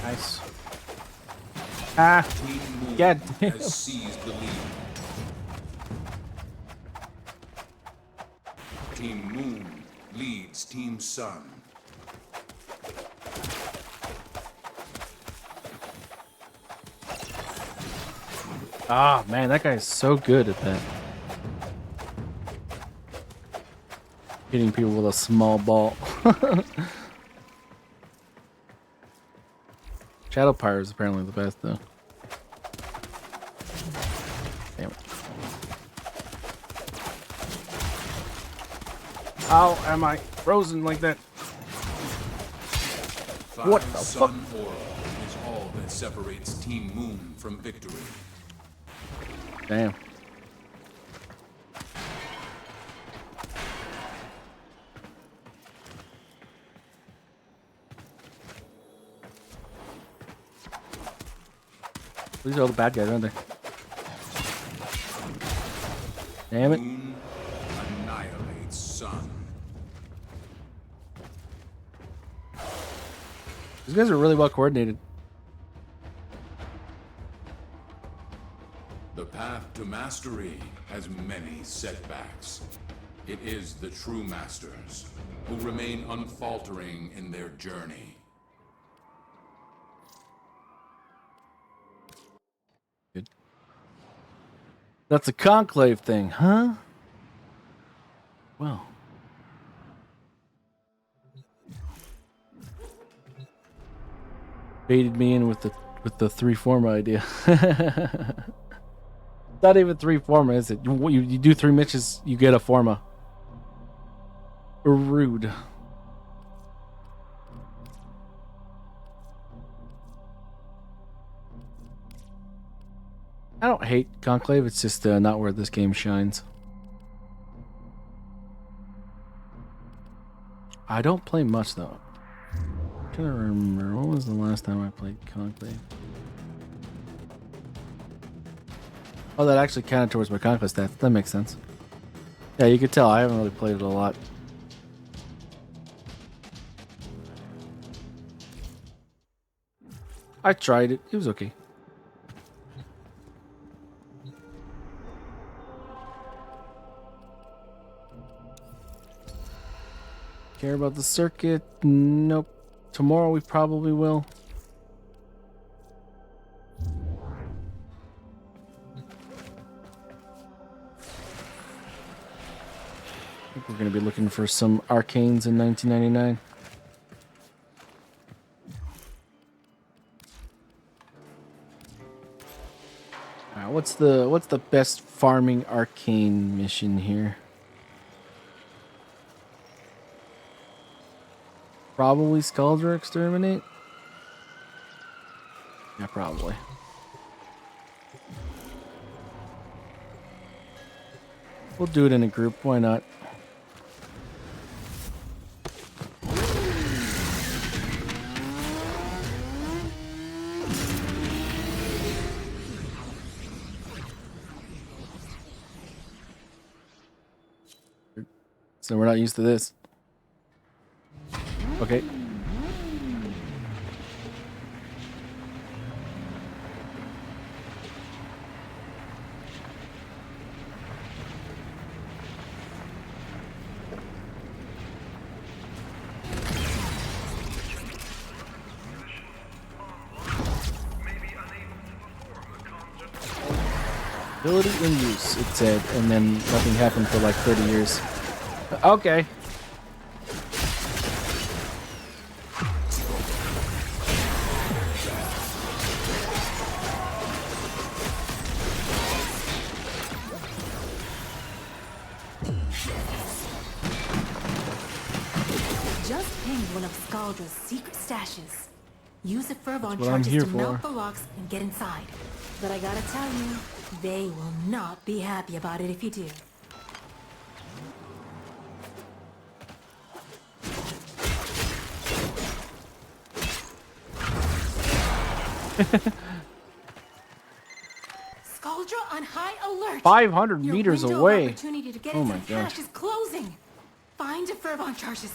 Nice. Ah! Team Moon God damn. has seized the lead. Team Moon leads Team Sun. Ah, man, that guy is so good at that. Hitting people with a small ball. Shadow Pyre is apparently the best, though. Damn it. How am I frozen like that? What the fuck? Sun aura is all that separates Team Moon from victory. Damn. These are all the bad guys, aren't they? Damn it. Moon annihilates Sun. These guys are really well coordinated. The path to mastery has many setbacks. It is the true masters who remain unfaltering in their journey. Good. That's a conclave thing, huh? Well. Baited me in with the 3 forma idea. Not even 3 forma, is it? You do 3 missions, you get a forma. Rude. I don't hate Conclave, it's just not where this game shines. I don't play much though. I'm trying to remember, when was the last time I played Conclave? Oh, that actually counted towards my Conquest stats. That makes sense. Yeah, you could tell I haven't really played it a lot. I tried it. It was okay. Care about the circuit? Nope. Tomorrow we probably will. think we're going to be looking for some arcanes in 1999. What's the best farming arcane mission here? Probably Skuldra Exterminate? Yeah, probably. We'll do it in a group, why not? So we're not used to this. Okay. Ability in use, it said, and then nothing happened for like 30 years. Okay. Just pinged one of Skaldra's secret stashes. Use the Fervon what I'm charges here to melt for. the locks and get inside. But I gotta tell you, they will not be happy about it if you do. Skaldra on high alert. 500 Your meters window of away. opportunity to get Oh into my the cache gosh. is closing. Find the Fervon charges.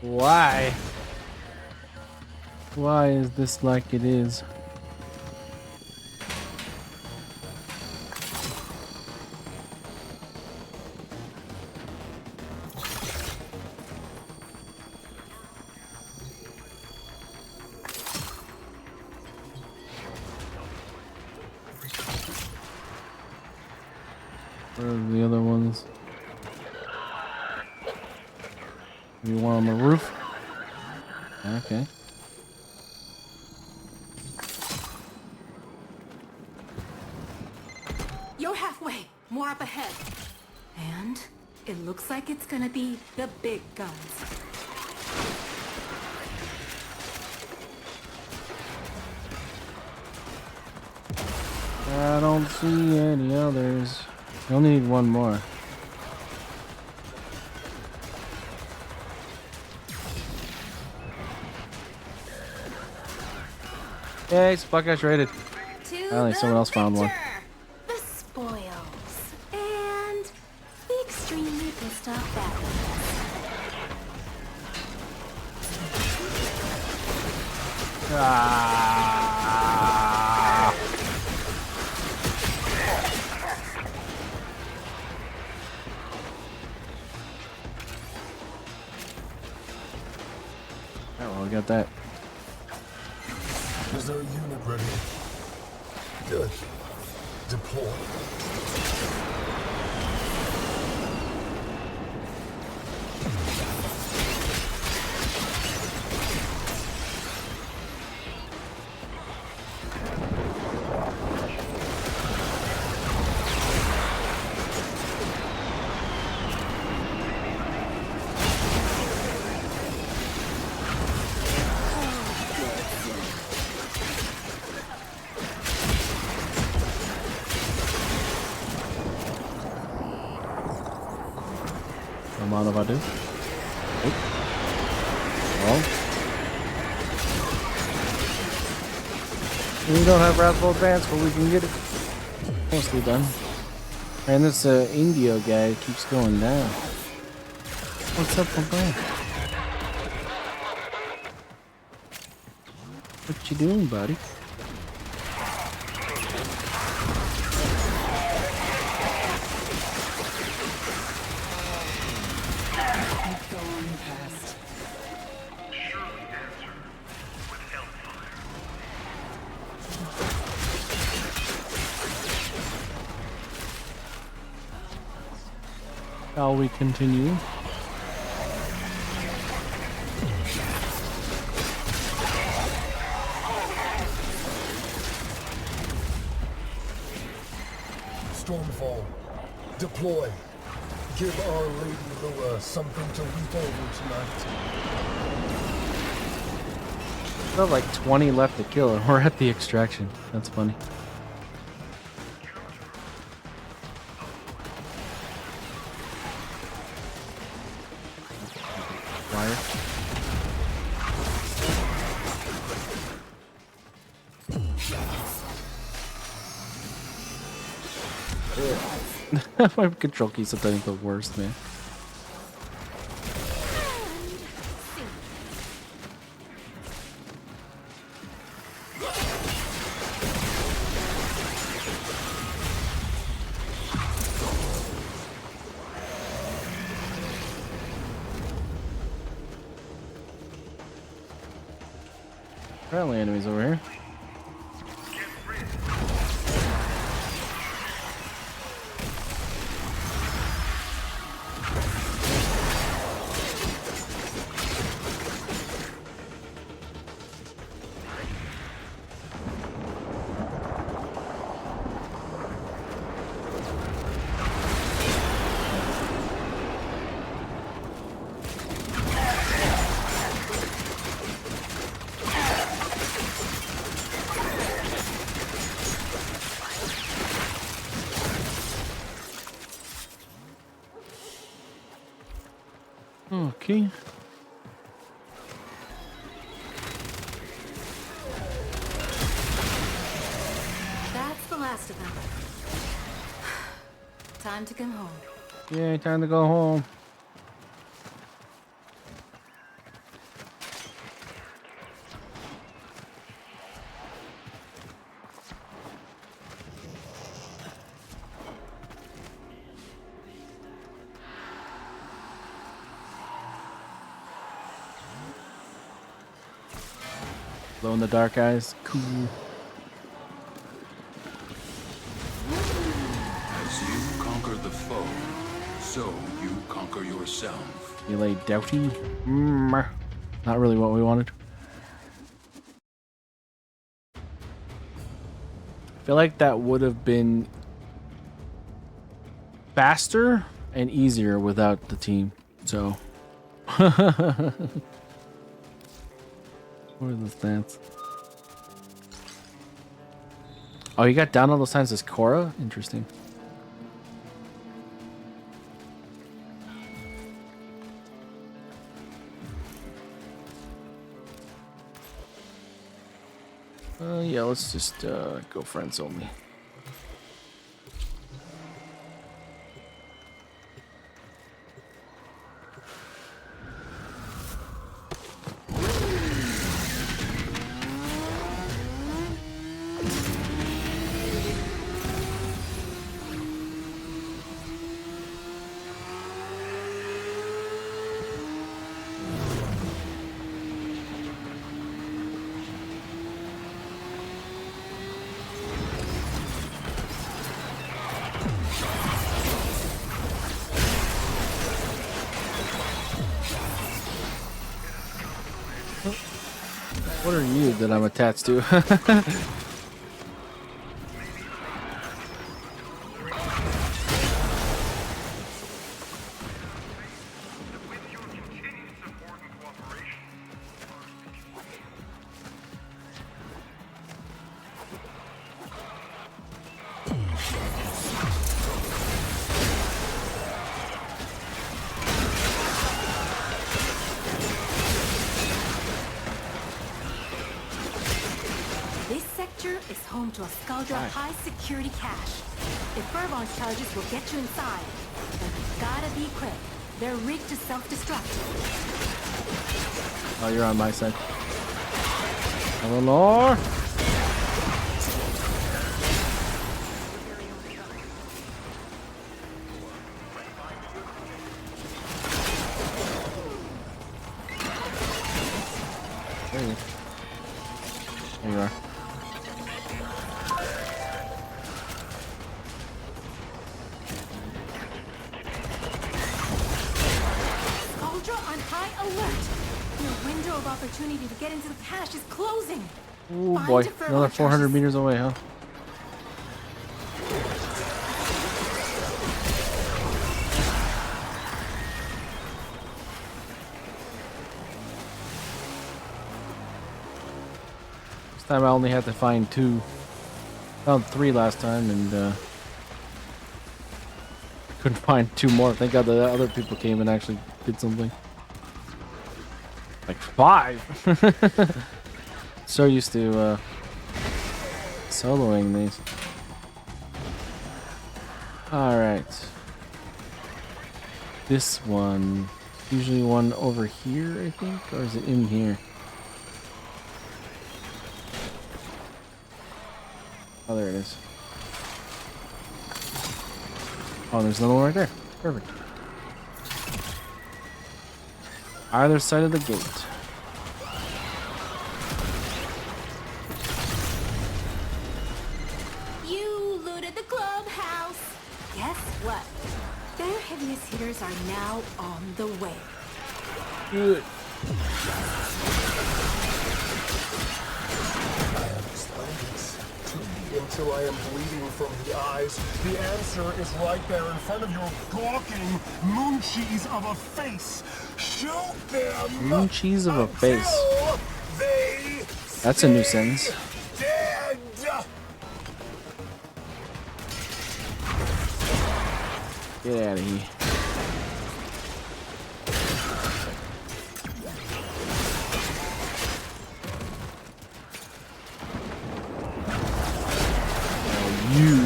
Why? Why is this like it is? Where are the other ones? You one on the roof? Okay. You're halfway. More up ahead. And it looks like it's gonna be the big guns. I don't see any others. You only need one more. Yay, Spotcash rated. Finally, someone else found one. The spoils. And the extremely pissed off battle. Ah. Oh, well, we got that. Is there a unit ready? Good. Deploy. Come on, if I do. Nope. Well. We don't have Wrathful Advance, but we can get it mostly done. And this Indio guy keeps going down. What's up, my friend? What you doing, buddy? Shall we continue? Stormfall, deploy. Give Our Lady Lua something to weep over tonight. Still have like 20 left to kill, and we're at the extraction. That's funny. Wire. My control key sometimes the worst, man. Apparently enemies over here. Okay. That's the last of them. Time to come home. Yeah, time to go home. Glow in the dark eyes. Cool. As you conquer the foe, so you conquer yourself. You lay doubting. Not really what we wanted. I feel like that would have been faster and easier without the team. So. What are the stats? Oh, you got down all those times as Korra? Interesting. Yeah, let's just go friends only. What are you that I'm attached to? This sector home to a Skaldra high-security cache. If Burbon charges will get you inside, then you've gotta be quick. They're rigged to self-destruct. Oh, you're on my side. Eleanor! There you are. Skaldra on high alert! Your window of opportunity to get into the cache is closing! Oh Find boy, deferral another 400 charges. meters away, huh? This time I only had to find 2. Found 3 last time and couldn't find 2 more. Thank God the other people came and actually did something. Like 5! So used to soloing these. Alright. This one. Usually one over here, I think? Or is it in here? Oh, there it is. Oh, there's another one right there. Perfect. Either side of the gate. You looted the clubhouse! Guess what? Their heaviest hitters are now on the way. Good. Until I am bleeding from the eyes. The answer is right there in front of your gawking moon cheese of a face. Shoot them! Moon cheese of a face. until they That's a new stay sentence. Dead! Get out of here. Oh, you.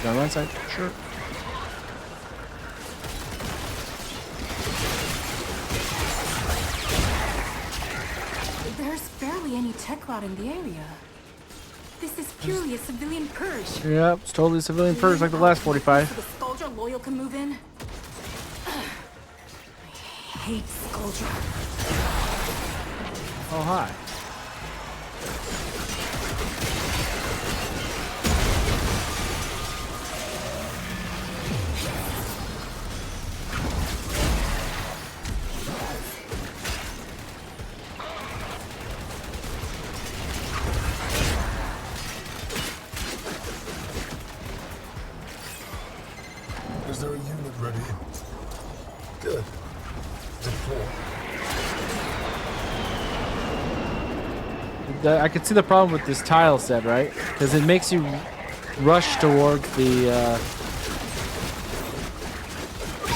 On my side? Sure. There's barely any tech rot in the area. This is purely a civilian purge. Yep, it's totally civilian purge like the last 45. So the Skaldra loyal can move in. I hate Skaldra. Oh, hi. Is there a unit ready? Good. Deploy. I could see the problem with this tile set, right? Because it makes you rush towards the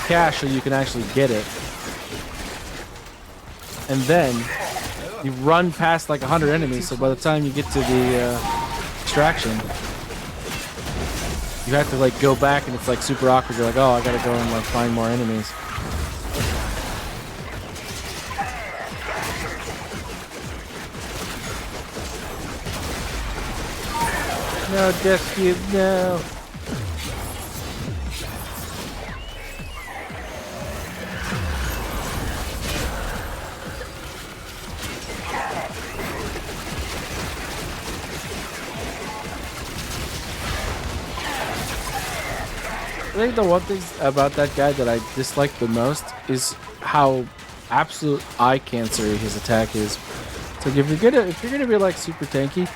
cache so you can actually get it. And then you run past like 100 enemies, so by the time you get to the extraction, you have to like go back and it's like super awkward. You're like, oh, I gotta go and like find more enemies. No, Death Cube, no. I think the one thing about that guy that I dislike the most is how absolute eye cancer his attack is. So if you're gonna be like super tanky,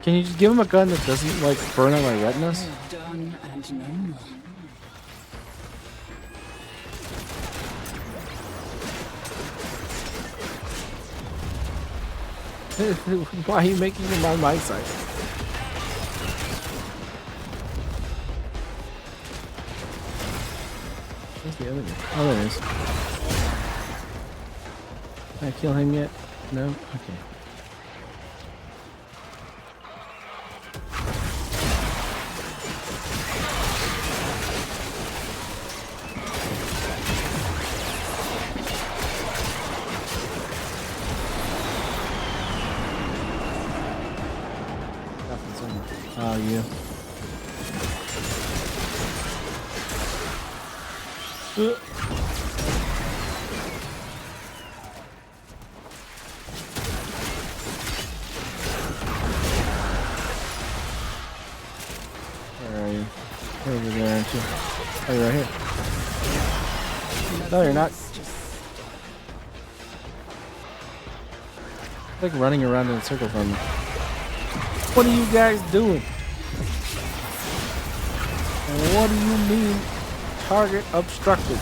can you just give him a gun that doesn't like burn out my retinas? Done and no more. Why are you making him on my side? Okay, there it is. Oh, there it is. Can I kill him yet? No? Okay. Oh, you. Where are you? You're over there, aren't you? Oh, you're right here. No, you're not. It's like running around in a circle from me. What are you guys doing? And what do you mean, target obstructed?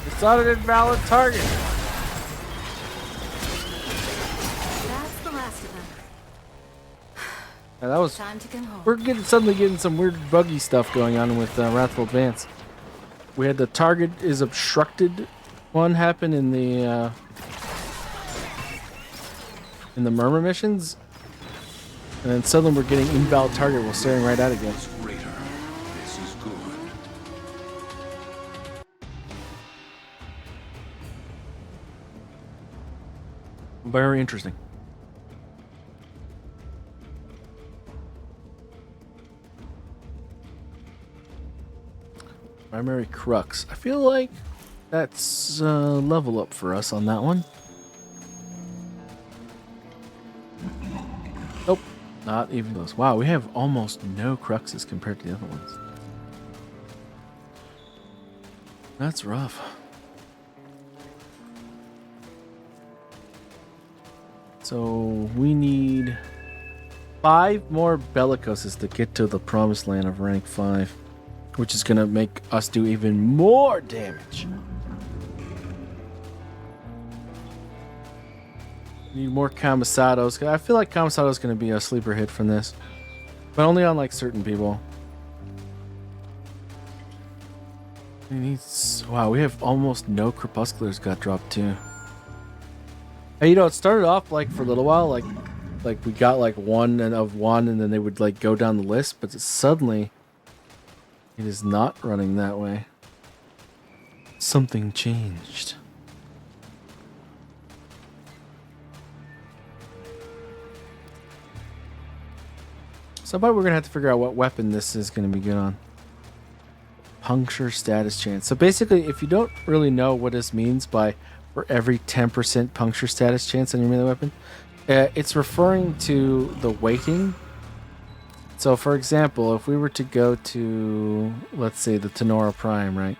It's not an invalid target. That's the last of them. Yeah, that was. Time to come home. We're suddenly getting some weird buggy stuff going on with Wrathful Advance. We had the target is obstructed one happen in the murmur missions, and then suddenly we're getting invalid target while staring right at it again. Greater. This is good. Very interesting. Primary Crux. I feel like that's level up for us on that one. Nope, not even close. Wow, we have almost no Cruxes compared to the other ones. That's rough. So we need 5 more Bellicoses to get to the promised land of rank 5, which is going to make us do even more damage. Need more Kamisados. I feel like Kamisado is going to be a sleeper hit from this, but only on like certain people. Wow, we have almost no Crepusculars got dropped too. Hey, you know, it started off like for a little while, like we got like one of one, and then they would like go down the list, but suddenly it is not running that way. Something changed. So, but we're gonna have to figure out what weapon this is gonna be good on. Puncture status chance. So basically, if you don't really know what this means by for every 10% puncture status chance on your melee weapon, it's referring to the weighting. So for example, if we were to go to, let's say, the Tenora Prime, right?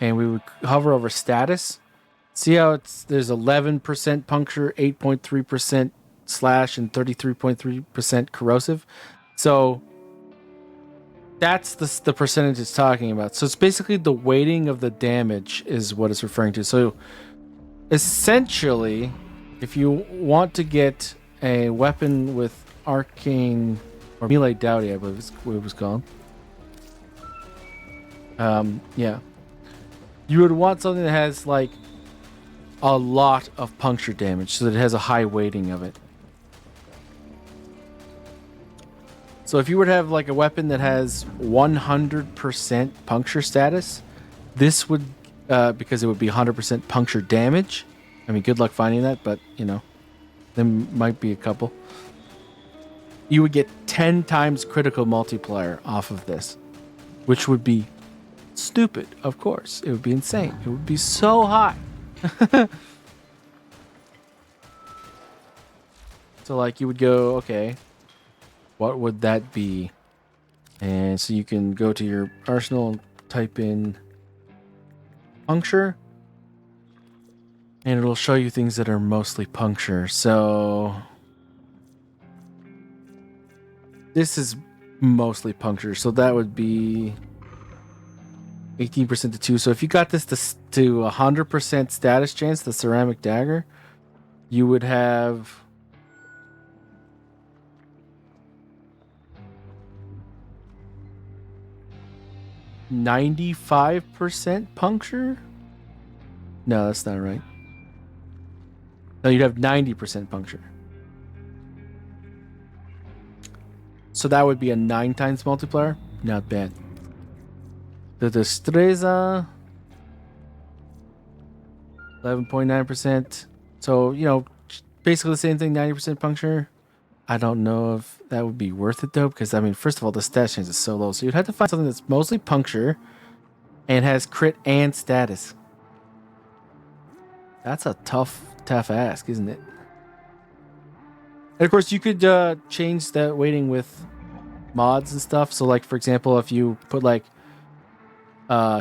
And we would hover over status, see how there's 11% puncture, 8.3% slash, and 33.3% corrosive. So that's the percentage it's talking about. So it's basically the weighting of the damage is what it's referring to. So essentially, if you want to get a weapon with arcane or melee dowdy, I believe is what it was called. Yeah. You would want something that has like a lot of puncture damage so that it has a high weighting of it. So if you were to have like a weapon that has 100% puncture status, this would, because it would be 100% puncture damage. I mean, good luck finding that, but you know, there might be a couple. You would get 10 times critical multiplier off of this, which would be stupid, of course. It would be insane. It would be so high. So like you would go, okay, what would that be And so you can go to your arsenal and type in puncture, and it'll show you things that are mostly puncture. So this is mostly puncture, so that would be 18% to 2. So if you got this to 100% status chance, the ceramic dagger, you would have 95% puncture? No, that's not right. No, you'd have 90% puncture. So that would be a 9 times multiplier. Not bad. The destreza, 11.9%. So, you know, basically the same thing, 90% puncture. I don't know if that would be worth it though, because I mean, first of all, the stat chance is so low. So you'd have to find something that's mostly puncture and has crit and status. That's a tough ask, isn't it? And of course, you could change that weighting with mods and stuff. So, like for example, if you put like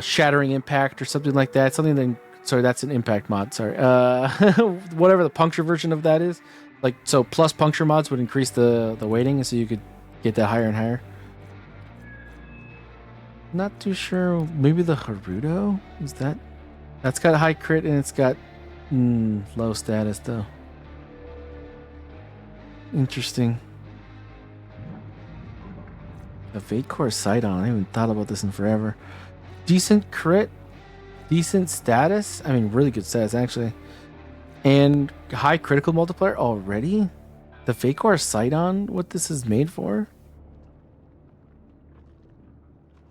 shattering impact or something like that, something then sorry, that's an impact mod. Sorry, whatever the puncture version of that is. Like so, plus puncture mods would increase the weighting, so you could get that higher and higher. Not too sure. Maybe the Haruto is that? That's got a high crit and it's got low status though. Interesting. A Fate Core Sidon. I haven't thought about this in forever. Decent crit, decent status. I mean, really good status actually, and high critical multiplier already. The Fate Core Sidon. What this is made for?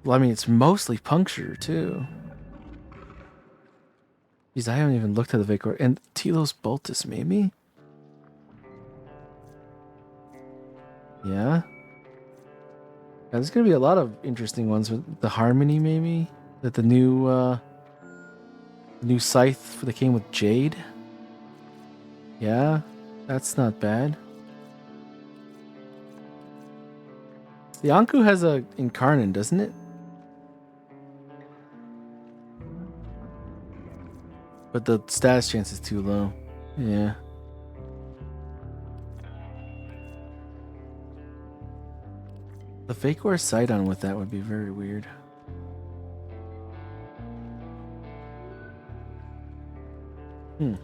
Well, I mean, it's mostly puncture too. Jeez, I haven't even looked at the Fate Core. And Telos Boltus, maybe. Yeah. There's gonna be a lot of interesting ones with the Harmony, maybe that the new scythe that came with Jade. Yeah, that's not bad. The Anku has a Incarnate, doesn't it? But the status chance is too low. Yeah. The Fake or Sidon with that would be very weird. I'm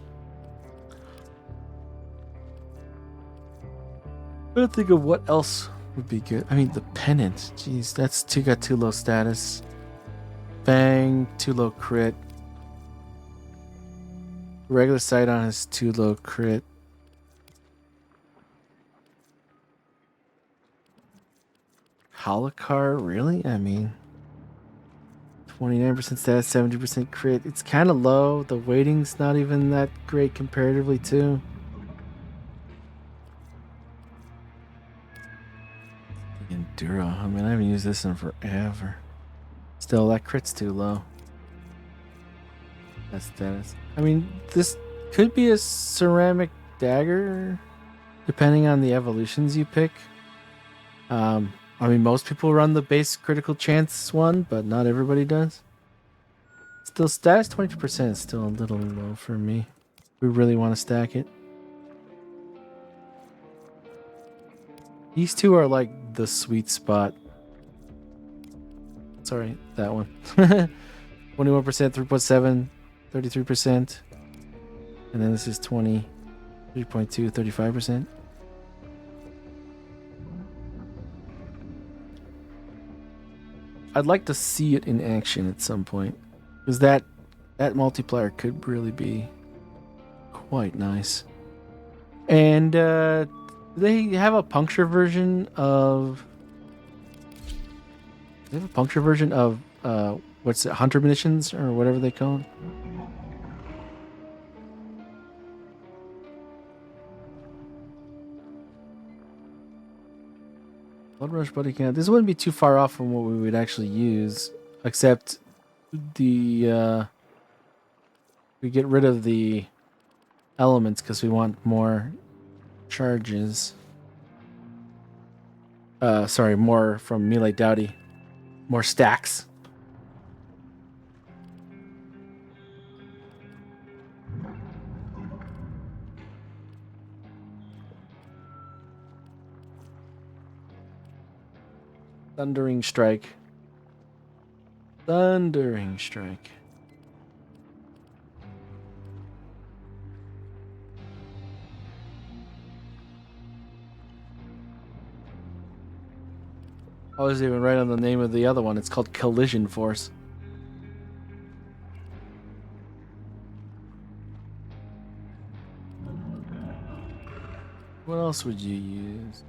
trying to think of what else would be good. I mean, the Pennant. Jeez, that's got too low status. Fang, too low crit. Regular Sidon has too low crit. Holocar, really? I mean, 29% status, 70% crit. It's kind of low. The weighting's not even that great comparatively, too. Enduro. I mean, I haven't used this in forever. Still, that crit's too low. That's status. I mean, this could be a ceramic dagger, depending on the evolutions you pick. I mean, most people run the base critical chance one, but not everybody does. Still, status 22% is still a little low for me. We really want to stack it. These two are like the sweet spot. Sorry, that one. 21%, 3.7, 33%. And then this is 20, 3.2, 35%. I'd like to see it in action at some point, because that multiplier could really be quite nice. And they have a puncture version of. They have a puncture version of what's it, hunter munitions or whatever they call it. Blood Rush Buddy Count. This wouldn't be too far off from what we would actually use, except the we get rid of the elements because we want more charges. Sorry, more from Melee Dowdy. More stacks. Thundering Strike. Thundering Strike. I was even right on the name of the other one. It's called Collision Force. What else would you use?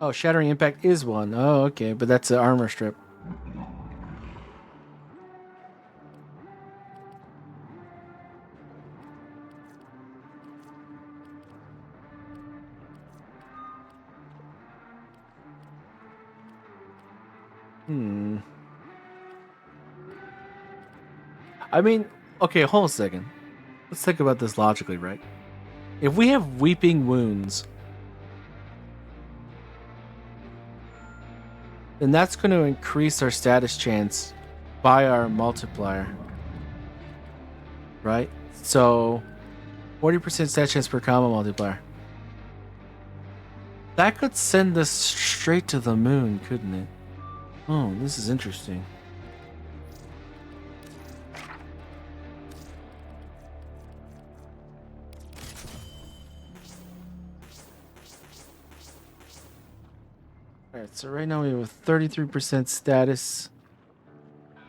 Oh, Shattering Impact is one. Oh, okay, but that's an armor strip. I mean, okay, hold on a second. Let's think about this logically, right? If we have Weeping Wounds, then that's going to increase our status chance by our multiplier. Right? So, 40% stat chance per combo multiplier. That could send us straight to the moon, couldn't it? Oh, this is interesting. Alright, so right now we have a 33% status,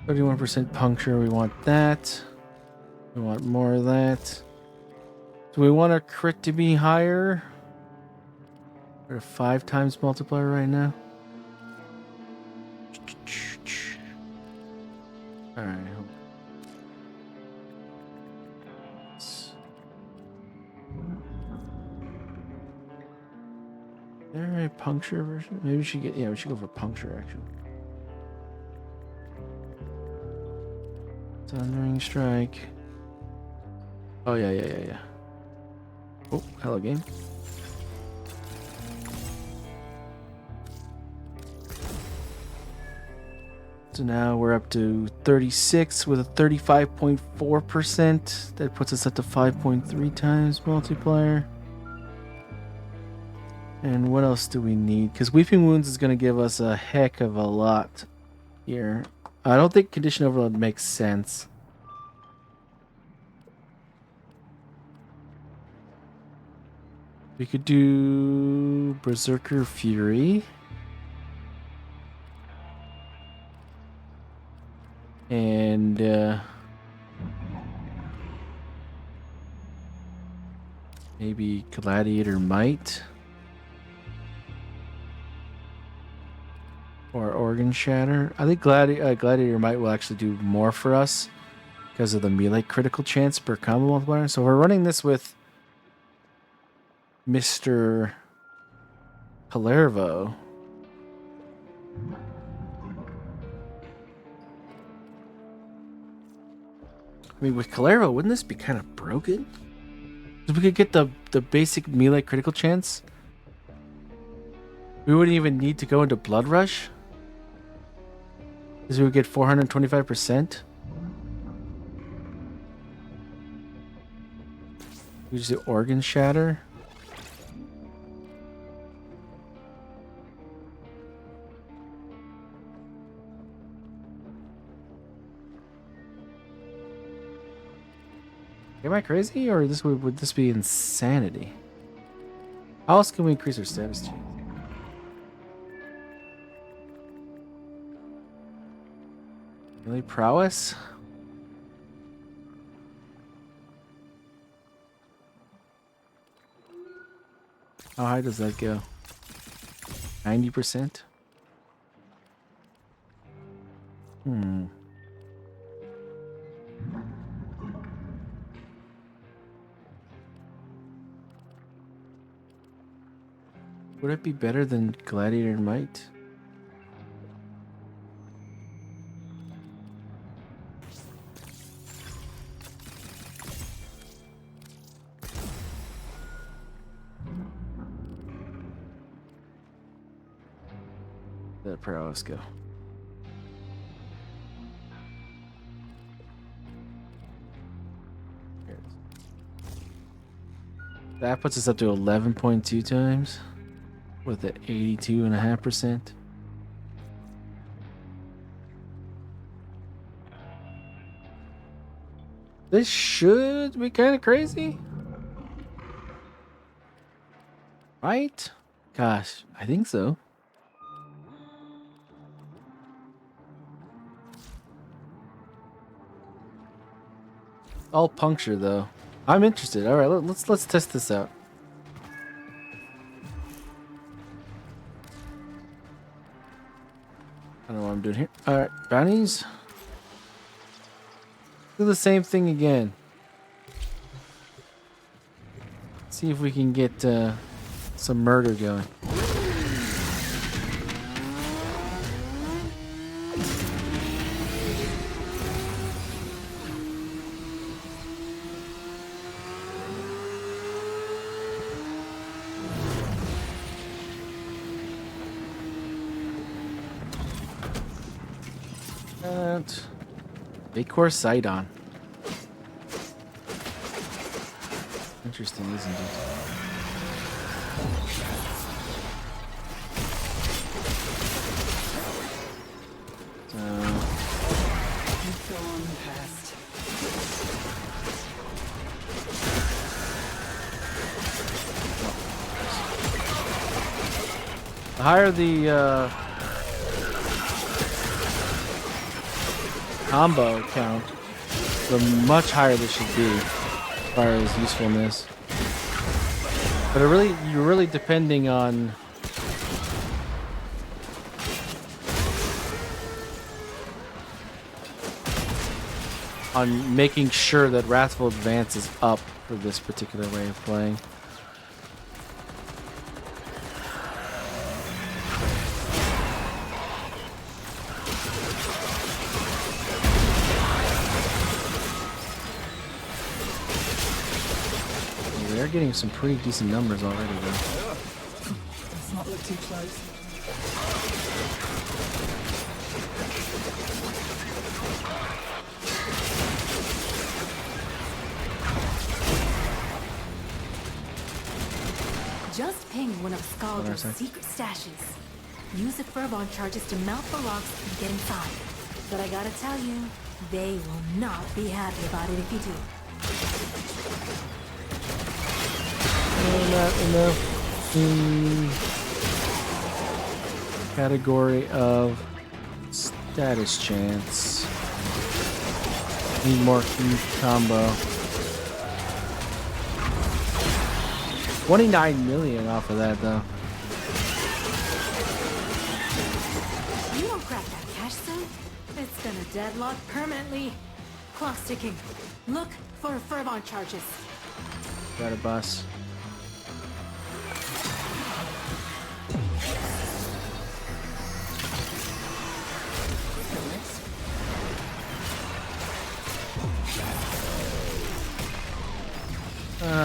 31% puncture. We want that. We want more of that. Do we want our crit to be higher? We're at a 5 times multiplier right now. Alright. Is there a puncture version? Maybe we should get, yeah, we should go for puncture actually. Thundering Strike. Oh, yeah. Oh, hello game. So now we're up to 36 with a 35.4%. That puts us up to 5.3 times multiplier. And what else do we need? Because Weeping Wounds is going to give us a heck of a lot here. I don't think Condition Overload makes sense. We could do Berserker Fury. And maybe Gladiator Might. Or Organ Shatter. I think Gladiator Might will actually do more for us because of the melee critical chance per combo multiplier. So we're running this with Mr. Kullervo. I mean, with Kullervo, wouldn't this be kind of broken? If we could get the basic melee critical chance, we wouldn't even need to go into Blood Rush. Because we would get 425%. We just do Organ Shatter. Am I crazy, or would this be insanity? How else can we increase our status chance? Really prowess? How high does that go? 90%? Would it be better than Gladiator Might? that prowess go? Here it is. That puts us up to 11.2 times with the 82.5%. This should be kind of crazy. Right? Gosh, I think so. All puncture though. I'm interested. All right, let's test this out. I don't know what I'm doing here. All right, bounties. Do the same thing again. See if we can get some murder going. Bakor Sidon. Interesting, isn't it? Go on past. The higher the combo count, the much higher this should be as far as usefulness. But you're really depending on making sure that Wrathful Advance is up for this particular way of playing. They're getting some pretty decent numbers already, though. Let's not look too close. Just ping one of Scalder's secret stashes. Use the Furbon charges to mount the locks and get inside. But I gotta tell you, they will not be happy about it if you do. Not enough in category of status chance. Need more key combo. 29 million off of that though. You won't crack that cash soon. It's gonna deadlock permanently. Clock ticking. Look for Furbon charges. Got a bus.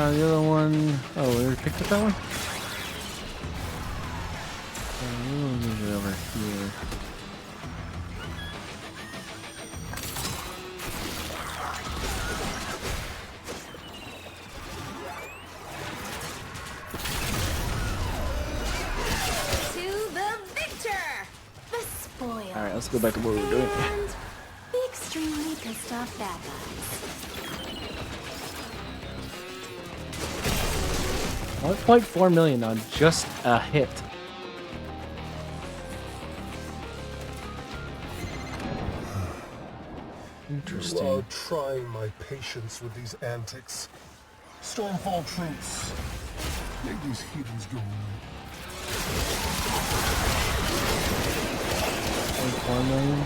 The other one, oh, we already picked up that one? We'll move it over here. To the victor! The spoil. Alright, let's go back to what we were doing. And the extremely pissed off bad guys. 1.4 million on just a hit. Interesting. You are trying my patience with these antics. Stormfall troops. Make these heathens go. 1.4 million.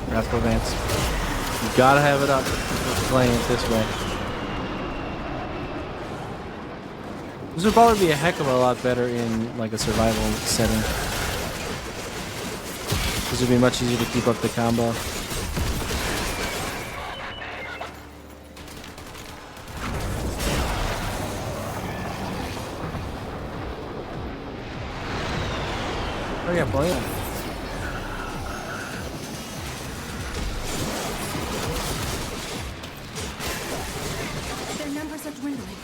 Wrathful Advance. You gotta have it up if you're playing it this way. This would probably be a heck of a lot better in like a survival setting. This would be much easier to keep up the combo. Oh yeah, play it. Their numbers are dwindling.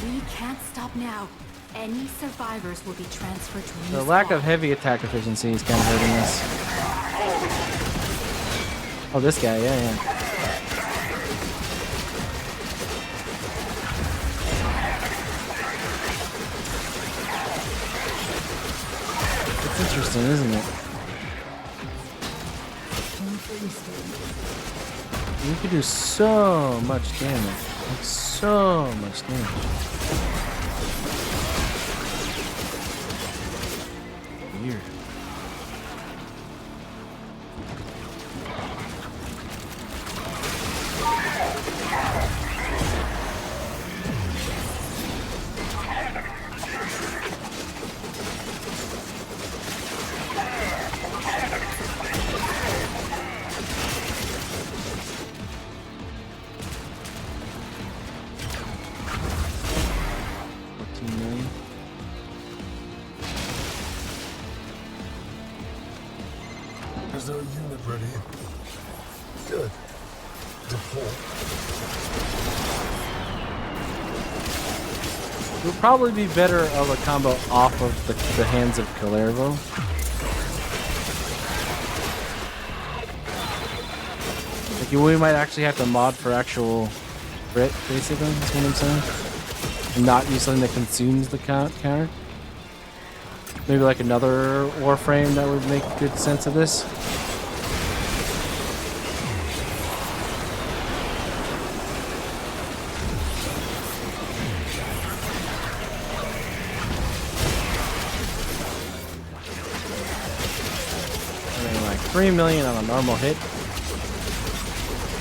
We can't stop now. Any survivors will be transferred to a new The lack squad. of heavy attack efficiency is kind of hurting us. Oh, this guy, yeah. It's interesting, isn't it? You can do so much damage. Like, so much damage. Weird. Is our unit ready? Good. Deploy. It would probably be better of a combo off of the hands of Kullervo. Like, we might actually have to mod for actual crit, basically, is what I'm saying. And not use something that consumes the counter. Maybe like another Warframe that would make good sense of this. I mean, like 3 million on a normal hit.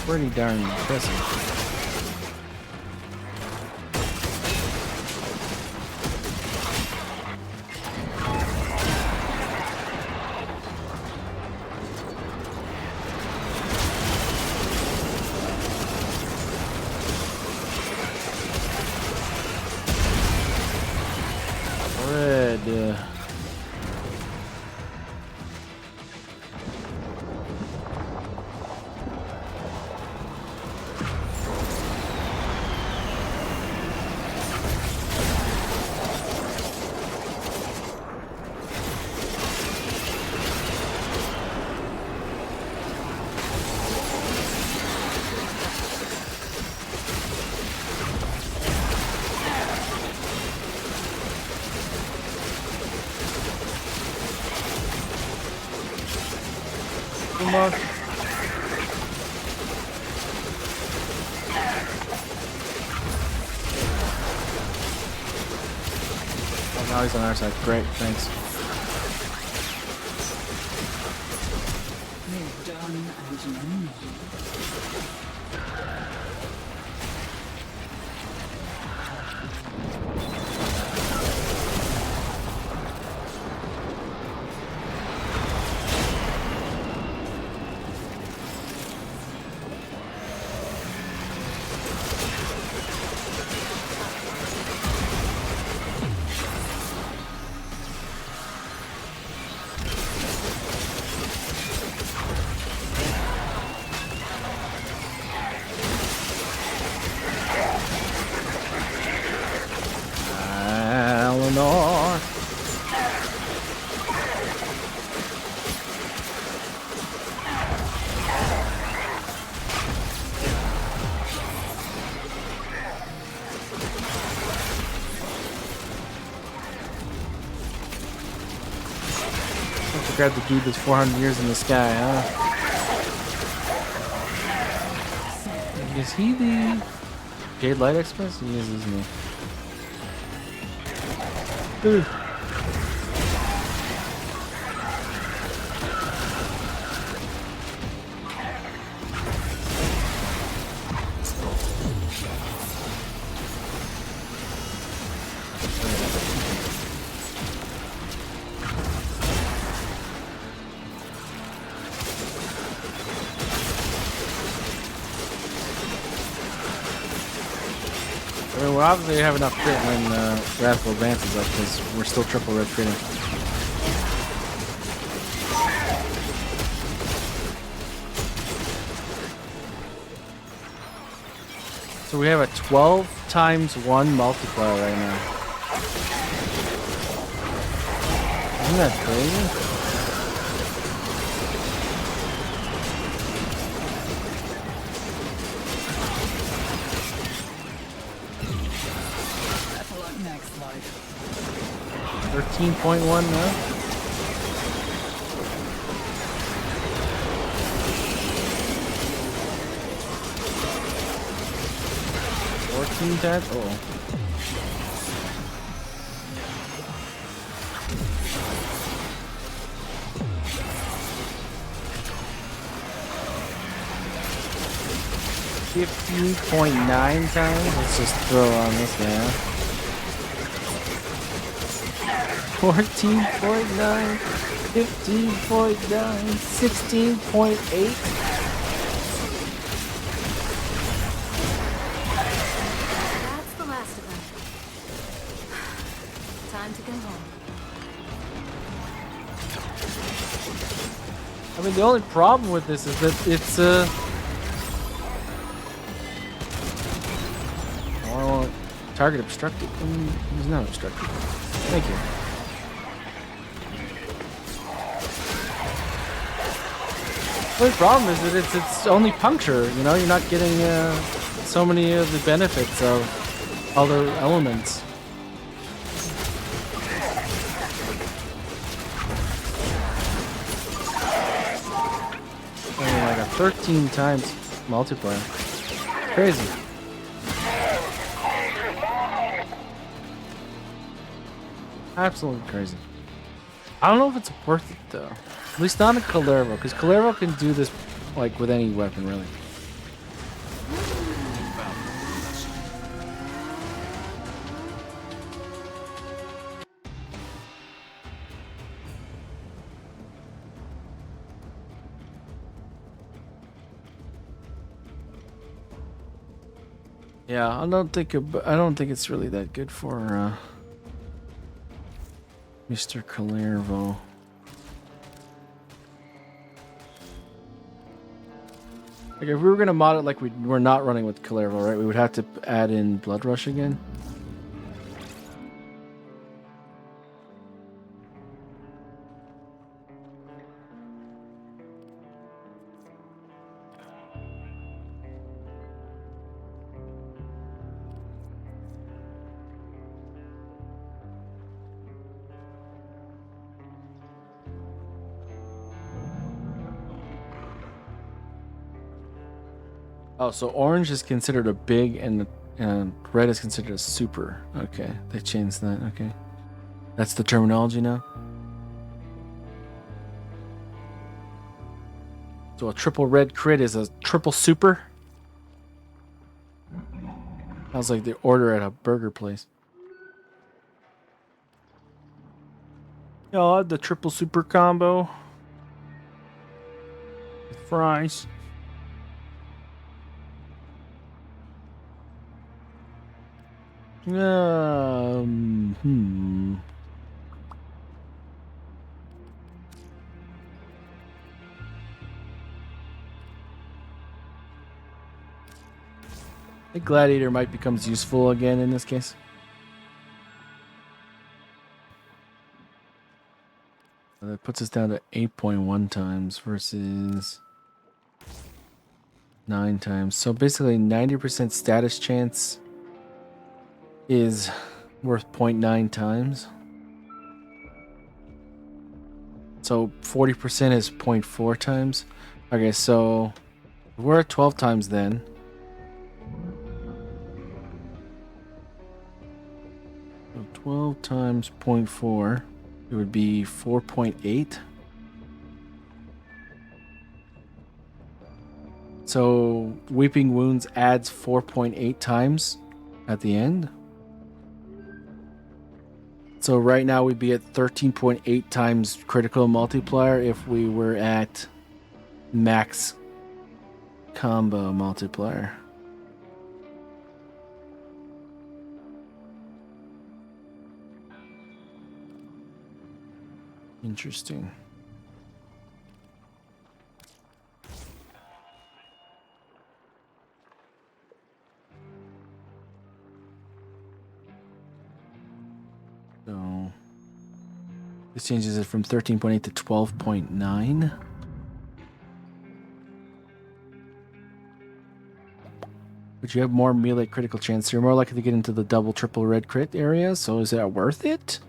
Pretty darn impressive. Red. Come on. Oh, now he's on our side. Great, thanks. They're done and no more. Eleanor. Let's grab the dude that's 400 years in the sky, huh? Is he the Jade Light Express? He is, isn't he? Ooh. I mean, we'll obviously have enough crit when Wrathful advances up because we're still triple red critting. So we have a 12 times 1 multiplier right now. Isn't that crazy? That's a lot next life. 13.1 now. 14 times? Uh-oh. $15.9 times. Let's just throw on this guy. 14.9, 15.9, 16.8. That's the last of them. Time to go home. I mean, the only problem with this is that it's oh, I want target obstructed. He's not obstructed. Thank you. The only problem is that it's only puncture. You know, you're not getting so many of the benefits of other elements. I mean, like a 13 times multiplier. Crazy. Absolutely crazy. I don't know if it's worth it though. At least not a Kullervo, because Kullervo can do this like with any weapon, really. Yeah, I don't think it's really that good for Mr. Kullervo. Like if we were gonna mod it like we're not running with Kullervo, right? We would have to add in Blood Rush again. Oh, so orange is considered a big and red is considered a super. Okay, they changed that. Okay, that's the terminology now. So a triple red crit is a triple super. Sounds like the order at a burger place. Oh, the triple super combo with fries. I think Gladiator might becomes useful again in this case. That puts us down to 8.1 times versus 9 times. So basically 90% status chance is worth 0.9 times. So 40% is 0.4 times. Okay, so we're at 12 times then. So 12 times 0.4, it would be 4.8. So Weeping Wounds adds 4.8 times at the end. So right now we'd be at 13.8 times critical multiplier if we were at max combo multiplier. Interesting. This changes it from 13.8 to 12.9. But you have more melee critical chance. So you're more likely to get into the double, triple red crit area. So is that worth it?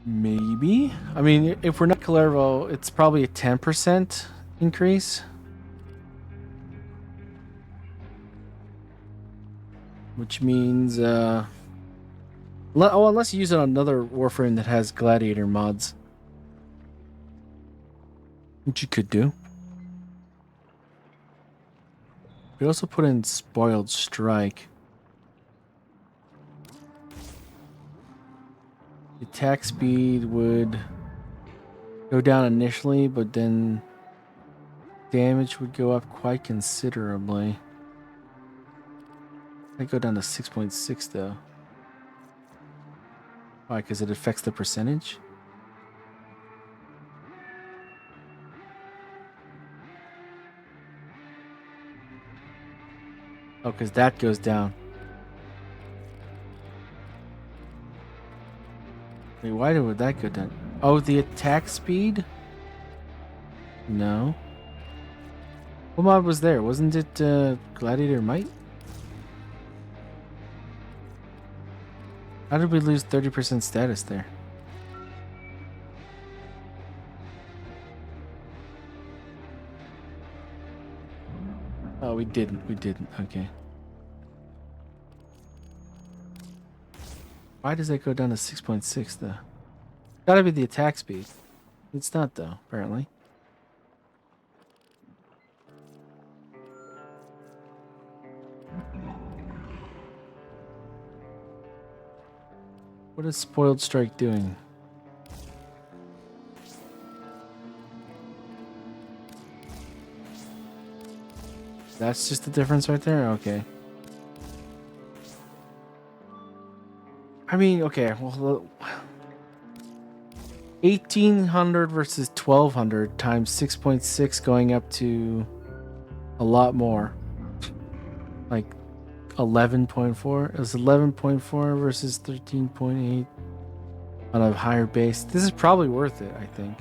Maybe. I mean, if we're not Kullervo, it's probably a 10% increase. Which means, unless you use it on another Warframe that has Gladiator mods. Which you could do. We also put in Spoiled Strike. The attack speed would go down initially, but then damage would go up quite considerably. I'd go down to 6.6 though. Why? Because it affects the percentage? Oh, because that goes down. Wait, why would that go down? Oh, the attack speed? No. What mod was there? Wasn't it Gladiator Might? How did we lose 30% status there? Oh, we didn't. We didn't. Okay. Why does that go down to 6.6 though? Gotta be the attack speed. It's not though, apparently. What is Spoiled Strike doing? That's just the difference right there? Okay. I mean, okay, well, 1800 versus 1200 times 6.6 going up to a lot more. Like 11.4. It was 11.4 versus 13.8 on a higher base. This is probably worth it, I think.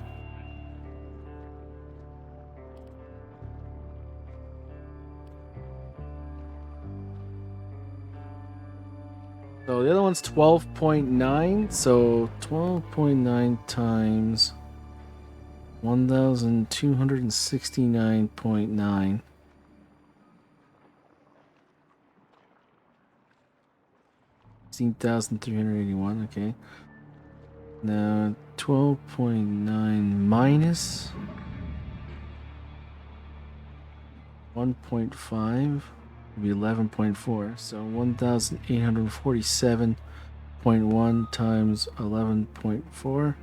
So the other one's 12.9. So 12.9 times 1269.9. 16,381. Okay. Now 12.9 minus 1.5 would be 11.4. So 1,847.1 times 11.4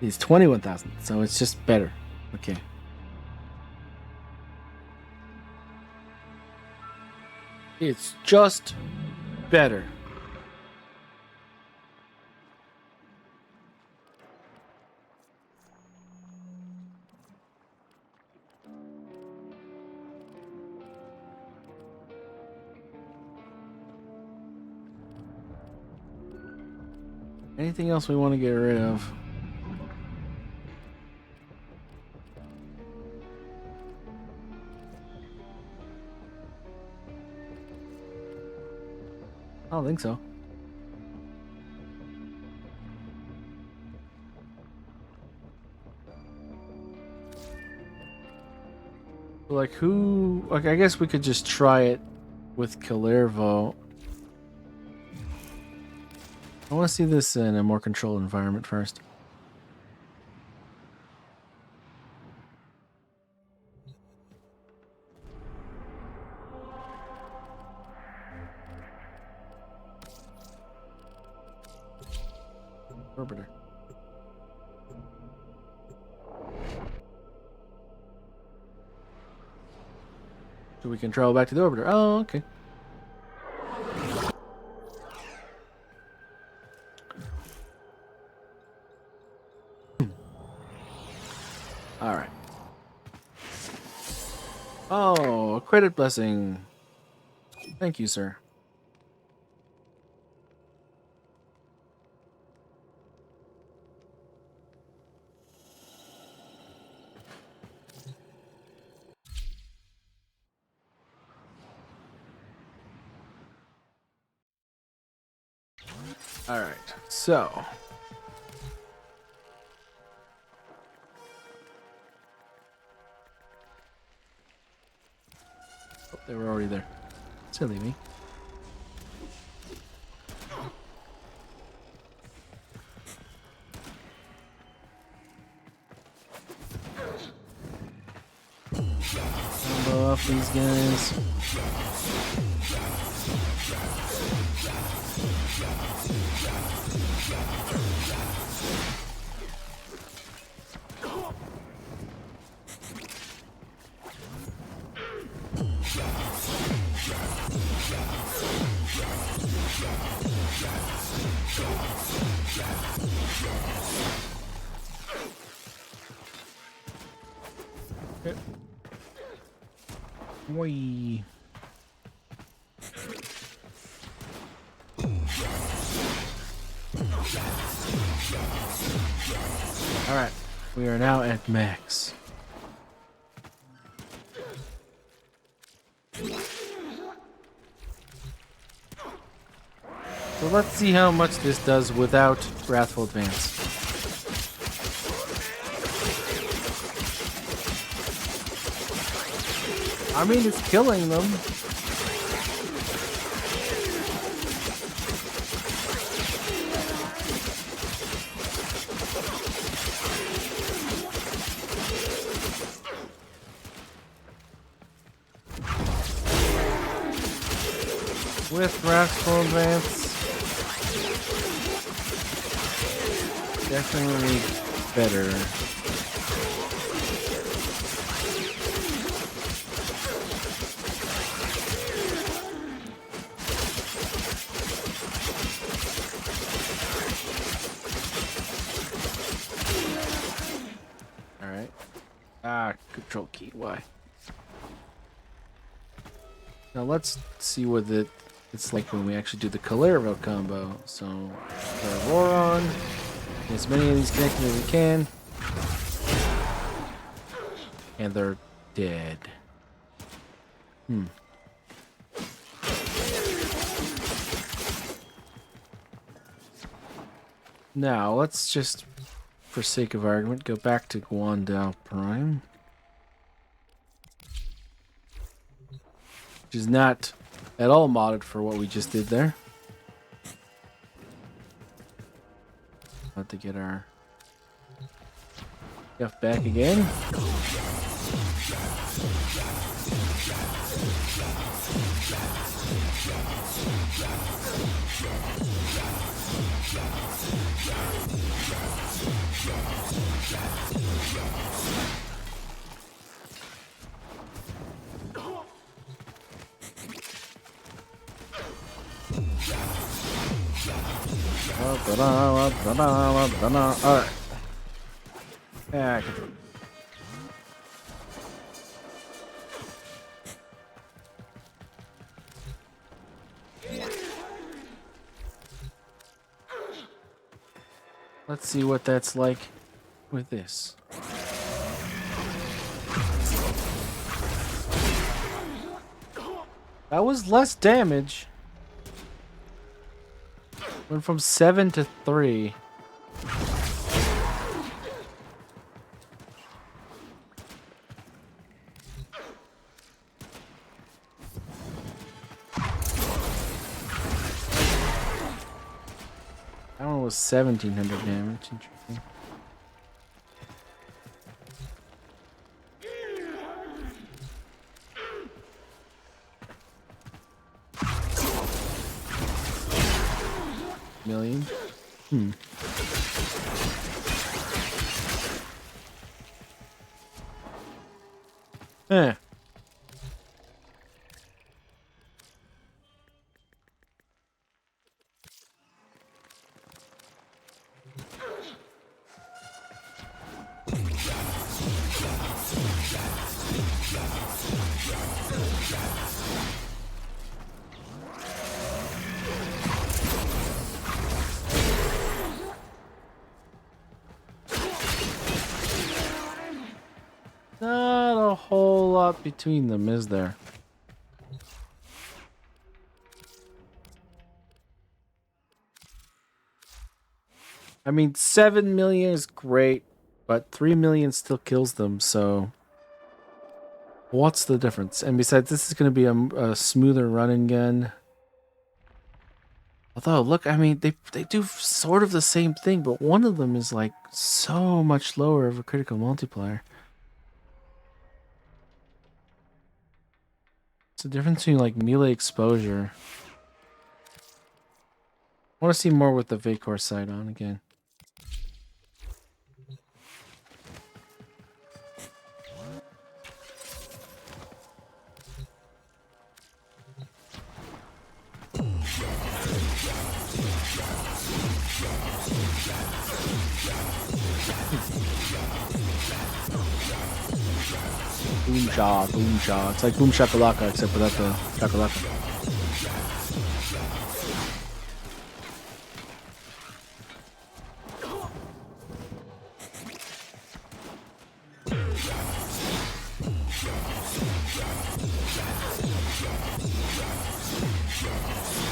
is 21,000. So it's just better. Okay. It's just better. Anything else we want to get rid of? I don't think so. Like who? Like I guess we could just try it with Kullervo. I want to see this in a more controlled environment first. Orbiter. So we can travel back to the orbiter. Oh, okay. All right. Oh, a credit blessing. Thank you, sir. All right, so oh, they were already there. Silly me. Combo off these guys. Okay. Whee. All right, we are now at max. So let's see how much this does without Wrathful Advance. I mean, it's killing them. With Wrathful Advance, definitely better. All right. Control key. Why? Now let's see what it's like when we actually do the Kullervo combo. So, roar on. Get as many of these connected as we can. And they're dead. Now, let's just, for sake of argument, go back to Guandao Prime. Which is not at all modded for what we just did there. About to get our stuff back again. Alright. Yeah, I can. Let's see what that's like with this. That was less damage. Went from 7 to 3. That one was 1,700 damage. Interesting. Million. Eh. Not a whole lot between them, is there? I mean, 7 million is great, but 3 million still kills them, so what's the difference? And besides, this is going to be a smoother run again. Although, look, I mean, they do sort of the same thing, but one of them is like so much lower of a critical multiplier. It's the difference between like melee exposure. I want to see more with the Vacor sight on again. Boom jaw, boom jaw. It's like boom shakalaka, except without the shakalaka.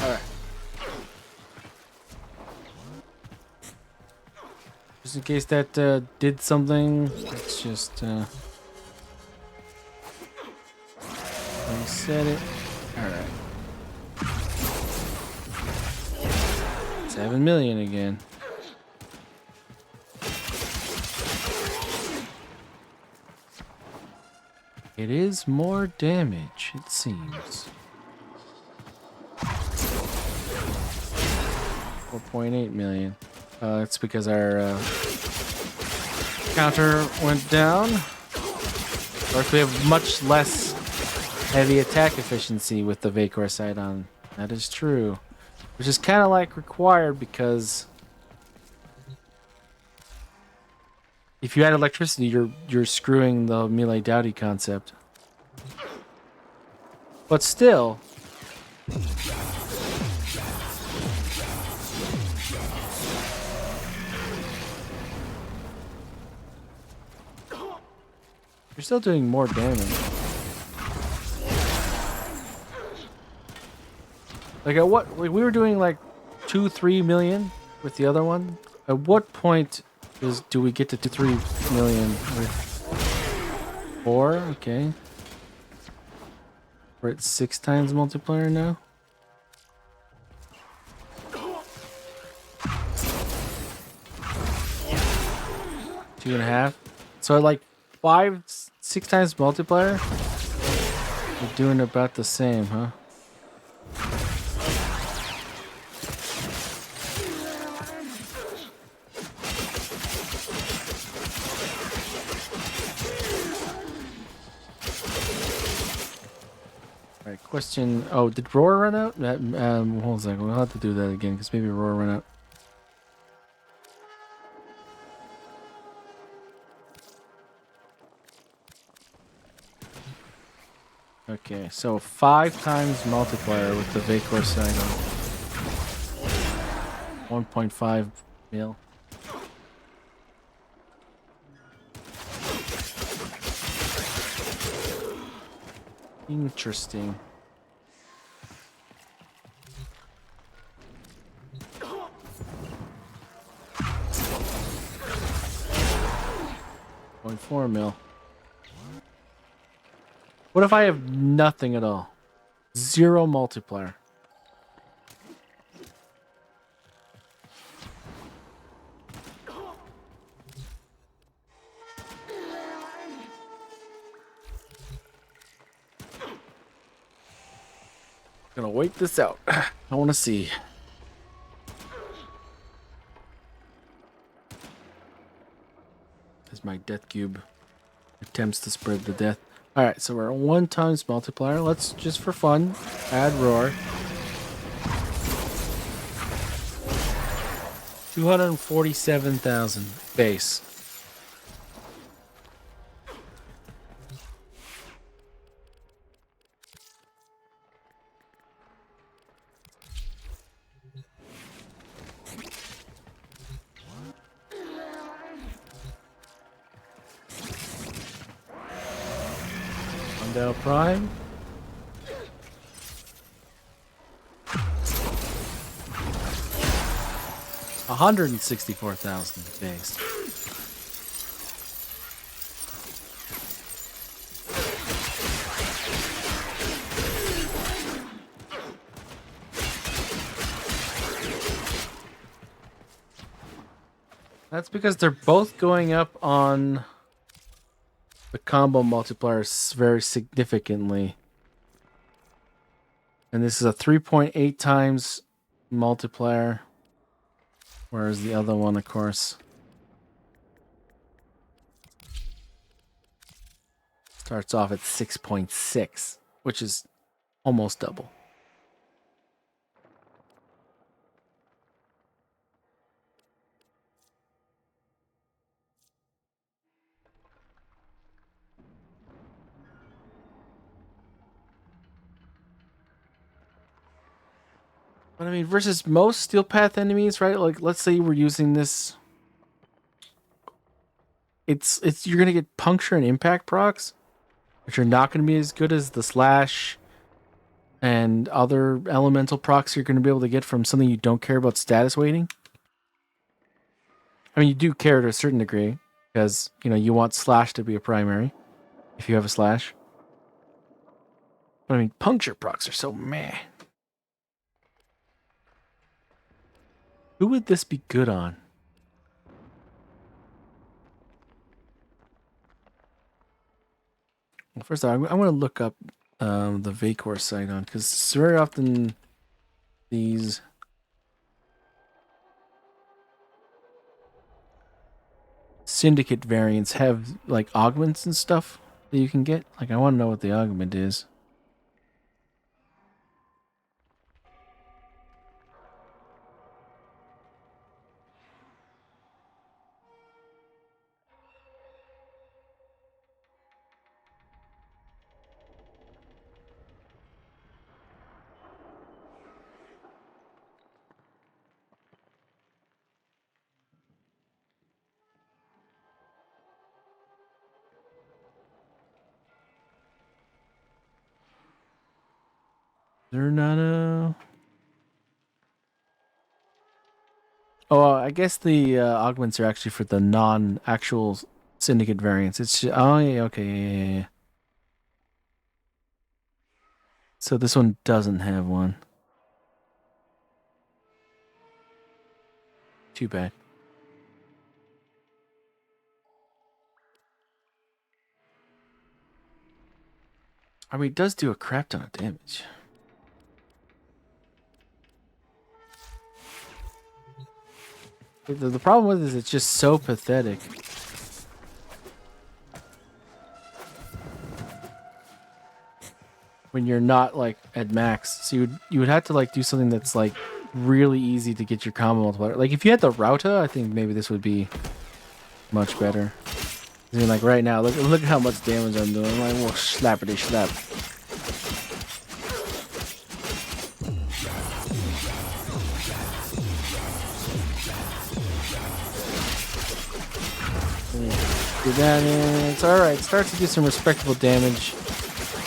Alright. Just in case that did something, let's just reset it. Alright. 7 million again. It is more damage, it seems. 4.8 million. It's because our counter went down. Of course, we have much less heavy attack efficiency with the Vacor sight on. That is true. Which is kind of like required because if you add electricity, you're screwing the melee dowdy concept. But still, you're still doing more damage. Like at what? Like we were doing like 2-3 million with the other one. At what point do we get to 2-3 million with 4? Okay, we're at 6 times multiplier now. Two and a half. So at like 5-6 times multiplier, we're doing about the same, huh? Alright, question. Oh, did Roar run out? Hold on a second. We'll have to do that again because maybe Roar ran out. Okay, so 5 times multiplier with the Vacor sight on. 1.5 mil. Interesting. .4 mil. What if I have nothing at all? 0 multiplier. Gonna wait this out. I want to see. As my death cube attempts to spread the death. Alright, so we're at 1 times multiplier. Let's just for fun add Roar. 247,000 base. Heimdall Prime. $164,000 base. That's because they're both going up on the combo multipliers very significantly. And this is a 3.8 times multiplier. Whereas the other one, of course, starts off at 6.6, which is almost double. But I mean, versus most Steel Path enemies, right? Like, let's say you were using this. It's you're gonna get puncture and impact procs, which are not gonna be as good as the slash and other elemental procs you're gonna be able to get from something you don't care about status weighting. I mean, you do care to a certain degree because you want slash to be a primary if you have a slash. But I mean, puncture procs are so meh. Who would this be good on? Well, first of all, I want to look up the Vacor site on, because very often these Syndicate variants have like augments and stuff that you can get. Like, I want to know what the augment is. They're not a... Oh, I guess the augments are actually for the non-actual Syndicate variants. It's just... Oh, yeah, okay, yeah. So this one doesn't have one. Too bad. I mean, it does do a crap ton of damage. The problem with it is it's just so pathetic. When you're not like at max, so you would have to like do something that's like really easy to get your combo multiplier. Like if you had the Rauta, I think maybe this would be much better. I mean, like right now, look at how much damage I'm doing. I'm like, well, slappity slap. Do that in. It's alright. Starts to do some respectable damage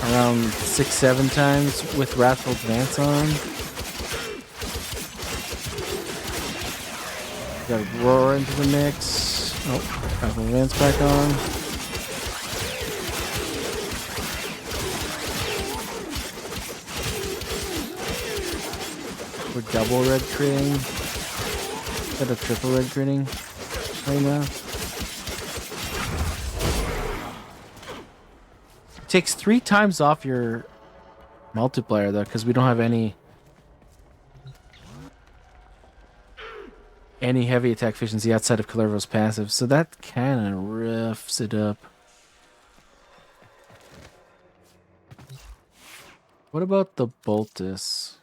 around 6-7 times with Wrathful Advance on. Got Roar into the mix. Oh, Wrathful Advance back on. We're double red critting. Got a triple red critting right now. Takes 3 times off your multiplier though, because we don't have any heavy attack efficiency outside of Kullervo's passive, so that kind of roughs it up. What about the Boltus?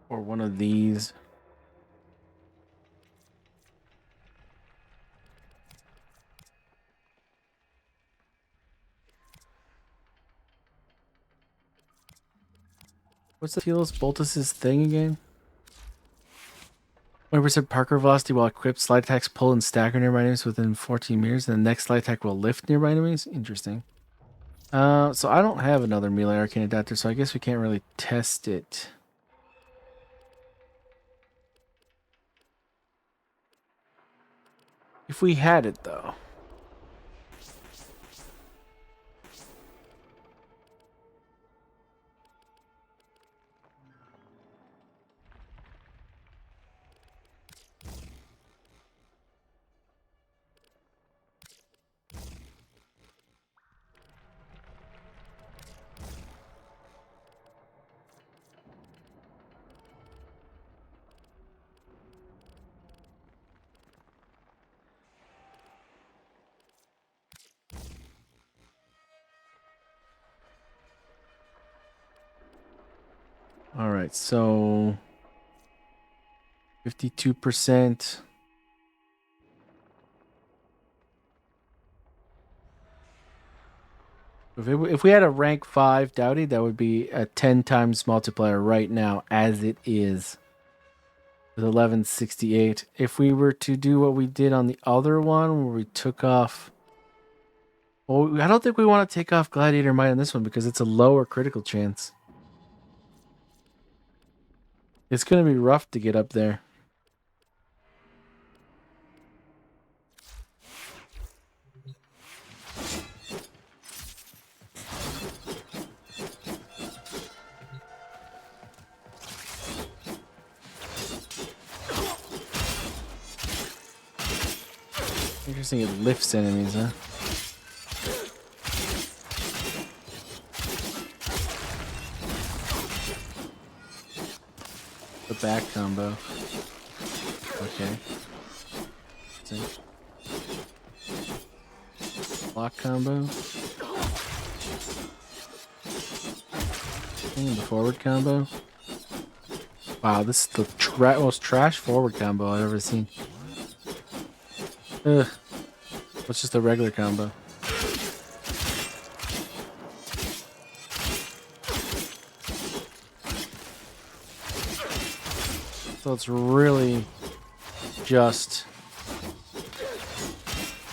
Or one of these? What's the Telos Boltus's thing again? 100% Parker velocity while equipped. Slide attacks pull and stagger nearby enemies within 14 meters. And the next slide attack will lift nearby enemies. Interesting. So I don't have another melee arcane adapter, so I guess we can't really test it. If we had it, though. All right, so 52%. If we had a rank 5 Dowdy, that would be a 10 times multiplier right now, as it is. With 1168. If we were to do what we did on the other one, where we took off... Well, I don't think we want to take off Gladiator Might on this one, because it's a lower critical chance. It's going to be rough to get up there. Interesting, it lifts enemies, huh? The back combo. Okay. See. Block combo. And the forward combo. Wow, this is the most trash forward combo I've ever seen. Ugh. What's just a regular combo? So it's really just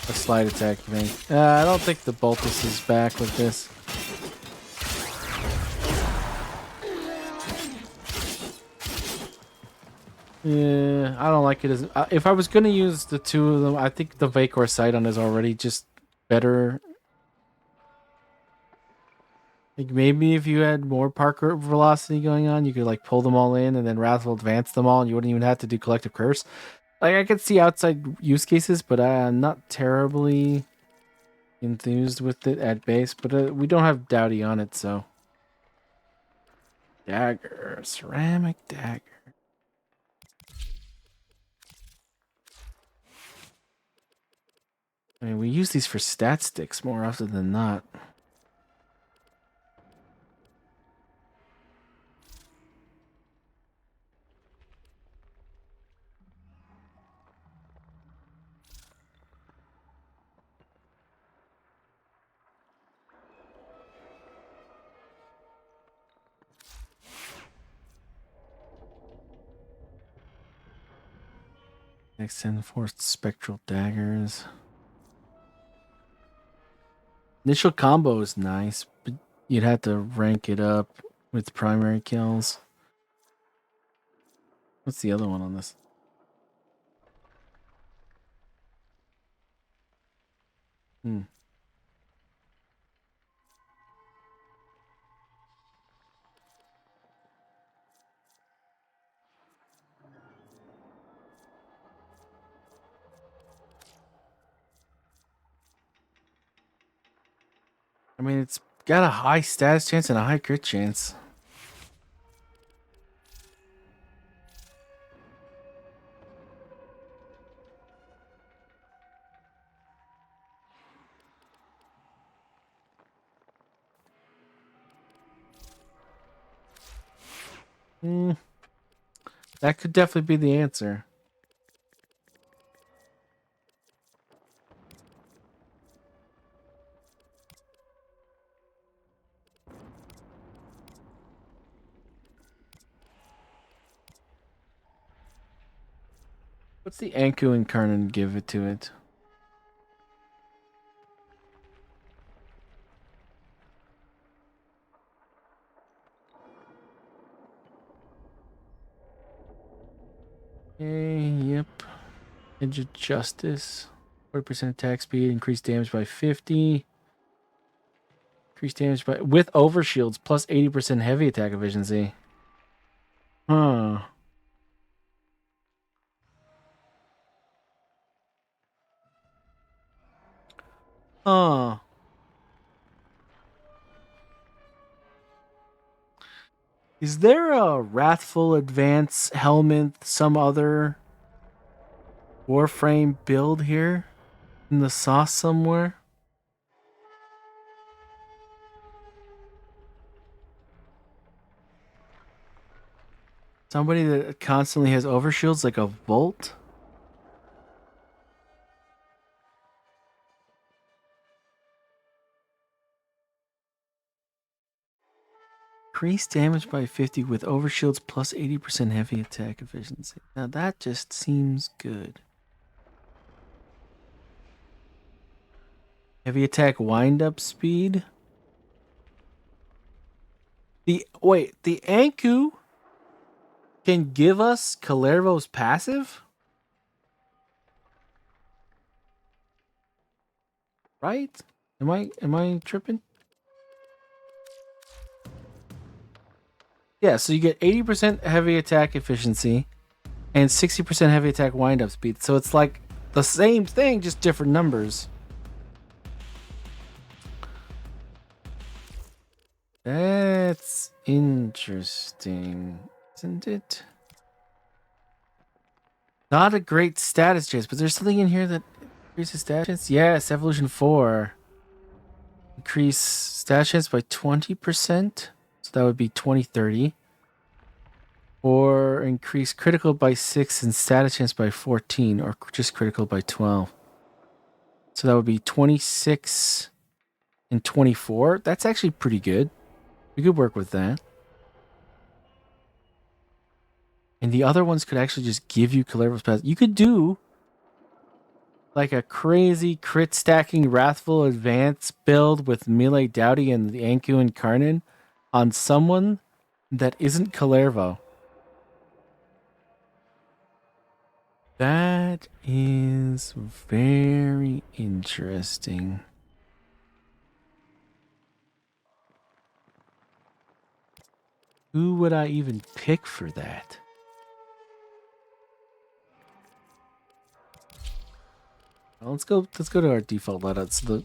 a slide attack thing. I don't think the Boltus is back with this. Yeah, I don't like it as... if I was going to use the two of them, I think the Vacor Sidon is already just better. Like maybe if you had more Parker velocity going on, you could like pull them all in and then Wrathful advance them all and you wouldn't even have to do Collective Curse. Like I could see outside use cases, but I'm not terribly enthused with it at base. But we don't have Dowdy on it, so... Dagger. Ceramic dagger. I mean, we use these for stat sticks more often than not. Next enforced spectral daggers. Initial combo is nice, but you'd have to rank it up with primary kills. What's the other one on this? I mean, it's got a high status chance and a high crit chance. That could definitely be the answer. What's the Anku Incarnate give it to it? Okay, yep. Edge of Justice. 40% attack speed, increased damage by 50. Increased damage by with overshields plus 80% heavy attack efficiency. Huh. Huh. Is there a Wrathful Advance helmet, some other Warframe build here in the sauce somewhere? Somebody that constantly has overshields like a Volt? Increased damage by 50 with overshields plus 80% heavy attack efficiency. Now that just seems good. Heavy attack wind-up speed. The Anku can give us Kullervo's passive? Right? Am I tripping? Yeah, so you get 80% heavy attack efficiency and 60% heavy attack wind-up speed. So it's like the same thing, just different numbers. That's interesting, isn't it? Not a great status chance, but there's something in here that increases status chance. Yes, Evolution 4. Increase status chance by 20%. So that would be 2030. Or increase critical by 6 and status chance by 14, or just critical by 12. So that would be 26 and 24. That's actually pretty good. We could work with that. And the other ones could actually just give you Kullervo's pass. You could do like a crazy crit stacking Wrathful Advance build with Melee Dowdy and the Anku and Karnan on someone that isn't Kullervo. That is very interesting. Who would I even pick for that? Well, let's go to our default loadout so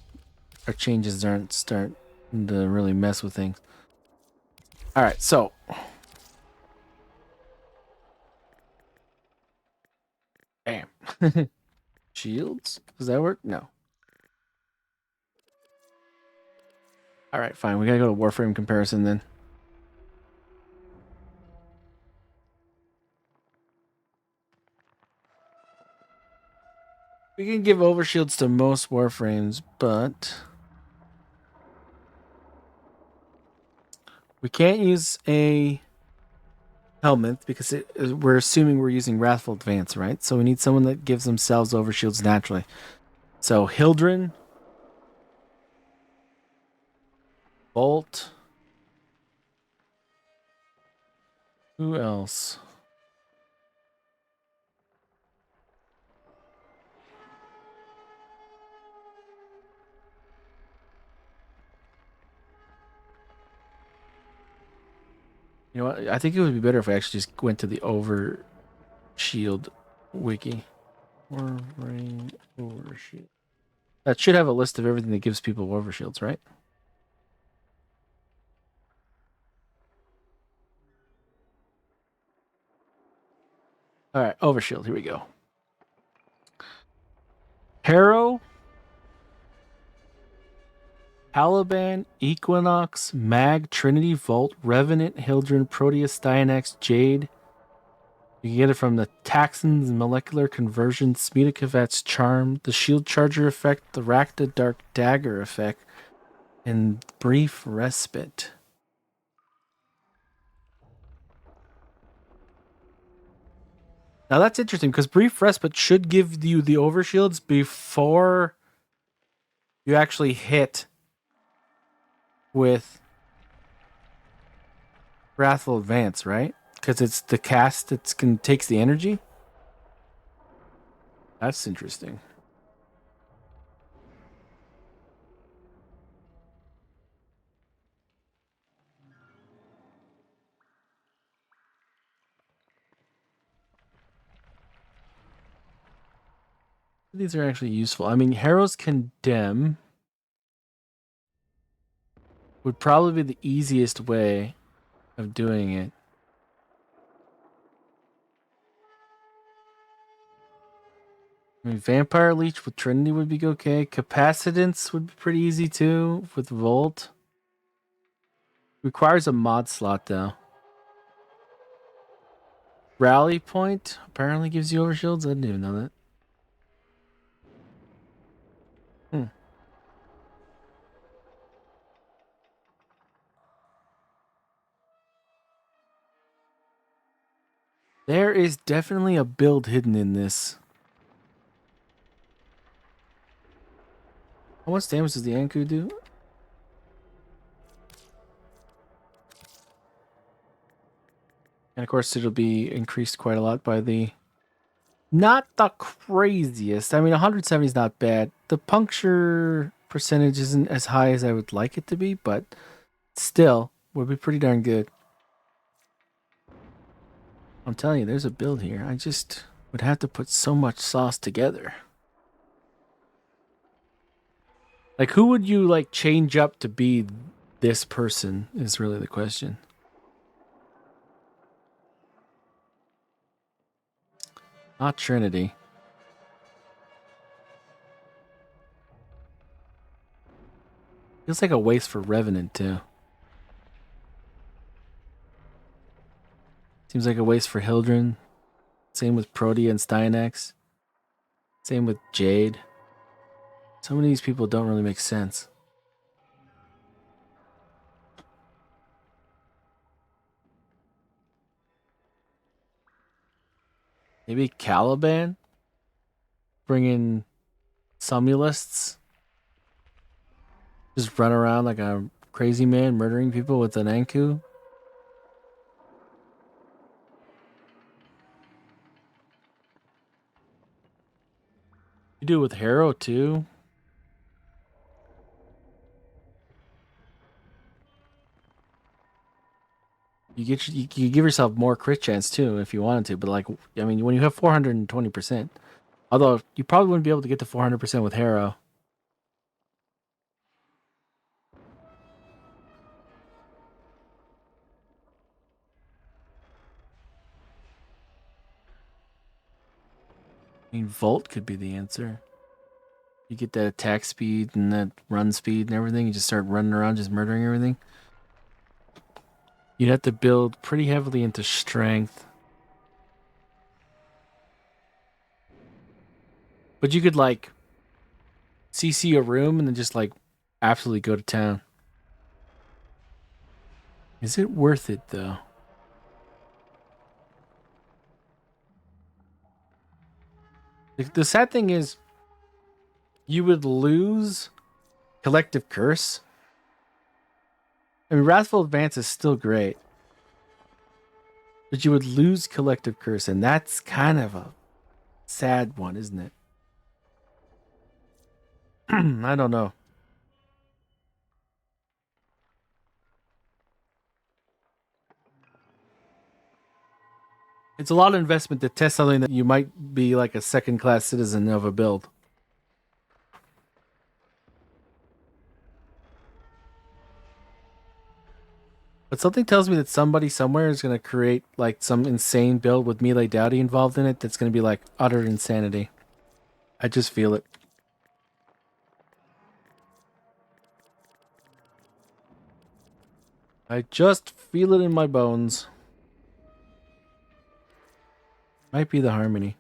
our changes aren't starting to really mess with things. All right, so bam. Shields? Does that work? No. All right, fine. We gotta go to Warframe comparison then. We can give overshields to most Warframes, but we can't use a helmet because we're assuming we're using Wrathful Advance, right? So we need someone that gives themselves overshields naturally. So Hildren, Bolt. Who else? You know what? I think it would be better if I actually just went to the Overshield wiki. Warframe Overshield. That should have a list of everything that gives people overshields, right? All right, overshield. Here we go. Harrow, Caliban, Equinox, Mag, Trinity, Volt, Revenant, Hildren, Proteus, Dianax, Jade. You can get it from the Taxon's Molecular Conversion, Smedekavet's Charm, the Shield Charger effect, the Rakta Dark Dagger effect, and Brief Respite. Now that's interesting because brief respite should give you the overshields before you actually hit with Wrathful Advance, right? Because it's the cast that takes the energy. That's interesting. These are actually useful. I mean, Harrow's Condemn would probably be the easiest way of doing it. I mean, Vampire Leech with Trinity would be okay. Capacitance would be pretty easy too with Volt. Requires a mod slot though. Rally Point apparently gives you overshields. I didn't even know that. There is definitely a build hidden in this. How much damage does the Anku do? And of course, it'll be increased quite a lot by the... Not the craziest. I mean, 170 is not bad. The puncture percentage isn't as high as I would like it to be, but still would be pretty darn good. I'm telling you, there's a build here. I just would have to put so much sauce together. Like, who would you, like, change up to be this person is really the question. Not Trinity. Feels like a waste for Revenant, too. Seems like a waste for Hildren. Same with Protea and Styanax. Same with Jade. Some of these people don't really make sense. Maybe Caliban? Bring in Somulists? Just run around like a crazy man murdering people with an Anku? You do it with Harrow too? You give yourself more crit chance too if you wanted to, but like, I mean, when you have 420%, although you probably wouldn't be able to get to 400% with Harrow. I mean, Volt could be the answer. You get that attack speed and that run speed and everything. You just start running around, just murdering everything. You'd have to build pretty heavily into strength. But you could, like, CC a room and then just, like, absolutely go to town. Is it worth it, though? The sad thing is, you would lose Collective Curse. I mean, Wrathful Advance is still great. But you would lose Collective Curse, and that's kind of a sad one, isn't it? I don't know. It's a lot of investment to test something that you might be like a second-class citizen of a build. But something tells me that somebody somewhere is going to create like some insane build with Melee Dowdy involved in it that's going to be like utter insanity. I just feel it. I just feel it in my bones. Might be the Harmony.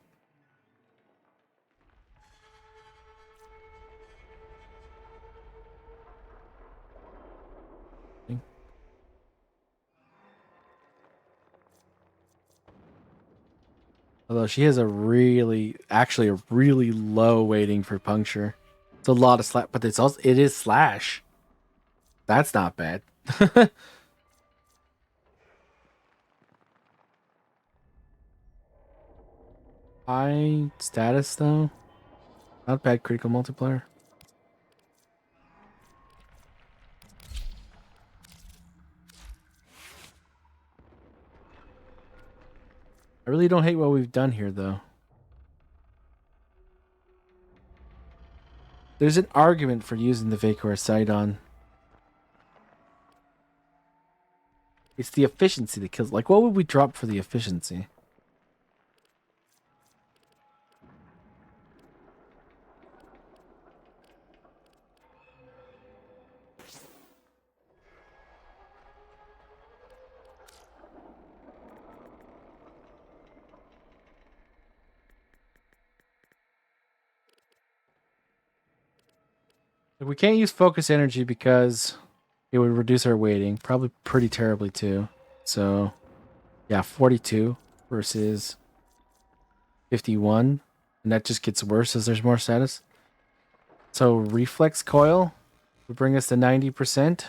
Although she has actually a really low weighting for puncture. It's a lot of slash, but it is slash. That's not bad. High status though. Not bad critical multiplier. I really don't hate what we've done here though. There's an argument for using the Vacor Sidon. It's the efficiency that kills. Like, what would we drop for the efficiency? We can't use focus energy because it would reduce our weighting. Probably pretty terribly too. So, yeah, 42 versus 51. And that just gets worse as there's more status. So, reflex coil would bring us to 90%.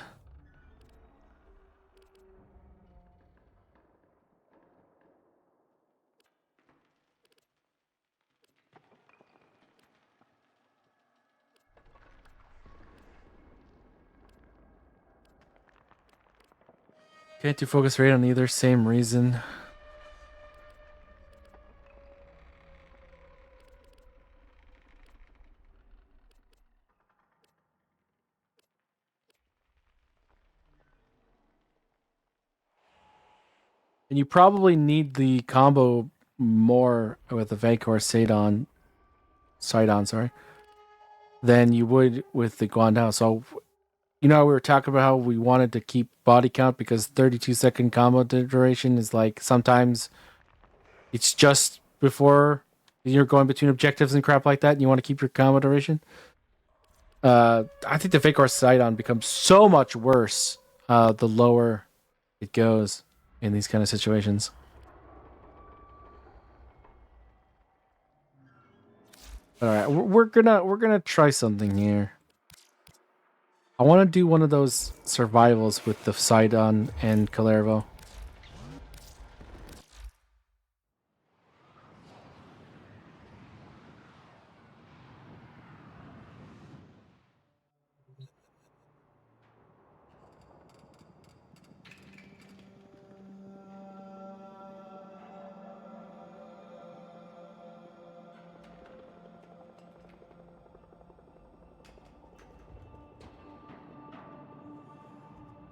Can't do focus rate on either, same reason. And you probably need the combo more with the Vacor Sidon, than you would with the Guandao. So, you know, we were talking about how we wanted to keep body count because 32-second combo duration is like sometimes it's just before you're going between objectives and crap like that, and you want to keep your combo duration. I think the Vacor Sidon becomes so much worse the lower it goes in these kind of situations. All right, we're gonna try something here. I want to do one of those survivals with the Sidon and Kullervo.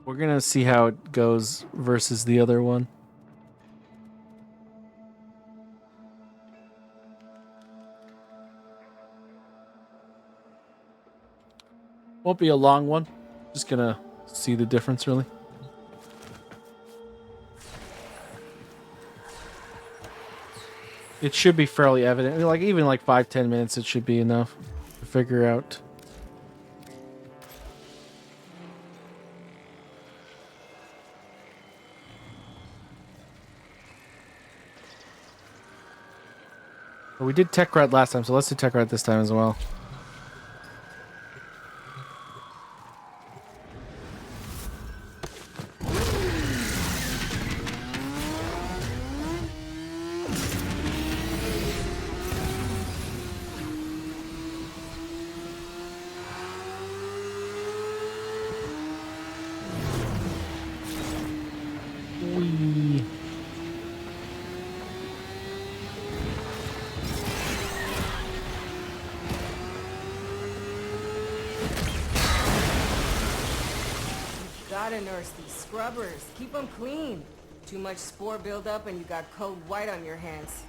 We're gonna see how it goes versus the other one. Won't be a long one. Just gonna see the difference, really. It should be fairly evident. I mean, like even like 5-10 minutes, it should be enough to figure out. But we did Tech Ride last time, so let's do Tech Ride this time as well. Gotta nurse these scrubbers. Keep them clean. Too much spore buildup and you got code white on your hands.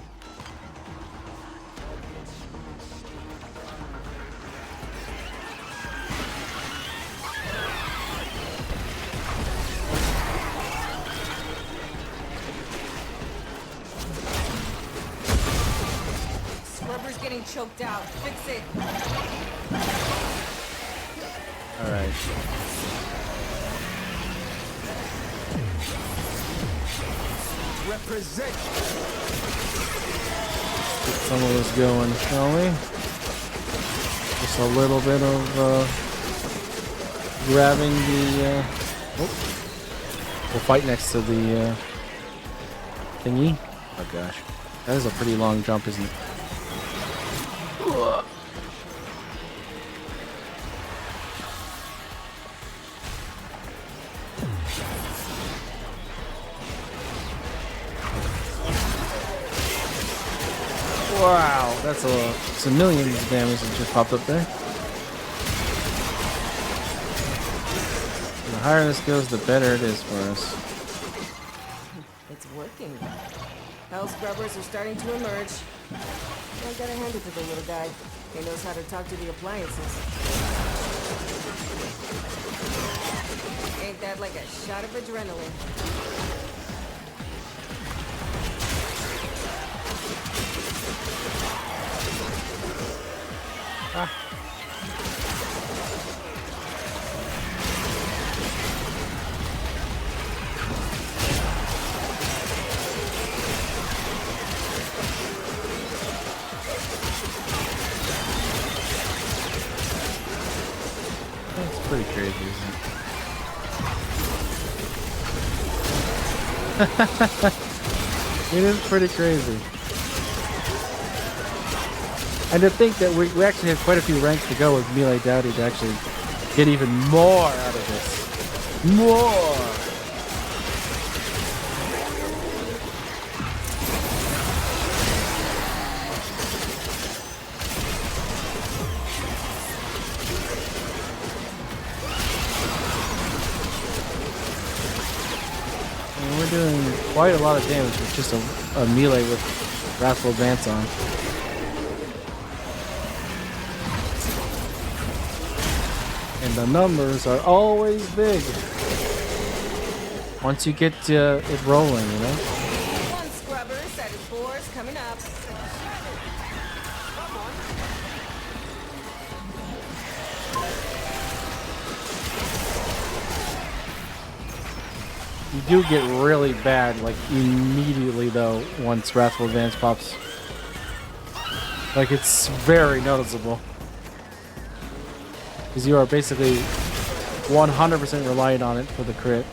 Scrubber's getting choked out. Fix it. All right. Represent. Get some of this going, shall we? Just a little bit of grabbing the. We'll fight next to the thingy. Oh gosh, that is a pretty long jump, isn't it? Wow, that's a millions of damage that just popped up there. The higher this goes, the better it is for us. It's working. Hell scrubbers are starting to emerge. I gotta hand it to the little guy. He knows how to talk to the appliances. Ain't that like a shot of adrenaline? That's pretty crazy, isn't it? It is pretty crazy. And to think that we actually have quite a few ranks to go with Melee Dowdy to actually get even more out of this. More! And we're doing quite a lot of damage with just a melee with Wrathful Advance on. And the numbers are always big once you get it rolling, you know? One scrubber, set his boards coming up. Come on. You do get really bad, like, immediately, though, once Wrathful Advance pops. Like, it's very noticeable. Because you are basically 100% reliant on it for the crit.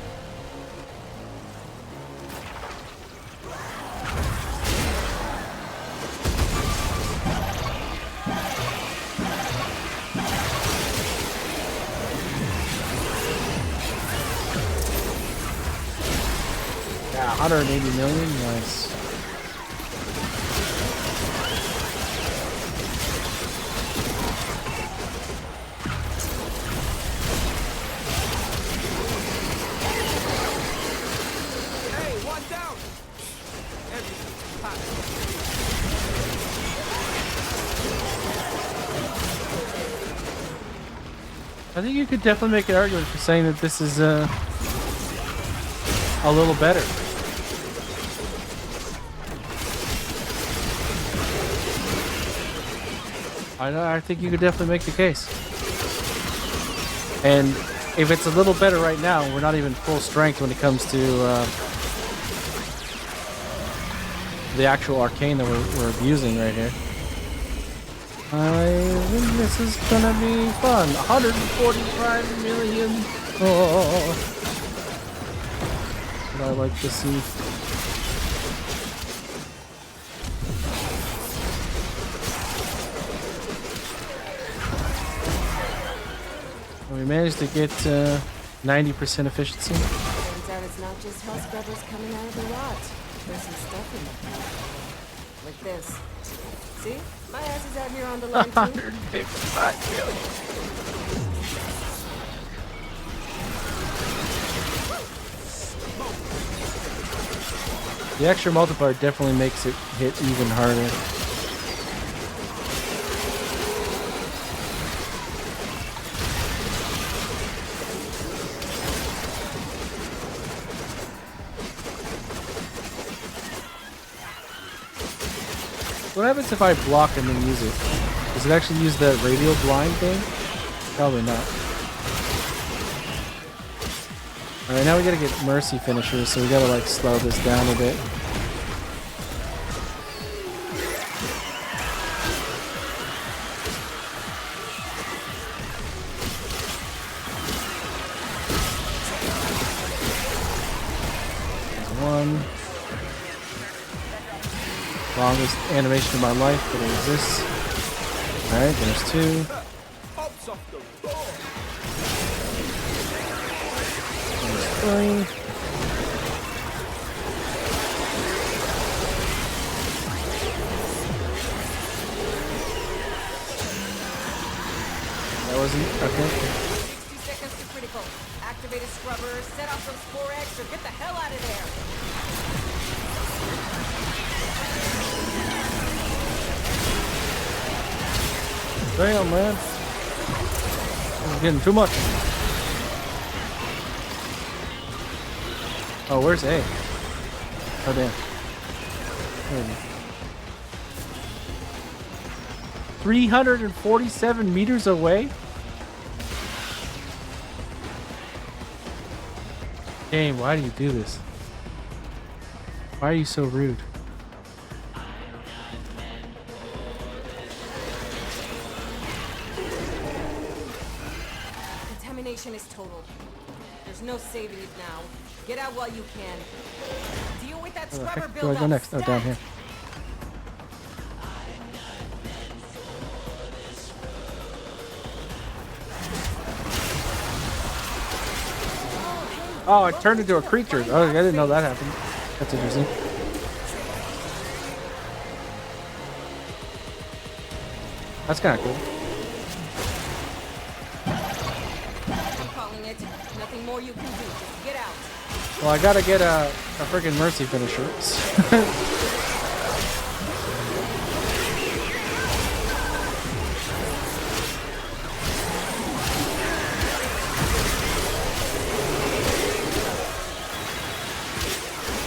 Yeah, 180 million, nice. I think you could definitely make an argument for saying that this is a little better. I think you could definitely make the case. And if it's a little better right now, we're not even full strength when it comes to the actual arcane that we're using right here. I think this is gonna be fun. 145 million. Oh, what I like to see. We managed to get 90% efficiency. Turns out it's not just hell scrubbers coming out of the rot. There's some stuff in there. Like this. See? My ass is out here on the line too. 155 million. The extra multiplier definitely makes it hit even harder. What happens if I block and then use it? Does it actually use that radial blind thing? Probably not. Alright, now we gotta get mercy finishers, so we gotta like slow this down a bit. Longest animation of my life, but it exists. Alright, there's 2. Hops off the floor. There's 3. That wasn't okay. 60 seconds to critical. Activate a scrubber, set off those 4X, or get the hell out of there. Damn, man. This is getting too much. Oh, where's A? Oh, damn. There it is. 347 meters away? Game, why do you do this? Why are you so rude? Contamination is total. There's no saving it now. Get out while you can. Deal with that Where the scrubber heck do I buildup. go next? Oh, down here. Oh, it turned into a creature. Oh, I didn't know that happened. That's interesting. That's kind of cool. I'm calling it. Nothing more you can do. Just get out. Well, I gotta get a freaking mercy finisher.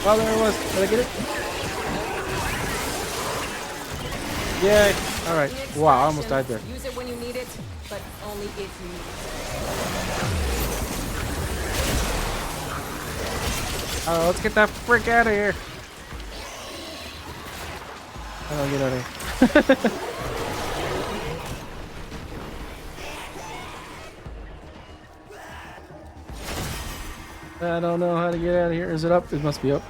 Oh, there it was. Did I get it? Yay. Alright. Wow, I almost died there. Use it when you need it, but only if you need it. Oh, let's get that frick out of here. How do I get out of here? I don't know how to get out of here. Is it up? It must be up.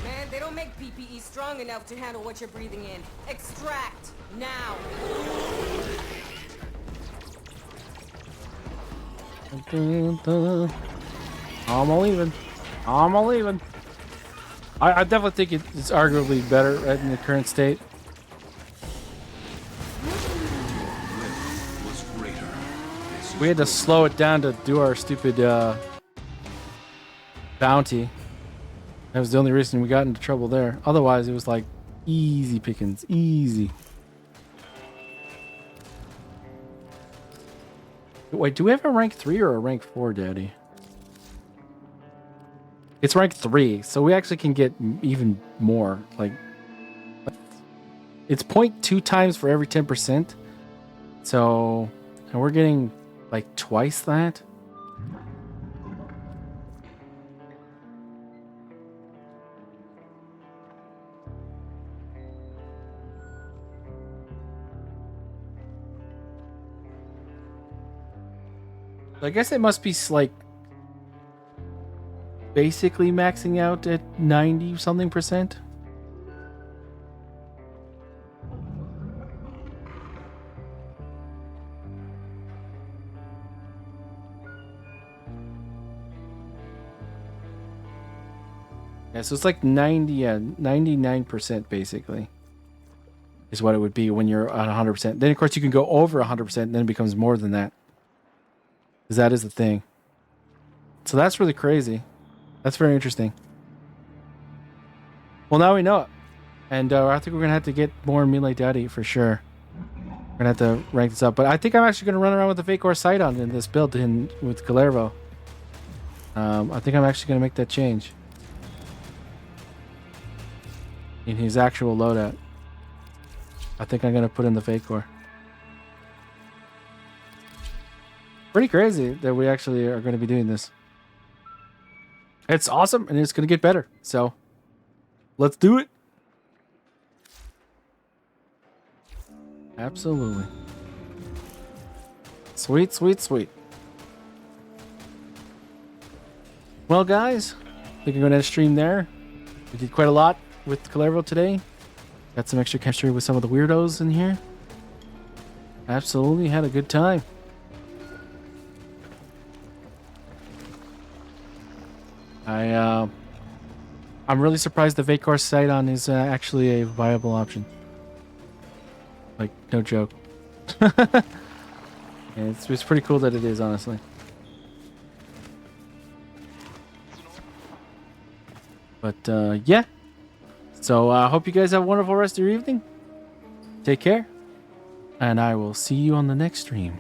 Man, they don't make PPE strong enough to handle what you're breathing in. Extract now. I'm leaving. I'm leaving. I definitely think it's arguably better right in the current state. Was greater. This We had to slow it down to do our stupid bounty. That was the only reason we got into trouble there. Otherwise, it was like easy pickings. Easy. Wait, do we have a rank 3 or a rank 4, Daddy? It's rank 3, so we actually can get even more. Like, it's 0.2 times for every 10%. So, and we're getting like twice that. I guess it must be like basically maxing out at 90 something percent. Yeah, so it's like 99% basically is what it would be when you're at 100%. Then of course you can go over 100% and then it becomes more than that. Because that is the thing. So that's really crazy. That's very interesting. Well, now we know it. And I think we're going to have to get more Melee Daddy for sure. We're going to have to rank this up. But I think I'm actually going to run around with the Fake Ore sight on in this build with Kullervo. I think I'm actually going to make that change. In his actual loadout. I think I'm going to put in the Fake Ore. Pretty crazy that we actually are going to be doing this. It's awesome, and it's going to get better. So, let's do it. Absolutely. Sweet, sweet, sweet. Well, guys, I think I'm going to end the stream there. We did quite a lot with Kullervo today. Got some extra chemistry with some of the weirdos in here. Absolutely had a good time. I'm really surprised the Vacor Sidon is actually a viable option. Like, no joke. Yeah, it's pretty cool that it is, honestly. But, yeah. So, I hope you guys have a wonderful rest of your evening. Take care. And I will see you on the next stream.